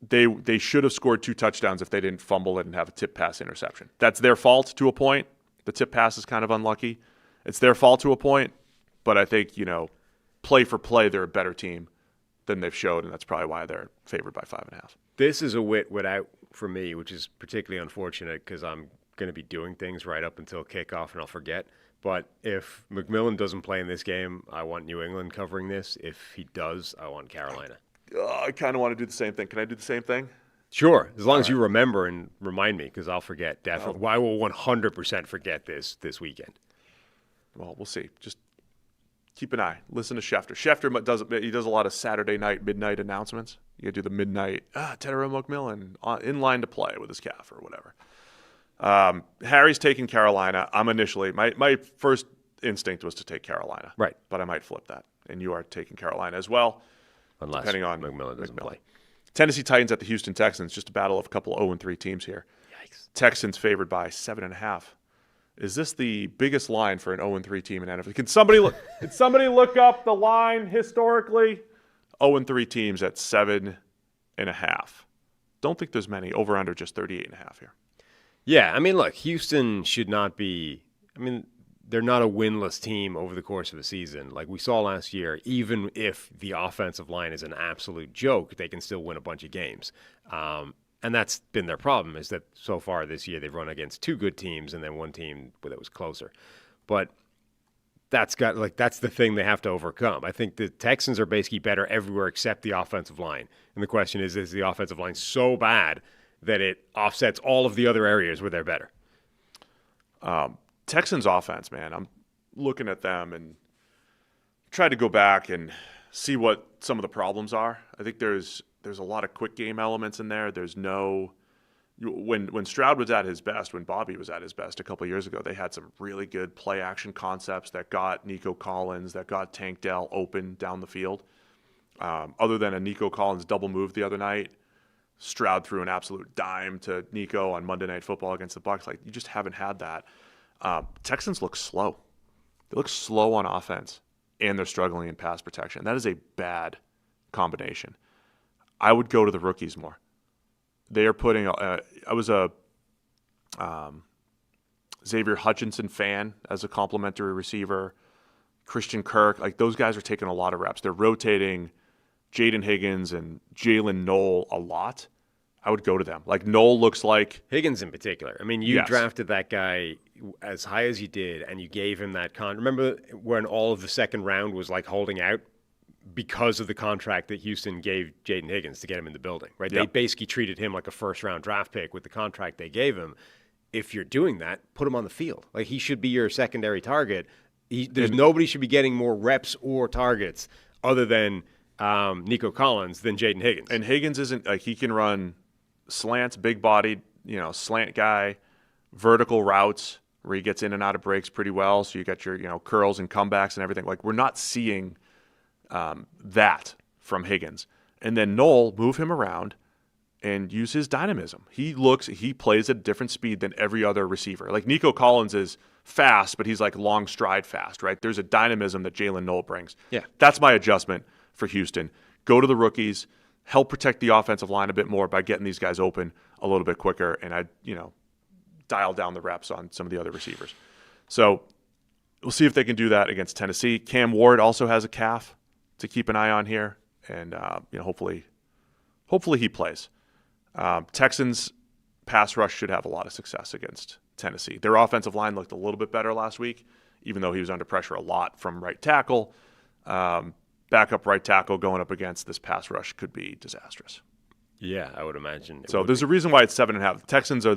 They should have scored 2 touchdowns if they didn't fumble it and have a tip pass interception. That's their fault to a point. The tip pass is kind of unlucky. It's their fault to a point, but I think, play for play, they're a better team than they've showed, and that's probably why they're favored by 5.5. This is a without for me, which is particularly unfortunate because I'm going to be doing things right up until kickoff and I'll forget. But if McMillan doesn't play in this game, I want New England covering this. If he does, I want Carolina. I kind of want to do the same thing. Can I do the same thing? Sure, as long as you remember and remind me, because I'll forget, definitely. I will 100% forget this weekend. Well, we'll see. Just keep an eye. Listen to Schefter. Schefter does a lot of Saturday night, midnight announcements. You do the midnight, Teterow McMillan in line to play with his calf or whatever. Harry's taking Carolina. I'm initially, my first instinct was to take Carolina. Right. But I might flip that. And you are taking Carolina as well. Unless depending on McMillan doesn't play. Tennessee Titans at the Houston Texans. Just a battle of a couple 0-3 teams here. Yikes. Texans favored by 7.5. Is this the biggest line for an 0-3 team in NFL? Can somebody look up the line historically? 0-3 teams at 7.5. Don't think there's many. Over under just 38.5 here. Yeah, I mean, look, Houston should not be. I mean, they're not a winless team over the course of a season. Like we saw last year, even if the offensive line is an absolute joke, they can still win a bunch of games. And that's been their problem, is that so far this year they've run against two good teams and then one team that was closer. But that's the thing they have to overcome. I think the Texans are basically better everywhere except the offensive line. And the question is the offensive line so bad that it offsets all of the other areas where they're better? Texans offense, man, I'm looking at them and try to go back and see what some of the problems are. I think there's a lot of quick game elements in there. There's no when Stroud was at his best, when Bobby was at his best a couple of years ago, they had some really good play action concepts that got Nico Collins, that got Tank Dell open down the field. Other than a Nico Collins double move the other night, Stroud threw an absolute dime to Nico on Monday Night Football against the Bucs. Like, you just haven't had that. Texans look slow. They look slow on offense, and they're struggling in pass protection. That is a bad combination. I would go to the rookies more. They are putting I was a Xavier Hutchinson fan as a complimentary receiver. Christian Kirk, like those guys are taking a lot of reps. They're rotating Jaden Higgins and Jalen Knoll a lot. I would go to them. Like Knoll looks like Higgins in particular. I mean, you Yes. drafted that guy as high as you did, and you gave him that Remember when all of the second round was like holding out because of the contract that Houston gave Jaden Higgins to get him in the building, right? Yep. They basically treated him like a first-round draft pick with the contract they gave him. If you're doing that, put him on the field. Like, he should be your secondary target. Nobody should be getting more reps or targets other than Nico Collins than Jaden Higgins. And Higgins isn't like he can run slants, big bodied, slant guy, vertical routes where he gets in and out of breaks pretty well. So you got your, curls and comebacks and everything. Like, we're not seeing that from Higgins. And then Knoll, move him around and use his dynamism. He plays at a different speed than every other receiver. Like Nico Collins is fast, but he's like long stride fast, right? There's a dynamism that Jalen Knoll brings. Yeah. That's my adjustment for Houston. Go to the rookies, help protect the offensive line a bit more by getting these guys open a little bit quicker, and I dial down the reps on some of the other receivers. So we'll see if they can do that against Tennessee. Cam Ward also has a calf to keep an eye on here, and hopefully he plays. Texans pass rush should have a lot of success against Tennessee. Their offensive line looked a little bit better last week, even though he was under pressure a lot from right tackle. Backup right tackle going up against this pass rush could be disastrous. Yeah, I would imagine. So there's a reason why it's 7.5. The Texans are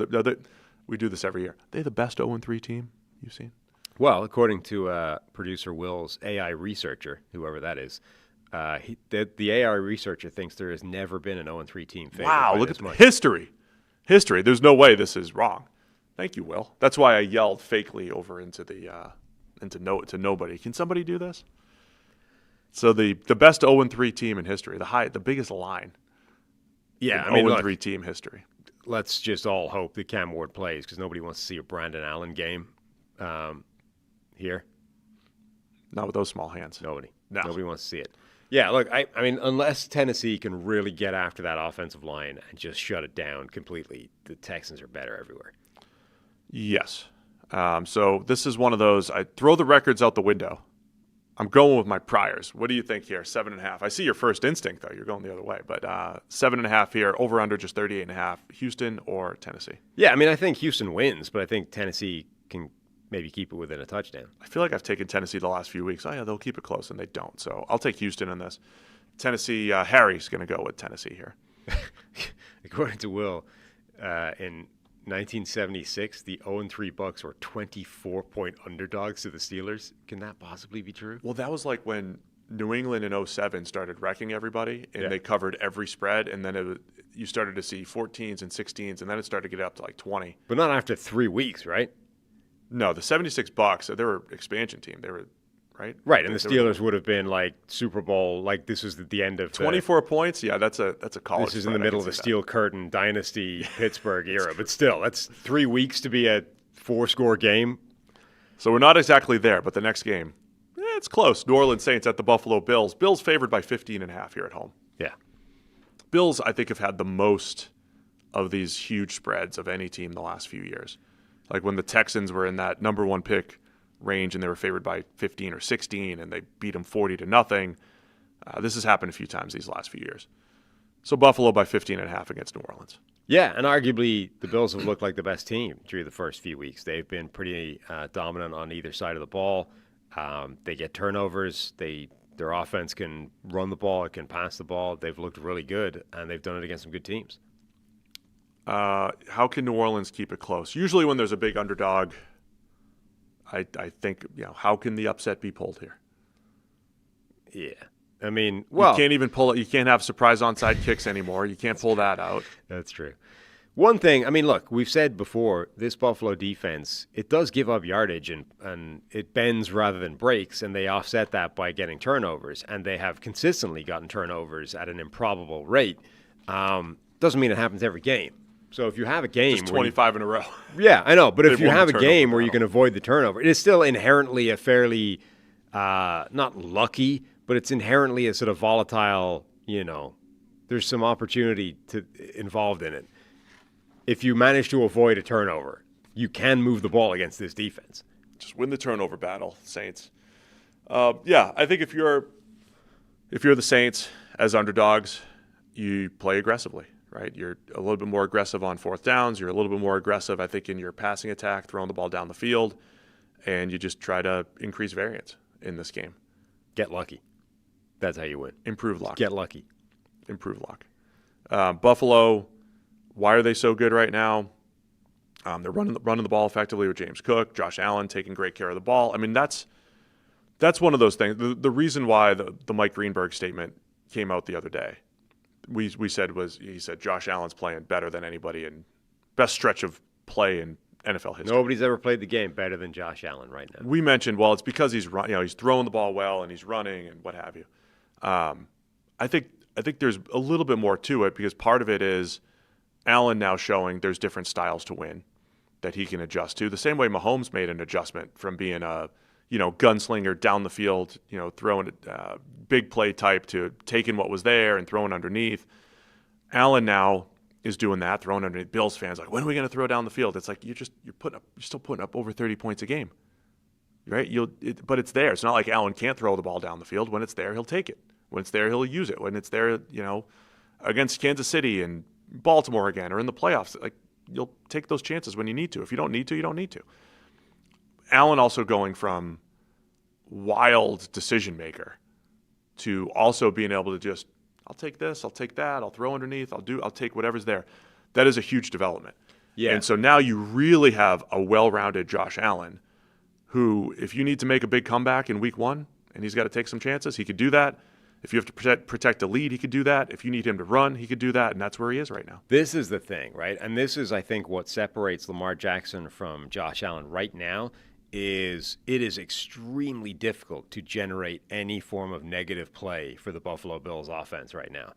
we do this every year. They're the best 0-3 team you've seen. Well, according to producer Will's AI researcher, whoever that is, the AI researcher thinks there has never been an 0-3 team. Wow, look at history. History. There's no way this is wrong. Thank you, Will. That's why I yelled fakely over into to nobody. Can somebody do this? So the best 0-3 team in history, the biggest line. Yeah, in 0-3 team history. Let's just all hope that Cam Ward plays, because nobody wants to see a Brandon Allen game here. Not with those small hands. Nobody. No. Nobody wants to see it. Yeah, look, I mean, unless Tennessee can really get after that offensive line and just shut it down completely, the Texans are better everywhere. Yes. So this is one of those, I throw the records out the window. I'm going with my priors. What do you think here? 7.5. I see your first instinct, though. You're going the other way. But 7.5 here, over under just 38.5. Houston or Tennessee? Yeah, I mean, I think Houston wins, but I think Tennessee can maybe keep it within a touchdown. I feel like I've taken Tennessee the last few weeks. Oh, yeah, they'll keep it close, and they don't. So I'll take Houston in this. Tennessee, Harry's going to go with Tennessee here. According to Will, in 1976, the 0-3 Bucs were 24-point underdogs to the Steelers. Can that possibly be true? Well, that was like when New England in 07 started wrecking everybody, and they covered every spread, and then you started to see 14s and 16s, and then it started to get up to like 20. But not after 3 weeks, right? No, the 76 Bucks, they were expansion team. They were, right? Right, and the Steelers would have been like Super Bowl, like this is the end of 24 points. Yeah, that's a college. This is in the middle of the Steel Curtain Dynasty Pittsburgh era, but still, that's 3 weeks to be a 4-score game. So we're not exactly there, but the next game, it's close. New Orleans Saints at the Buffalo Bills. Bills favored by 15.5 here at home. Yeah. Bills, I think, have had the most of these huge spreads of any team the last few years. Like when the Texans were in that number 1 pick range and they were favored by 15 or 16 and they beat them 40-0. This has happened a few times these last few years. So Buffalo by 15.5 against New Orleans. Yeah, and arguably the Bills have looked like the best team through the first few weeks. They've been pretty dominant on either side of the ball. They get turnovers. Their offense can run the ball. It can pass the ball. They've looked really good, and they've done it against some good teams. How can New Orleans keep it close? Usually when there's a big underdog, I think, how can the upset be pulled here? Yeah. I mean, well, you can't even pull it. You can't have surprise onside kicks anymore. You can't pull that out. That's true. One thing, I mean, look, we've said before, this Buffalo defense, it does give up yardage and it bends rather than breaks, and they offset that by getting turnovers, and they have consistently gotten turnovers at an improbable rate. Doesn't mean it happens every game. So if you have a game, just 25 in a row. Yeah, I know. But if you have a game where you can avoid the turnover, it is still inherently a fairly not lucky, but it's inherently a sort of volatile. There's some opportunity involved in it. If you manage to avoid a turnover, you can move the ball against this defense. Just win the turnover battle, Saints. Yeah, I think if you're the Saints as underdogs, you play aggressively. Right, you're a little bit more aggressive on fourth downs. You're a little bit more aggressive, I think, in your passing attack, throwing the ball down the field, and you just try to increase variance in this game. Get lucky. That's how you win. Improve luck. Get lucky. Improve luck. Buffalo, why are they so good right now? They're running the ball effectively with James Cook, Josh Allen taking great care of the ball. I mean, that's one of those things. The reason why the Mike Greenberg statement came out the other day. He said Josh Allen's playing better than anybody and best stretch of play in NFL history. Nobody's ever played the game better than Josh Allen right now. We mentioned, well, it's because he's throwing the ball well and he's running and what have you. I think there's a little bit more to it because part of it is Allen now showing there's different styles to win that he can adjust to. The same way Mahomes made an adjustment from being a gunslinger down the field, throwing a big play type to taking what was there and throwing underneath. Allen now is doing that, throwing underneath. Bills fans like, when are we going to throw down the field? It's like you're still putting up over 30 points a game, right? But it's there. It's not like Allen can't throw the ball down the field. When it's there, he'll take it. When it's there, he'll use it. When it's there, against Kansas City and Baltimore again or in the playoffs, like you'll take those chances when you need to. If you don't need to, you don't need to. Allen also going from wild decision maker to also being able to just, I'll take this, I'll take that, I'll throw underneath, I'll take whatever's there. That is a huge development. Yeah. And so now you really have a well-rounded Josh Allen who, if you need to make a big comeback in week 1 and he's got to take some chances, he could do that. If you have to protect a lead, he could do that. If you need him to run, he could do that, and that's where he is right now. This is the thing, right? And this is, I think, what separates Lamar Jackson from Josh Allen right now is it is extremely difficult to generate any form of negative play for the Buffalo Bills offense right now.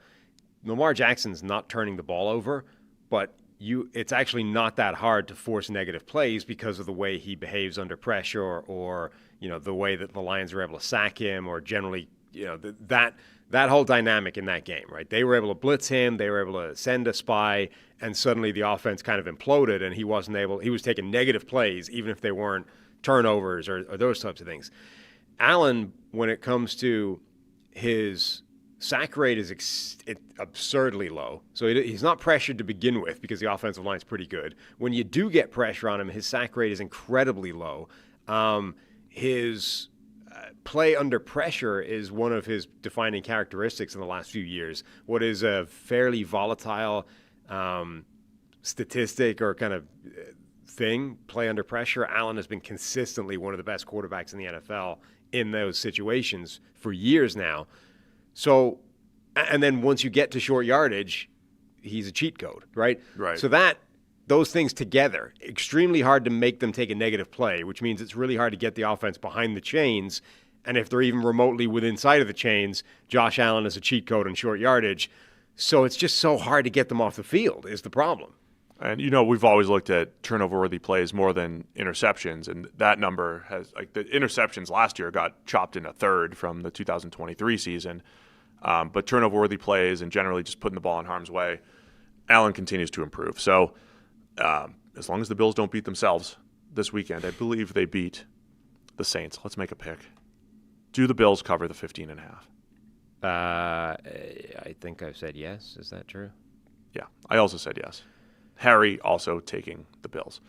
Lamar Jackson's not turning the ball over, but it's actually not that hard to force negative plays because of the way he behaves under pressure or the way that the Lions are able to sack him or generally, that whole dynamic in that game, right? They were able to blitz him, they were able to send a spy, and suddenly the offense kind of imploded and he was taking negative plays even if they weren't turnovers or those types of things. Allen, when it comes to his sack rate, is absurdly low. So he's not pressured to begin with because the offensive line is pretty good. When you do get pressure on him, his sack rate is incredibly low. His play under pressure is one of his defining characteristics in the last few years. What is a fairly volatile statistic or kind of thing, play under pressure, Allen has been consistently one of the best quarterbacks in the NFL in those situations for years now. So, and then once you get to short yardage, he's a cheat code, right? Right. So that those things together, extremely hard to make them take a negative play, which means it's really hard to get the offense behind the chains. And if they're even remotely within sight of the chains, Josh Allen is a cheat code in short yardage. So it's just so hard to get them off the field is the problem. And, we've always looked at turnover-worthy plays more than interceptions, and that number has, the interceptions last year got chopped in a third from the 2023 season. But turnover-worthy plays and generally just putting the ball in harm's way, Allen continues to improve. So as long as the Bills don't beat themselves this weekend, I believe they beat the Saints. Let's make a pick. Do the Bills cover the 15.5? I think I've said yes. Is that true? Yeah, I also said yes. Harry also taking the Bills.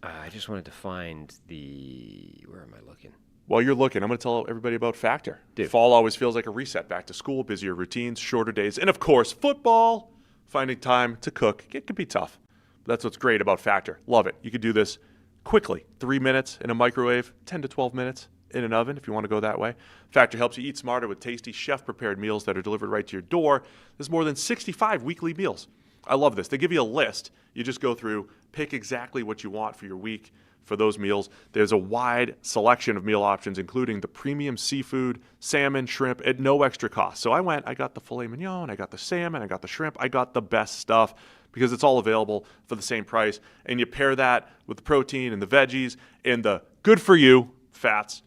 I just wanted to find where am I looking? While you're looking, I'm going to tell everybody about Factor. Dude. Fall always feels like a reset. Back to school, busier routines, shorter days, and of course, football. Finding time to cook, it can be tough. But that's what's great about Factor. Love it. You could do this quickly. 3 minutes in a microwave, 10 to 12 minutes in an oven if you want to go that way. Factor helps you eat smarter with tasty, chef-prepared meals that are delivered right to your door. There's more than 65 weekly meals. I love this. They give you a list. You just go through, pick exactly what you want for your week for those meals. There's a wide selection of meal options, including the premium seafood, salmon, shrimp, at no extra cost. So I got the filet mignon, I got the salmon, I got the shrimp, I got the best stuff because it's all available for the same price. And you pair that with the protein and the veggies and the good-for-you fats.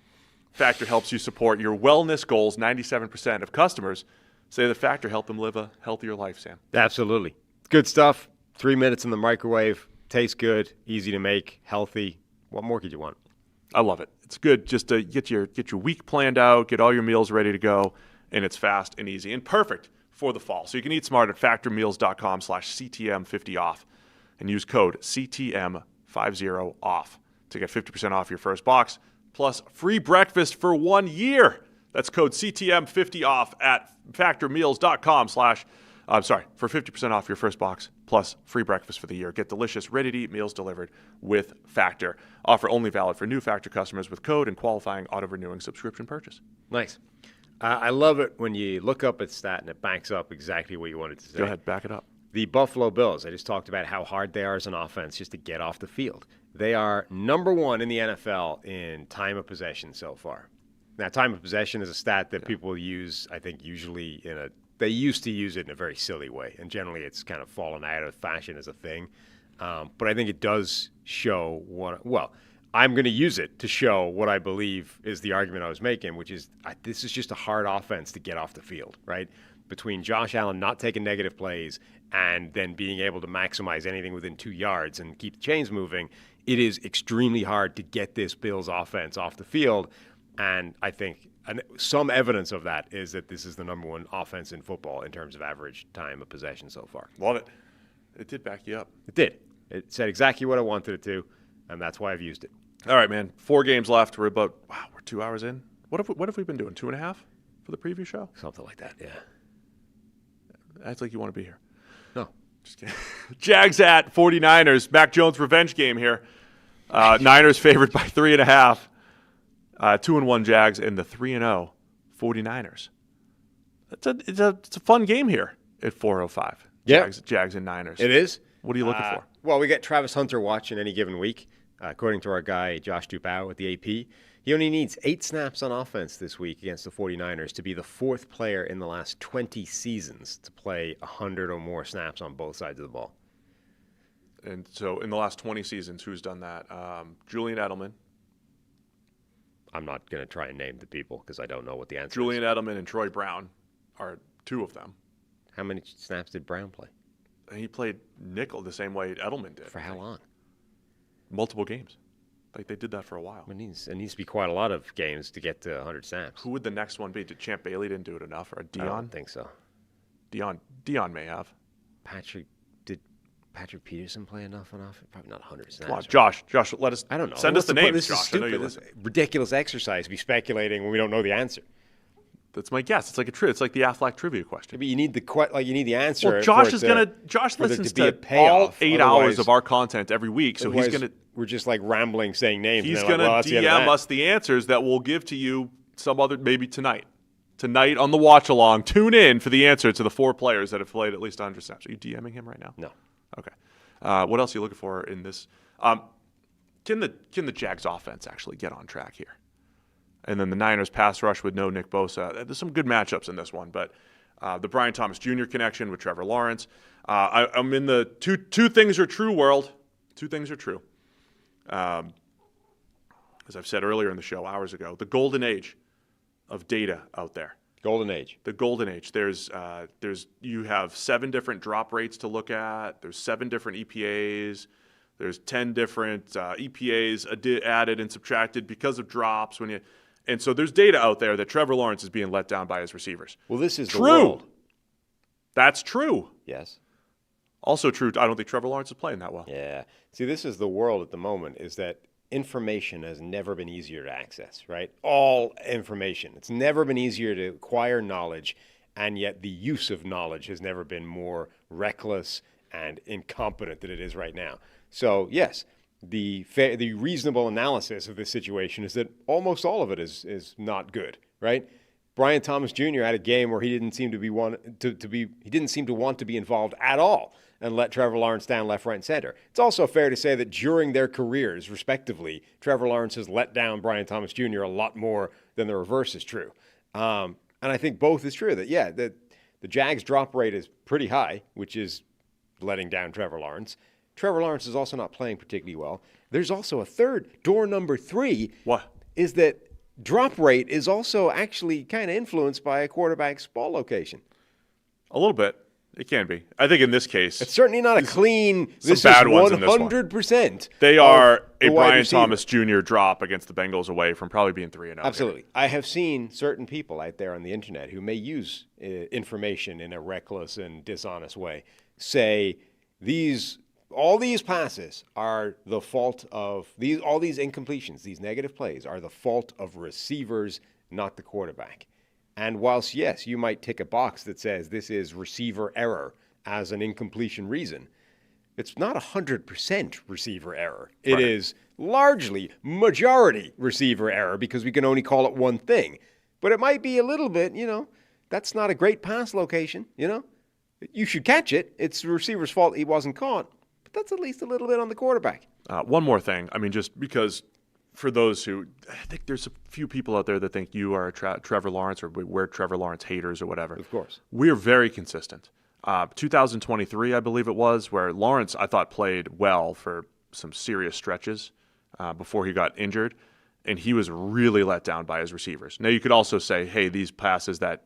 Factor helps you support your wellness goals. 97% of customers say that Factor helped them live a healthier life, Sam. Absolutely. Good stuff. 3 minutes in the microwave. Tastes good. Easy to make. Healthy. What more could you want? I love it. It's good just to get your week planned out, get all your meals ready to go, and it's fast and easy and perfect for the fall. So you can eat smart at factormeals.com/CTM50off and use code CTM50off to get 50% off your first box plus free breakfast for 1 year. That's code CTM50off at factormeals.com/ for 50% off your first box plus free breakfast for the year. Get delicious, ready-to-eat meals delivered with Factor. Offer only valid for new Factor customers with code and qualifying auto-renewing subscription purchase. Nice. I love it when you look up at stat and it backs up exactly what you wanted to say. Go ahead, back it up. The Buffalo Bills, I just talked about how hard they are as an offense just to get off the field. They are number one in the NFL in time of possession so far. Now, time of possession is a stat that people use, I think, usually they used to use it in a very silly way, and generally it's kind of fallen out of fashion as a thing. But I think it does show I'm going to use it to show what I believe is the argument I was making, which is this is just a hard offense to get off the field, right? Between Josh Allen not taking negative plays and then being able to maximize anything within 2 yards and keep the chains moving, it is extremely hard to get this Bills offense off the field. And I think some evidence of that is that this is the number one offense in football in terms of average time of possession so far. Love it. It did back you up. It did. It said exactly what I wanted it to, and that's why I've used it. All right, man. 4 games left. We're 2 hours in. What have we been doing? 2.5 for the preview show? Something like that, yeah. Acts like you want to be here. No. Just kidding. Jags at 49ers. Mac Jones revenge game here. Niners favored by 3.5. 2-1 Jags and the 3-0 49ers. It's a fun game here at 4:05. Yeah. Jags and Niners. It is. What are you looking for? Well, we get Travis Hunter watch in any given week. According to our guy, Josh Dubow at the AP, he only needs 8 snaps on offense this week against the 49ers to be the 4th player in the last 20 seasons to play 100 or more snaps on both sides of the ball. And so in the last 20 seasons, who's done that? Julian Edelman. I'm not going to try and name the people because I don't know what the answer Julian is. Edelman and Troy Brown are 2 of them. How many snaps did Brown play? And he played nickel the same way Edelman did. For how long? Multiple games. Like they did that for a while. It needs to be quite a lot of games to get to 100 snaps. Who would the next one be? Did Champ Bailey didn't do it enough? Or Dion? I don't think so. Dion may have. Did Patrick Peterson play enough on offense? Probably not 100 snaps. Come on, Josh, let us. I don't know. Send us the names, This Josh. is stupid. I know you It's listen. a ridiculous exercise to be speculating when we don't know the answer. That's my guess. It's like it's like the Aflac trivia question. Maybe you need the answer. Well, Josh listens to all 8 hours of our content every week, so he's gonna. We're just like rambling, saying names. He's and gonna like, DM us the answers that we'll give to you maybe tonight. Tonight on the watch along, tune in for the answer to the 4 players that have played at least 100 snaps. Are you DMing him right now? No. Okay. What else are you looking for in this? Can the Jags offense actually get on track here? And then the Niners pass rush with no Nick Bosa. There's some good matchups in this one, but the Brian Thomas Jr. connection with Trevor Lawrence. I'm in the two things are true world. Two things are true. As I've said earlier in the show, hours ago, the golden age of data out there. Golden age. The golden age. There's you have 7 different drop rates to look at. There's 7 different EPAs. There's 10 different EPAs added and subtracted because of drops and so there's data out there that Trevor Lawrence is being let down by his receivers. Well, this is true. The world. That's true. Yes. Also true. I don't think Trevor Lawrence is playing that well. Yeah. See, this is the world at the moment, is that information has never been easier to access, right? All information. It's never been easier to acquire knowledge, and yet the use of knowledge has never been more reckless and incompetent than it is right now. So, yes, the reasonable analysis of this situation is that almost all of it is not good, right? Brian Thomas Jr. had a game where he didn't seem to want to be involved at all and let Trevor Lawrence down left, right, and center. It's also fair to say that during their careers, respectively, Trevor Lawrence has let down Brian Thomas Jr. a lot more than the reverse is true. And I think both is true. That the Jags drop rate is pretty high, which is letting down Trevor Lawrence. Trevor Lawrence is also not playing particularly well. There's also a third, door number 3. What? Is that drop rate is also actually kind of influenced by a quarterback's ball location. A little bit. It can be. I think in this case, it's certainly not a clean. This bad is ones in this one. 100%. They are a Brian Thomas Jr. drop against the Bengals away from probably being 3-0. Absolutely. I have seen certain people out there on the internet who may use information in a reckless and dishonest way say all these passes are the fault of all these incompletions, these negative plays are the fault of receivers, not the quarterback. And whilst, yes, you might tick a box that says this is receiver error as an incompletion reason, it's not 100% receiver error. It is largely majority receiver error because we can only call it one thing. But it might be a little bit, that's not a great pass location, You should catch it. It's the receiver's fault he wasn't caught. But that's at least a little bit on the quarterback. One more thing. I mean, just because for those who, I think there's a few people out there that think you are Trevor Lawrence or we're Trevor Lawrence haters or whatever. Of course. We're very consistent. 2023, I believe it was, where Lawrence, I thought, played well for some serious stretches before he got injured, and he was really let down by his receivers. Now, you could also say, hey, these passes that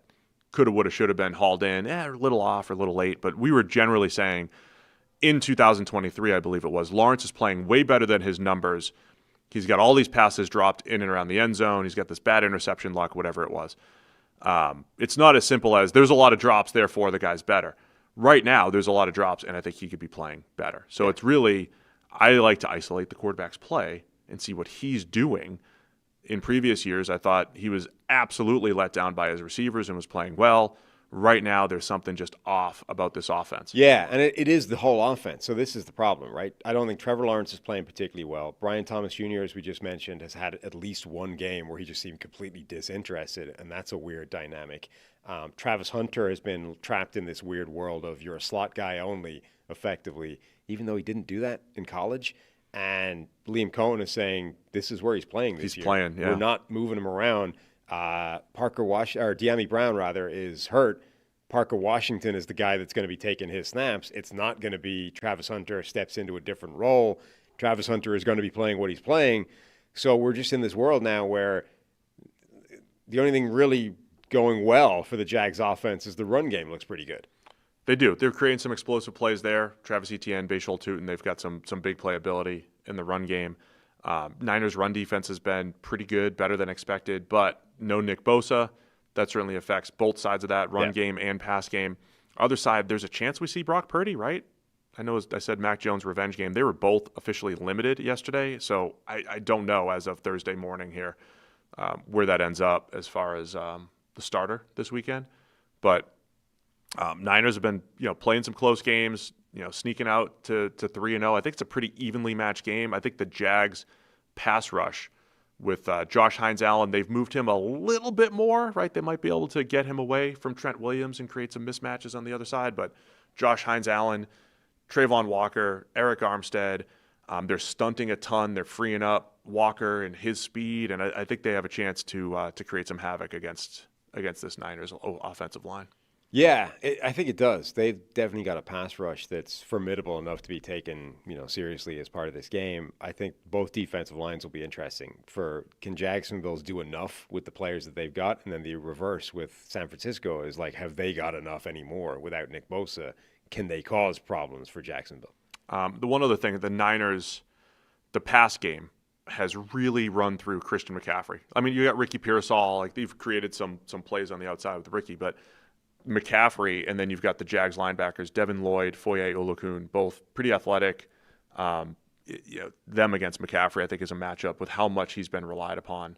could have, would have, should have been hauled in, a little off or a little late, but we were generally saying in 2023, I believe it was, Lawrence is playing way better than his numbers. He's got all these passes dropped in and around the end zone. He's got this bad interception luck, whatever it was. It's not as simple as there's a lot of drops, therefore the guy's better. Right now, there's a lot of drops, and I think he could be playing better. So it's really, I like to isolate the quarterback's play and see what he's doing. In previous years, I thought he was absolutely let down by his receivers and was playing well. Right now, there's something just off about this offense. Yeah, and it is the whole offense. So this is the problem, right? I don't think Trevor Lawrence is playing particularly well. Brian Thomas Jr., as we just mentioned, has had at least one game where he just seemed completely disinterested, and that's a weird dynamic. Travis Hunter has been trapped in this weird world of you're a slot guy only, effectively, even though he didn't do that in college. And Liam Cohen is saying this is where he's playing this year. He's playing, yeah. We're not moving him around. De'Ami Brown, rather, is hurt. Parker Washington is the guy that's going to be taking his snaps. It's not going to be Travis Hunter steps into a different role. Travis Hunter is going to be playing what he's playing. So we're just in this world now where the only thing really going well for the Jags offense is the run game looks pretty good. They do. They're creating some explosive plays there. Travis Etienne, Bashal Tutin, they've got some big playability in the run game. Niners' run defense has been pretty good, better than expected, but no Nick Bosa. That certainly affects both sides of that, run game and pass game. Other side, there's a chance we see Brock Purdy, right? I know I said Mac Jones' revenge game. They were both officially limited yesterday, so I don't know as of Thursday morning here where that ends up as far as the starter this weekend. But Niners have been playing some close games, sneaking out to 3-0. I think it's a pretty evenly matched game. I think the Jags pass rush with Josh Hines-Allen, they've moved him a little bit more, right? They might be able to get him away from Trent Williams and create some mismatches on the other side. But Josh Hines-Allen Trayvon Walker, Eric Armstead. They're stunting a ton. They're freeing up Walker and his speed, and I think they have a chance to create some havoc against this Niners offensive line. Yeah, I think it does. They've definitely got a pass rush that's formidable enough to be taken, seriously as part of this game. I think both defensive lines will be interesting. Can Jacksonville's do enough with the players that they've got? And then the reverse with San Francisco is like, have they got enough anymore without Nick Bosa? Can they cause problems for Jacksonville? The one other thing, the Niners, the pass game has really run through Christian McCaffrey. I mean, you got Ricky Pearsall, like they've created some plays on the outside with Ricky, but McCaffrey, and then you've got the Jags linebackers, Devin Lloyd, Foye Oluokun, both pretty athletic. Them against McCaffrey, I think, is a matchup with how much he's been relied upon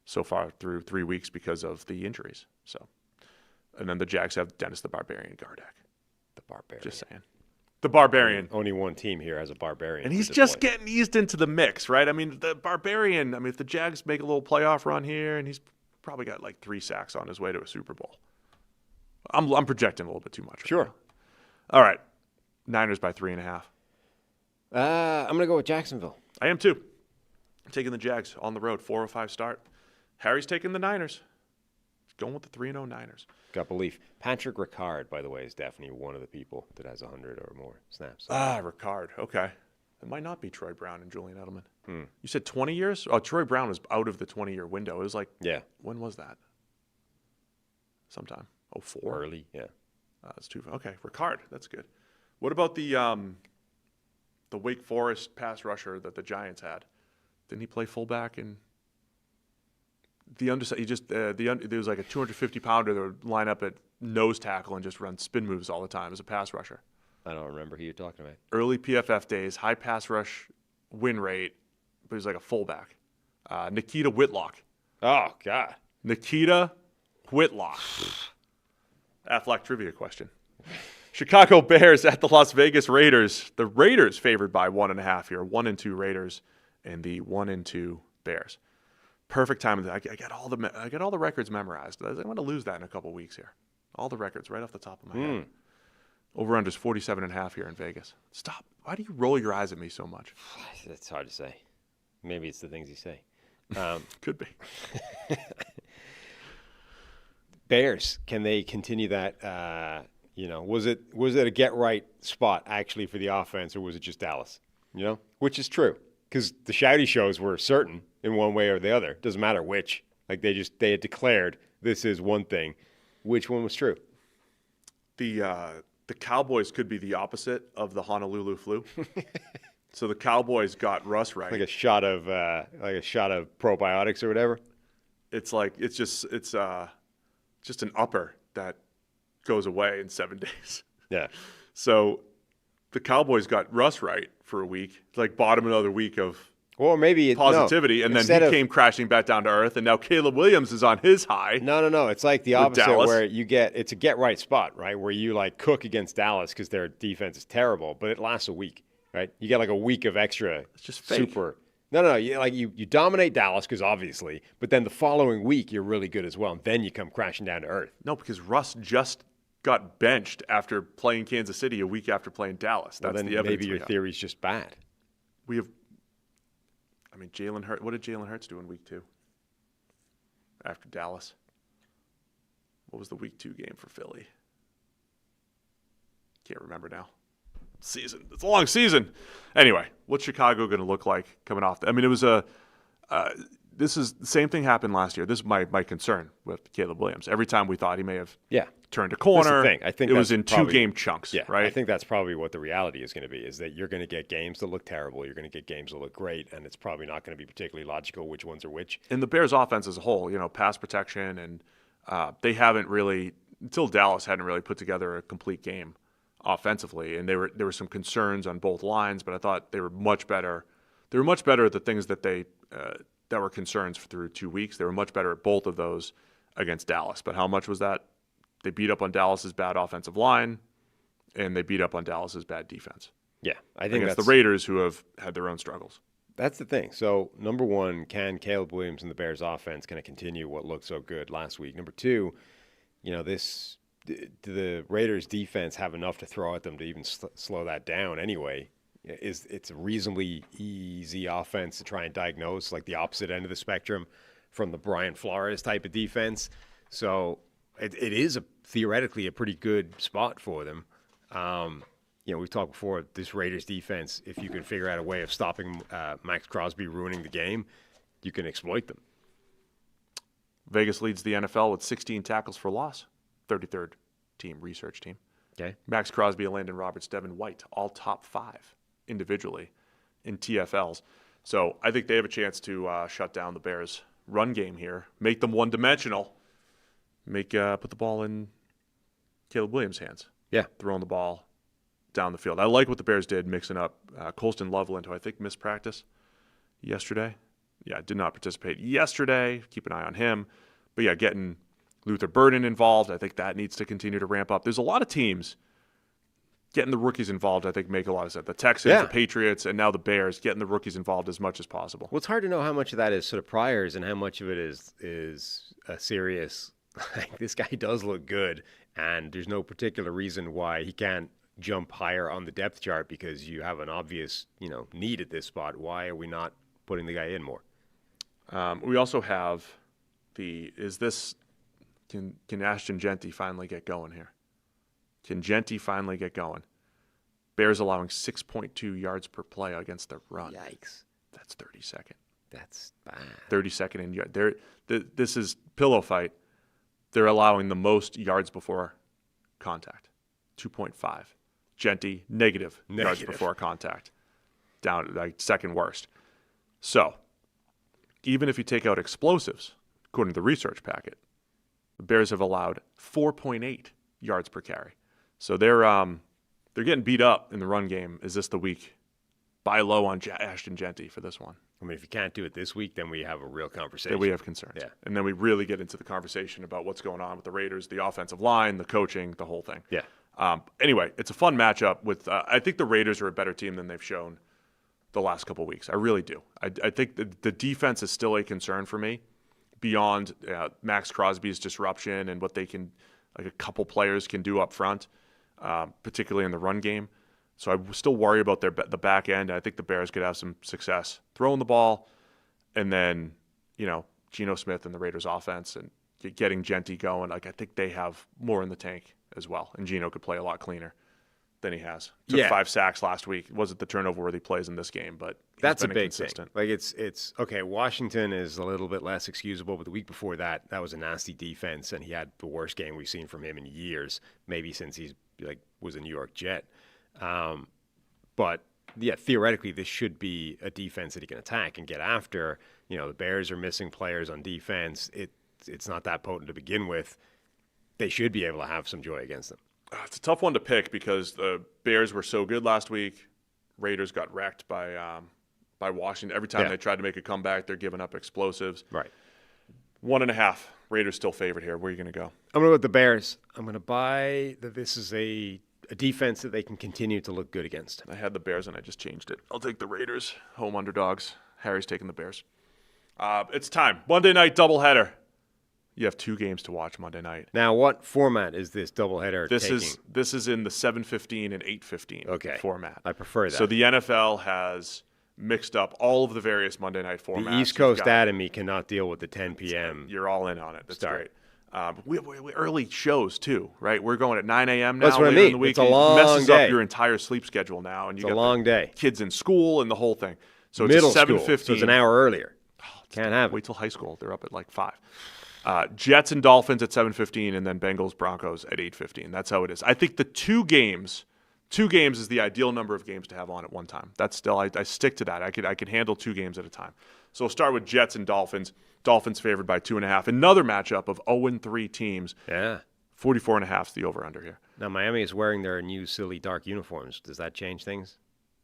so far through 3 weeks because of the injuries. So, and then the Jags have Dennis the Barbarian Gardeck. The Barbarian. Just saying. The Barbarian. Only one team here has a Barbarian. And he's just getting eased into the mix, right? I mean, the Barbarian, if the Jags make a little playoff run here, and he's probably got like 3 sacks on his way to a Super Bowl. I'm projecting a little bit too much. Sure. Right, all right. Niners by 3.5. I'm going to go with Jacksonville. I am too. I'm taking the Jags on the road, 4:05 start. Harry's taking the Niners. He's going with the 3-0 Niners. Got belief. Patrick Ricard, by the way, is definitely one of the people that has 100 or more snaps. Ricard. Okay. It might not be Troy Brown and Julian Edelman. You said 20 years? Oh, Troy Brown was out of the 20-year window. It was like, when was that? Sometime. 04? Early, yeah. That's too. Okay, Ricard. That's good. What about the Wake Forest pass rusher that the Giants had? Didn't he play fullback in the underside? He just there was like a 250-pounder that would line up at nose tackle and just run spin moves all the time as a pass rusher. I don't remember who you're talking about. Early PFF days, high pass rush win rate, but he was like a fullback. Nikita Whitlock. Oh God. Nikita Whitlock. Aflac trivia question. Chicago Bears at the Las Vegas Raiders. The Raiders favored by 1.5 here. 1-2 Raiders and the 1-2 Bears. Perfect time. I got all the records memorized. I want to lose that in a couple weeks here. All the records right off the top of my head. Over under is 47.5 here in Vegas. Stop. Why do you roll your eyes at me so much? It's hard to say. Maybe it's the things you say. Could be. Bears, can they continue that? Was it a get right spot actually for the offense, or was it just Dallas? Which is true, because the shouty shows were certain in one way or the other. Doesn't matter which. Like they had declared this is one thing. Which one was true? The Cowboys could be the opposite of the Honolulu flu. So the Cowboys got Russ right. Like a shot of probiotics or whatever. It's just an upper that goes away in 7 days. Yeah. So the Cowboys got Russ right for a week, like bottom another week of positivity, and then he came crashing back down to earth, and now Caleb Williams is on his high. No. It's like the opposite where it's a get right spot, right? Where you like cook against Dallas because their defense is terrible, but it lasts a week, right? You get like a week of extra. It's just fake. No. You dominate Dallas because obviously, but then the following week you're really good as well, and then you come crashing down to earth. No, because Russ just got benched after playing Kansas City a week after playing Dallas. That's the evidence. Maybe your theory's just bad. Jalen Hurts. What did Jalen Hurts do in week 2 after Dallas? What was the week 2 game for Philly? Can't remember now. Season. It's a long season. Anyway, what's Chicago going to look like coming off? It was this is the same thing happened last year. This is my concern with Caleb Williams. Every time we thought he may have turned a corner, I think it was in 2-game chunks, right? I think that's probably what the reality is going to be, is that you're going to get games that look terrible, you're going to get games that look great, and it's probably not going to be particularly logical which ones are which. And the Bears offense as a whole, pass protection, and they haven't really, until Dallas hadn't really put together a complete game offensively, and there were some concerns on both lines, but I thought they were much better. They were much better at the things that that were concerns through 2 weeks. They were much better at both of those against Dallas. But how much was that? They beat up on Dallas's bad offensive line, and they beat up on Dallas's bad defense. Yeah, I think against the Raiders, who have had their own struggles. That's the thing. So, number one, can Caleb Williams and the Bears offense kind of continue what looked so good last week? Number two, this do the Raiders defense have enough to throw at them to even slow that down anyway? It's a reasonably easy offense to try and diagnose, like the opposite end of the spectrum from the Brian Flores type of defense. So it is theoretically a pretty good spot for them. We've talked before, this Raiders defense, if you can figure out a way of stopping Max Crosby ruining the game, you can exploit them. Vegas leads the NFL with 16 tackles for loss, 33rd research team. Okay. Max Crosby, Landon Roberts, Devin White, all top 5 individually in TFLs. So I think they have a chance to shut down the Bears' run game here, make them one-dimensional, put the ball in Caleb Williams' hands. Yeah. Throwing the ball down the field. I like what the Bears did, mixing up Colston Loveland, who I think missed practice yesterday. Yeah, did not participate yesterday. Keep an eye on him. But yeah, getting Luther Burden involved, I think that needs to continue to ramp up. There's a lot of teams getting the rookies involved, I think, make a lot of sense. The Texans, the Patriots, and now the Bears getting the rookies involved as much as possible. Well, it's hard to know how much of that is sort of priors and how much of it is a serious, like, this guy does look good, and there's no particular reason why he can't jump higher on the depth chart because you have an obvious, need at this spot. Why are we not putting the guy in more? We also have can Ashton Genty finally get going here? Can Genty finally get going? Bears allowing 6.2 yards per play against the run. Yikes. That's 32nd. That's bad. 32nd in yard. This is pillow fight. They're allowing the most yards before contact, 2.5. Genty, negative yards before contact, down like second worst. So even if you take out explosives, according to the research packet, the Bears have allowed 4.8 yards per carry. So they're getting beat up in the run game. Is this the week? Buy low on Ashton Genty for this one. I mean, if you can't do it this week, then we have a real conversation. Then we have concerns. Yeah. And then we really get into the conversation about what's going on with the Raiders, the offensive line, the coaching, the whole thing. Yeah. Anyway, it's a fun matchup with I think the Raiders are a better team than they've shown the last couple of weeks. I really do. I think the defense is still a concern for me beyond Max Crosby's disruption and what they can, like a couple players can do up front, particularly in the run game. So I still worry about the back end. I think the Bears could have some success throwing the ball, and then Geno Smith and the Raiders offense and getting Genty going. Like, I think they have more in the tank as well, and Geno could play a lot cleaner than he has. Took 5 sacks last week. It wasn't the turnover-worthy plays in this game, but that's a big thing. Like, it's okay. Washington is a little bit less excusable, but the week before that was a nasty defense, and he had the worst game we've seen from him in years, maybe since he's was a New York Jet. But yeah, theoretically, this should be a defense that he can attack and get after. The Bears are missing players on defense. It's not that potent to begin with. They should be able to have some joy against them. It's a tough one to pick because the Bears were so good last week. Raiders got wrecked by Washington. Every time they tried to make a comeback, they're giving up explosives. Right. 1.5. Raiders still favored here. Where are you going to go? I'm going to go with the Bears. I'm going to buy that this is a defense that they can continue to look good against. I had the Bears and I just changed it. I'll take the Raiders. Home underdogs. Harry's taking the Bears. It's time. Monday night doubleheader. You have 2 games to watch Monday night. Now, what format is this doubleheader taking? This is in the 7:15 and 8:15 format. I prefer that. So the NFL has mixed up all of the various Monday night formats. The East Coast dad and me cannot deal with the 10 p.m. You're all in on it. That's great. We early shows too, right? We're going at 9 a.m. now. That's what I mean. It's a long day. It messes day. up your entire sleep schedule now, and it's a long day. Kids in school and the whole thing. So Middle it's 7:15. School, so it's an hour earlier. Can't have it. Wait till high school. They're up at like 5. Jets and Dolphins at 7:15, and then Bengals Broncos at 8:15. That's how it is. I think the 2 games is the ideal number of games to have on at one time. That's still I stick to that. I could handle 2 games at a time. So we'll start with Jets and Dolphins. Dolphins favored by 2.5. Another matchup of 0-3 teams. Yeah. 44.5 is the over/under here. Now Miami is wearing their new silly dark uniforms. Does that change things?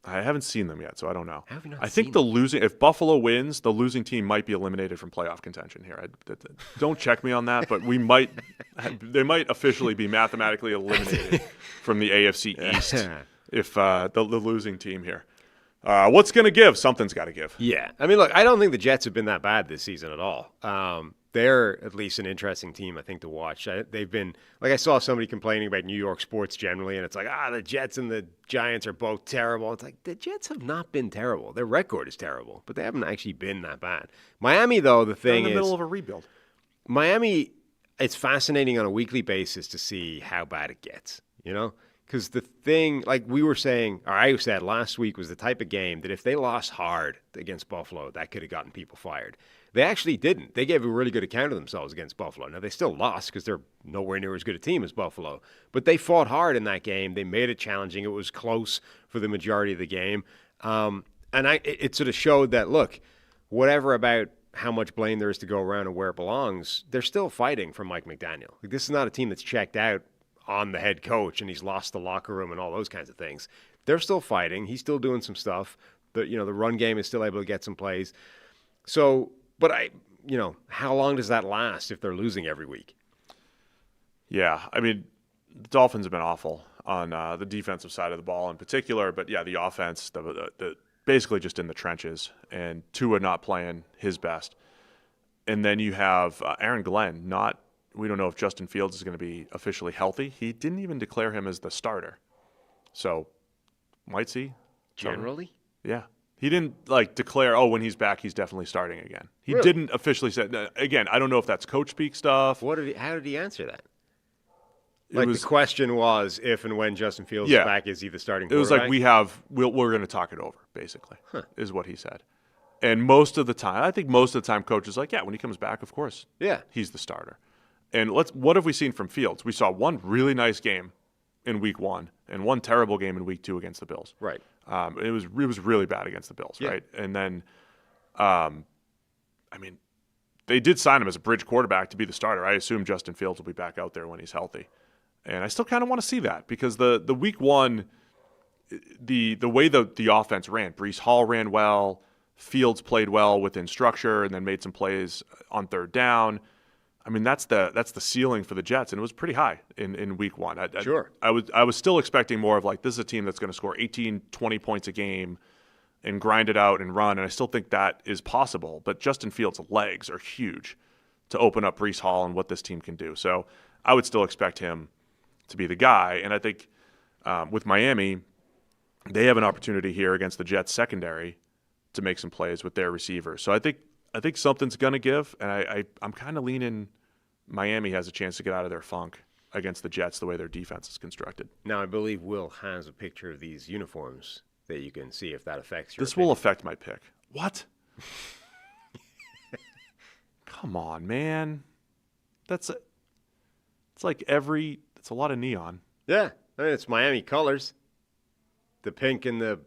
I haven't seen them yet, so I don't know. Have you not I think if Buffalo wins, the losing team might be eliminated from playoff contention here. Don't check me on that, but they might officially be mathematically eliminated from the AFC East if the losing team here. What's going to give? Something's got to give. Yeah. I mean, look, I don't think the Jets have been that bad this season at all. They're at least an interesting team, I think, to watch. They've been, like, I saw somebody complaining about New York sports generally, and it's like, the Jets and the Giants are both terrible. It's like, the Jets have not been terrible. Their record is terrible, but they haven't actually been that bad. Miami, though, the thing is... They're in the middle of a rebuild. Miami, it's fascinating on a weekly basis to see how bad it gets, you know? Because the thing, like we were saying, or I said last week, was the type of game that if they lost hard against Buffalo, that could have gotten people fired. They actually didn't. They gave a really good account of themselves against Buffalo. Now, they still lost because they're nowhere near as good a team as Buffalo. But they fought hard in that game. They made it challenging. It was close for the majority of the game. It sort of showed that, look, whatever about how much blame there is to go around and where it belongs, they're still fighting for Mike McDaniel. Like, this is not a team that's checked out on the head coach and he's lost the locker room and all those kinds of things. They're still fighting. He's still doing some stuff. The run game is still able to get some plays. So, but how long does that last if they're losing every week? Yeah, I mean, the Dolphins have been awful on the defensive side of the ball in particular, but yeah, the offense, the basically just in the trenches, and Tua not playing his best. And then you have Aaron Glenn we don't know if Justin Fields is going to be officially healthy. He didn't even declare him as the starter. So, might see. Generally? Yeah. He didn't declare, when he's back, he's definitely starting again. He Really? didn't officially say. Again, I don't know if that's coach speak stuff. How did he answer that? The question was, if and when Justin Fields is back, is he the starting quarterback? It was like we're going to talk it over, basically, is what he said. And most of the time, coach is like, yeah, when he comes back, of course, he's the starter. And what have we seen from Fields? We saw one really nice game in week 1 and one terrible game in week 2 against the Bills. Right. It was really bad against the Bills, right? And then, they did sign him as a bridge quarterback to be the starter. I assume Justin Fields will be back out there when he's healthy. And I still kind of want to see that because the week 1, the way the offense ran, Breece Hall ran well, Fields played well within structure, and then made some plays on third down. I mean, that's the ceiling for the Jets, and it was pretty high in week 1. Sure. I was still expecting more of this is a team that's going to score 18, 20 points a game and grind it out and run, and I still think that is possible. But Justin Fields' legs are huge to open up Breece Hall and what this team can do. So I would still expect him to be the guy, and I think with Miami, they have an opportunity here against the Jets secondary to make some plays with their receivers. So I think something's going to give, and I'm kind of leaning Miami has a chance to get out of their funk against the Jets the way their defense is constructed. Now, I believe Will has a picture of these uniforms that you can see if that affects your This opinion. will affect my pick. What? Come on, man. It's a lot of neon. Yeah. I mean, it's Miami colors. The pink and the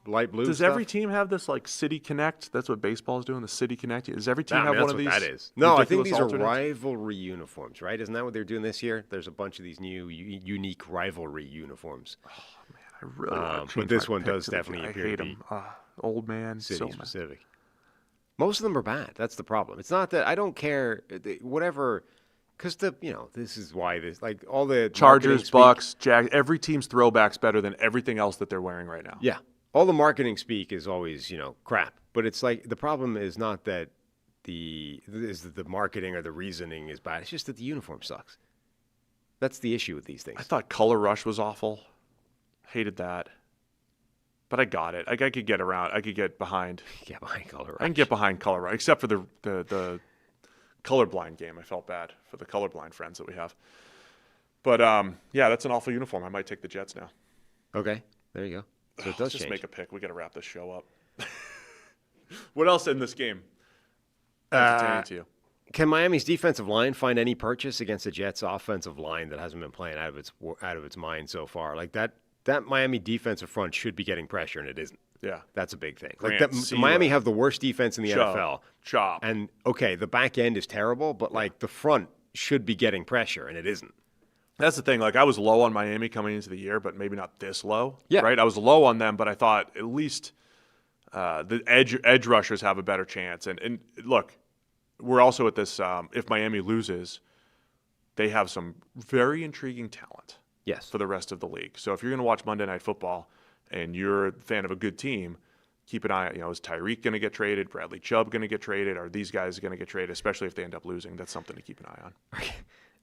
light blue Does stuff. every team have this City Connect? That's what baseball is doing, the City Connect. Does every team have one of these? That's what that is. No, I think these alternates? are rivalry uniforms, right? Isn't that what they're doing this year? There's a bunch of these new unique rivalry uniforms. Oh, man, I really want to change but this my one pick does to definitely I appear hate to be him. Old man, city so mad. specific. Most of them are bad. That's the problem. It's not that I don't care. Whatever. Because this is why all the Chargers, Bucks, Jags, every team's throwback's better than everything else that they're wearing right now. Yeah. All the marketing speak is always, crap. But it's like the problem is not that the marketing or the reasoning is bad. It's just that the uniform sucks. That's the issue with these things. I thought Color Rush was awful. Hated that. But I got it. I could get around. I could get behind. Get behind Color Rush. I can get behind Color Rush, except for the colorblind game. I felt bad for the colorblind friends that we have. But, that's an awful uniform. I might take the Jets now. Okay. There you go. So it does Let's just change. make a pick. We got to wrap this show up. What else in this game? Entertaining to you? Can Miami's defensive line find any purchase against the Jets' offensive line that hasn't been playing out of its mind so far? Like that Miami defensive front should be getting pressure, and it isn't. Yeah, that's a big thing. Grant, Miami have the worst defense in the NFL. Chop. And okay, the back end is terrible, but the front should be getting pressure, and it isn't. That's the thing. I was low on Miami coming into the year, but maybe not this low. Yeah. Right? I was low on them, but I thought at least the edge rushers have a better chance. And look, we're also at this, if Miami loses, they have some very intriguing talent yes. for the rest of the league. So if you're going to watch Monday Night Football and you're a fan of a good team, keep an eye, is Tyreek going to get traded? Bradley Chubb going to get traded? Are these guys going to get traded, especially if they end up losing? That's something to keep an eye on.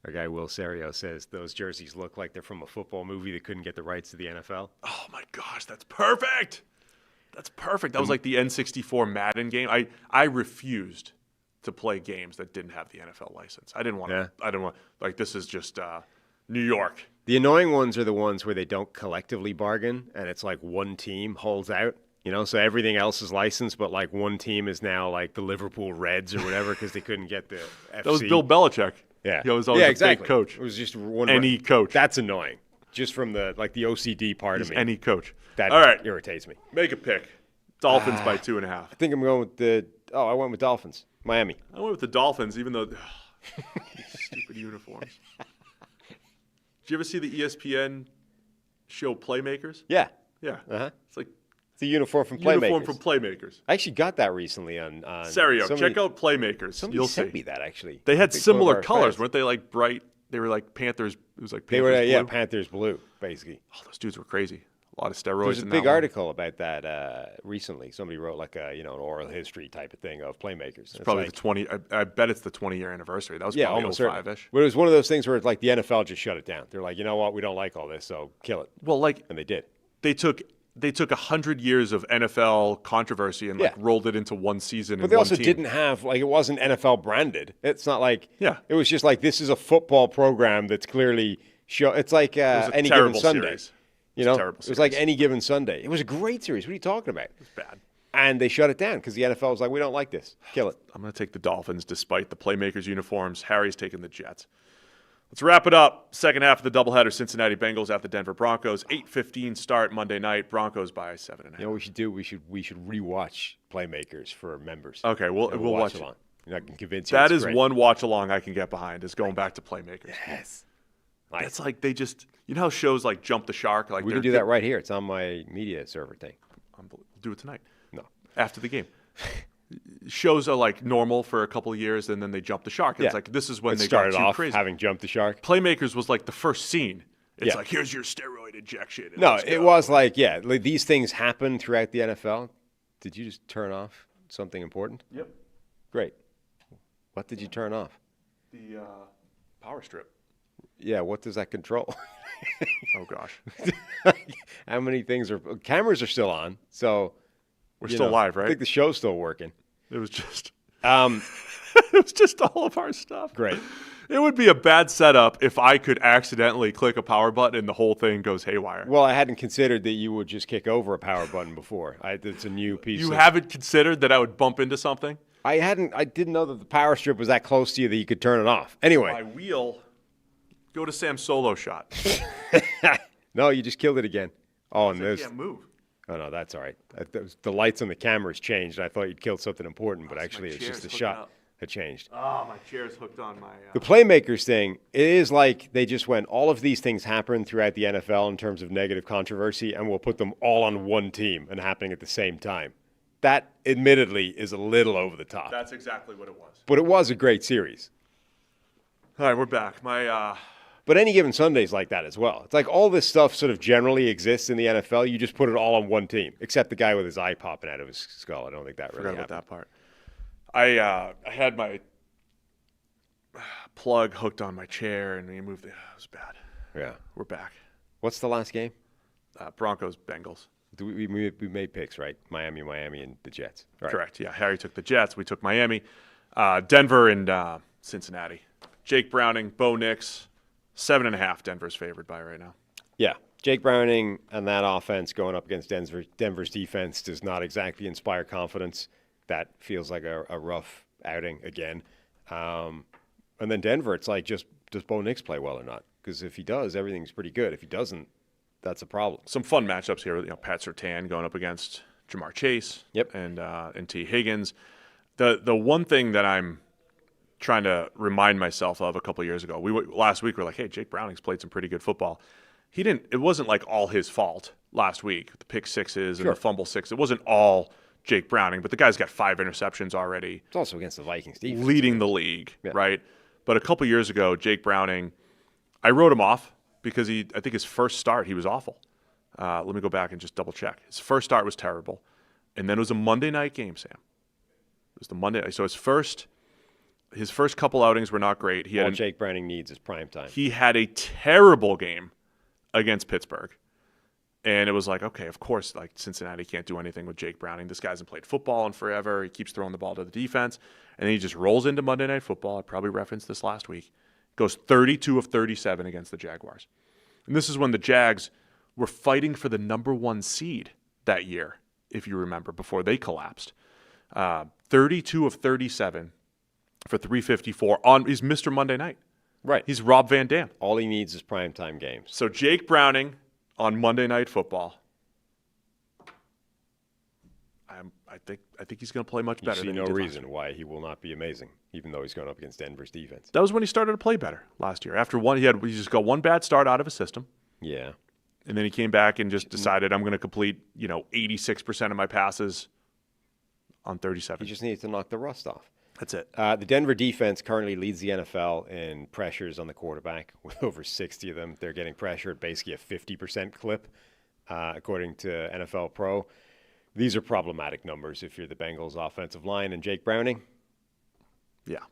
Our guy Will Serio says those jerseys look like they're from a football movie that couldn't get the rights to the NFL. Oh, my gosh, that's perfect. That's perfect. That was like the N64 Madden game. I refused to play games that didn't have the NFL license. I didn't want to. I didn't want, like, this is just New York. The annoying ones are the ones where they don't collectively bargain, and it's like one team holds out. So everything else is licensed, but like one team is now like the Liverpool Reds or whatever because they couldn't get the FC. That was Bill Belichick. Yeah, he was always a exactly. fake coach. It was just one. Any coach. That's annoying. Just from the OCD part of me. Any coach. That all right. irritates me. Make a pick. Dolphins by 2.5. I think I'm going with I went with Dolphins. Miami. I went with the Dolphins, even though these stupid uniforms. Did you ever see the ESPN show Playmakers? Yeah. Yeah. Uh-huh. It's like the uniform from Playmakers. Uniform from Playmakers. I actually got that recently on Serio. Check out Playmakers. Somebody sent me that, actually. They had similar colors. Weren't they like bright? They were like Panthers. It was like Panthers blue. Yeah, Panthers blue, basically. Oh, those dudes were crazy. A lot of steroids. There's a big article about that recently. Somebody wrote like an oral history type of thing of Playmakers. It's probably like, the 20. I bet it's the 20-year anniversary. That was probably almost 05-ish. But it was one of those things where it's like the NFL just shut it down. They're like, you know what? We don't like all this, so kill it. Well, and they did. They took 100 years of NFL controversy and rolled it into one season. But they also didn't have it wasn't NFL branded. It's not like it was just like this is a football program that's clearly it's like any given Sunday. Series. It was like any given Sunday. It was a great series. What are you talking about? It was bad. And they shut it down because the NFL was like, we don't like this. Kill it. I'm going to take the Dolphins despite the Playmakers uniforms. Harry's taking the Jets. Let's wrap it up. Second half of the doubleheader, Cincinnati Bengals at the Denver Broncos. 8:15 start Monday night. Broncos by 7.5. You know what we should do? We should rewatch Playmakers for members. Okay, we'll watch along. I can convince you. That is one watch along I can get behind. Is going back to Playmakers. Yes. Nice. That's like they just how shows like Jump the Shark. Like we can do that right here. It's on my media server thing. We'll do it tonight. No, after the game. Shows are like normal for a couple of years, and then they jump the shark. It's like this is when they started got too off crazy. Having jumped the shark. Playmakers was like the first scene. It's like here's your steroid injection. No, it was like these things happen throughout the NFL. Did you just turn off something important? Yep. Great. What did you turn off? The power strip. Yeah, what does that control? Oh gosh. How many things cameras are still on, so we're still live, right? I think the show's still working. It was just it was just all of our stuff. Great. It would be a bad setup if I could accidentally click a power button and the whole thing goes haywire. Well, I hadn't considered that you would just kick over a power button before. It's a new piece. You haven't considered that I would bump into something? I didn't know that the power strip was that close to you that you could turn it off. Anyway. My wheel. Go to Sam's solo shot. No, you just killed it again. Oh, and I can't move. Oh, no, that's all right. The lights on the cameras changed. I thought you'd killed something important, but actually it's just the shot that changed. Oh, my chair's hooked on my... The Playmakers thing, it is like they just went, all of these things happen throughout the NFL in terms of negative controversy, and we'll put them all on one team and happening at the same time. That, admittedly, is a little over the top. That's exactly what it was. But it was a great series. All right, we're back. But any given Sunday's like that as well. It's like all this stuff sort of generally exists in the NFL. You just put it all on one team, except the guy with his eye popping out of his skull. I don't think that really happened. Forgot about that part. I had my plug hooked on my chair, and we moved it. It was bad. Yeah. We're back. What's the last game? Broncos, Bengals. We made picks, right? Miami, and the Jets. Right. Correct, yeah. Harry took the Jets. We took Miami. Denver and Cincinnati. Jake Browning, Bo Nix. 7.5 Denver's favored by right now. Yeah. Jake Browning and that offense going up against Denver's defense does not exactly inspire confidence. That feels like a rough outing again. And then Denver, it's like, does Bo Nix play well or not? Because if he does, everything's pretty good. If he doesn't, that's a problem. Some fun matchups here. Pat Surtain going up against Jamar Chase. Yep. And T. Higgins. The one thing that I'm trying to remind myself of a couple years ago. Last week we were like, hey, Jake Browning's played some pretty good football. It wasn't like all his fault last week. The pick sixes and the fumble six. It wasn't all Jake Browning, but the guy's got 5 interceptions already. It's also against the Vikings defense. Leading the league, right? But a couple years ago, Jake Browning, I wrote him off because I think his first start, he was awful. Let me go back and just double check. His first start was terrible, and then it was a Monday night game, Sam. It was the Monday. So his first couple outings were not great. All Jake Browning needs is prime time. He had a terrible game against Pittsburgh. And it was like, okay, of course, like Cincinnati can't do anything with Jake Browning. This guy hasn't played football in forever. He keeps throwing the ball to the defense. And then he just rolls into Monday Night Football. I probably referenced this last week. Goes 32 of 37 against the Jaguars. And this is when the Jags were fighting for the number 1 seed that year, if you remember, before they collapsed. 32 of 37 for 354 he's Mr. Monday Night. Right. He's Rob Van Dam. All he needs is primetime games. So Jake Browning on Monday Night Football, I think he's going to play much better. You see no reason why he will not be amazing, even though he's going up against Denver's defense. That was when he started to play better last year. After he just got one bad start out of his system. Yeah. And then he came back and just decided, I'm going to complete 86% of my passes on 37. He just needs to knock the rust off. That's it. The Denver defense currently leads the NFL in pressures on the quarterback with over 60 of them. They're getting pressure at basically a 50% clip, according to NFL Pro. These are problematic numbers if you're the Bengals offensive line and Jake Browning. Yeah.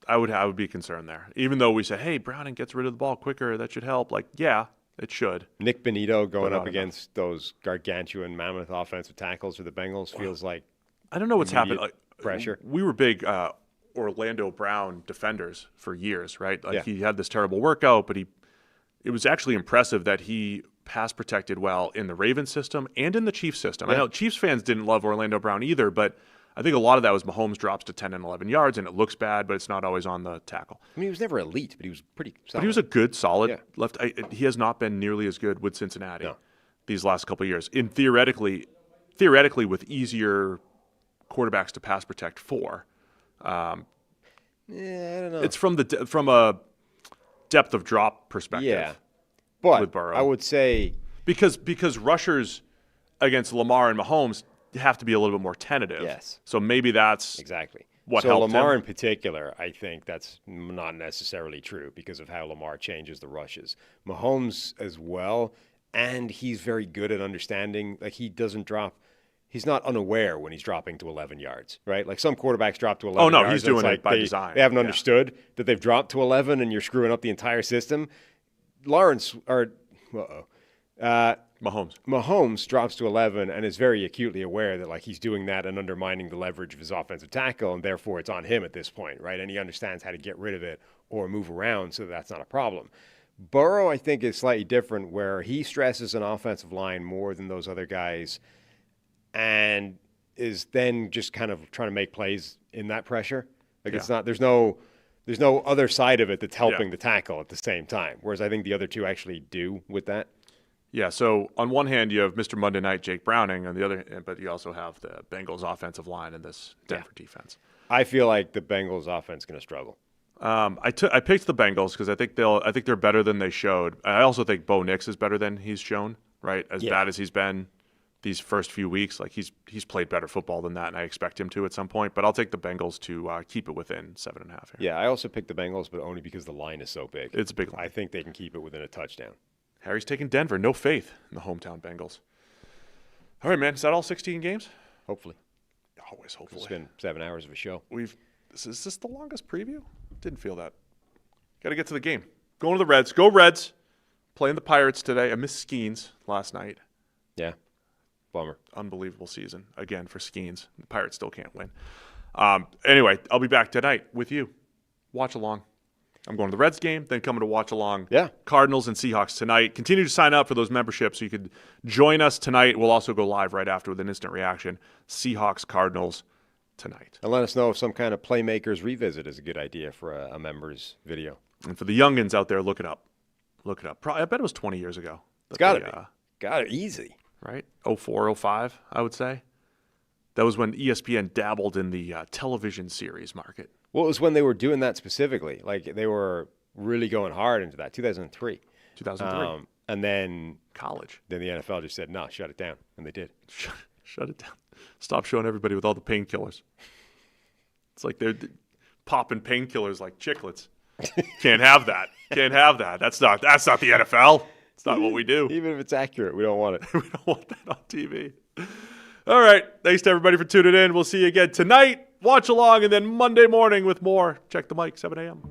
I would be concerned there. Even though we say, hey, Browning gets rid of the ball quicker, that should help. Like, yeah, it should. Nick Bonito going up against those gargantuan mammoth offensive tackles for the Bengals feels like I don't know what's happened. Like, pressure. We were big Orlando Brown defenders for years, right? Like he had this terrible workout, but it was actually impressive that he pass protected well in the Ravens system and in the Chiefs system. Yeah. I know Chiefs fans didn't love Orlando Brown either, but I think a lot of that was Mahomes drops to 10 and 11 yards, and it looks bad, but it's not always on the tackle. I mean, he was never elite, but he was pretty solid. But he was a good, solid left. He has not been nearly as good with Cincinnati these last couple of years. Theoretically, with easier quarterbacks to pass protect for. I don't know. It's from a depth of drop perspective. Yeah, but with Burrow. I would say because rushers against Lamar and Mahomes have to be a little bit more tentative. Yes. So maybe that's exactly what so helped Lamar him. in particular, I think that's not necessarily true because of how Lamar changes the rushes. Mahomes as well, and he's very good at understanding. Like he doesn't drop. He's not unaware when he's dropping to 11 yards, right? Like some quarterbacks drop to 11 yards. Oh, no, he's doing it by design. They haven't understood that they've dropped to 11 and you're screwing up the entire system. Mahomes drops to 11 and is very acutely aware that like he's doing that and undermining the leverage of his offensive tackle, and therefore it's on him at this point, right? And he understands how to get rid of it or move around so that's not a problem. Burrow, I think, is slightly different where he stresses an offensive line more than those other guys and is then just kind of trying to make plays in that pressure. Like it's not, there's no other side of it that's helping the tackle at the same time. Whereas I think the other two actually do with that. Yeah. So on one hand, you have Mr. Monday Night, Jake Browning. On the other hand, but you also have the Bengals offensive line and this Denver defense. I feel like the Bengals offense is going to struggle. I picked the Bengals because I think they're better than they showed. I also think Bo Nix is better than he's shown. Right, as bad as he's been these first few weeks, like he's played better football than that, and I expect him to at some point. But I'll take the Bengals to keep it within 7.5 here. Yeah, I also picked the Bengals, but only because the line is so big. It's a big line. I think they can keep it within a touchdown. Harry's taking Denver. No faith in the hometown Bengals. All right, man. Is that all 16 games? Hopefully. Always hopefully. It's been 7 hours of a show. Is this the longest preview? Didn't feel that. Got to get to the game. Going to the Reds. Go Reds. Playing the Pirates today. I missed Skeens last night. Yeah. Bummer. Unbelievable season again for Skeens. The Pirates still can't win. Anyway, I'll be back tonight with you. Watch along. I'm going to the Reds game, then coming to watch along Cardinals and Seahawks tonight. Continue to sign up for those memberships so you could join us tonight. We'll also go live right after with an instant reaction. Seahawks, Cardinals tonight. And let us know if some kind of Playmakers revisit is a good idea for a members video. And for the youngins out there, look it up. Look it up. Probably, I bet it was 20 years ago. It's got to be. Got it easy. Right? 04, 05, I would say. That was when ESPN dabbled in the television series market. Well, it was when they were doing that specifically. Like, they were really going hard into that. 2003. 2003. And then college. Then the NFL just said, no, shut it down. And they did. Shut it down. Stop showing everybody with all the painkillers. It's like they're popping painkillers like chiclets. Can't have that. Can't have that. That's not the NFL. It's not what we do. Even if it's accurate, we don't want it. We don't want that on TV. All right. Thanks to everybody for tuning in. We'll see you again tonight. Watch along, and then Monday morning with more. Check the mic, 7 a.m.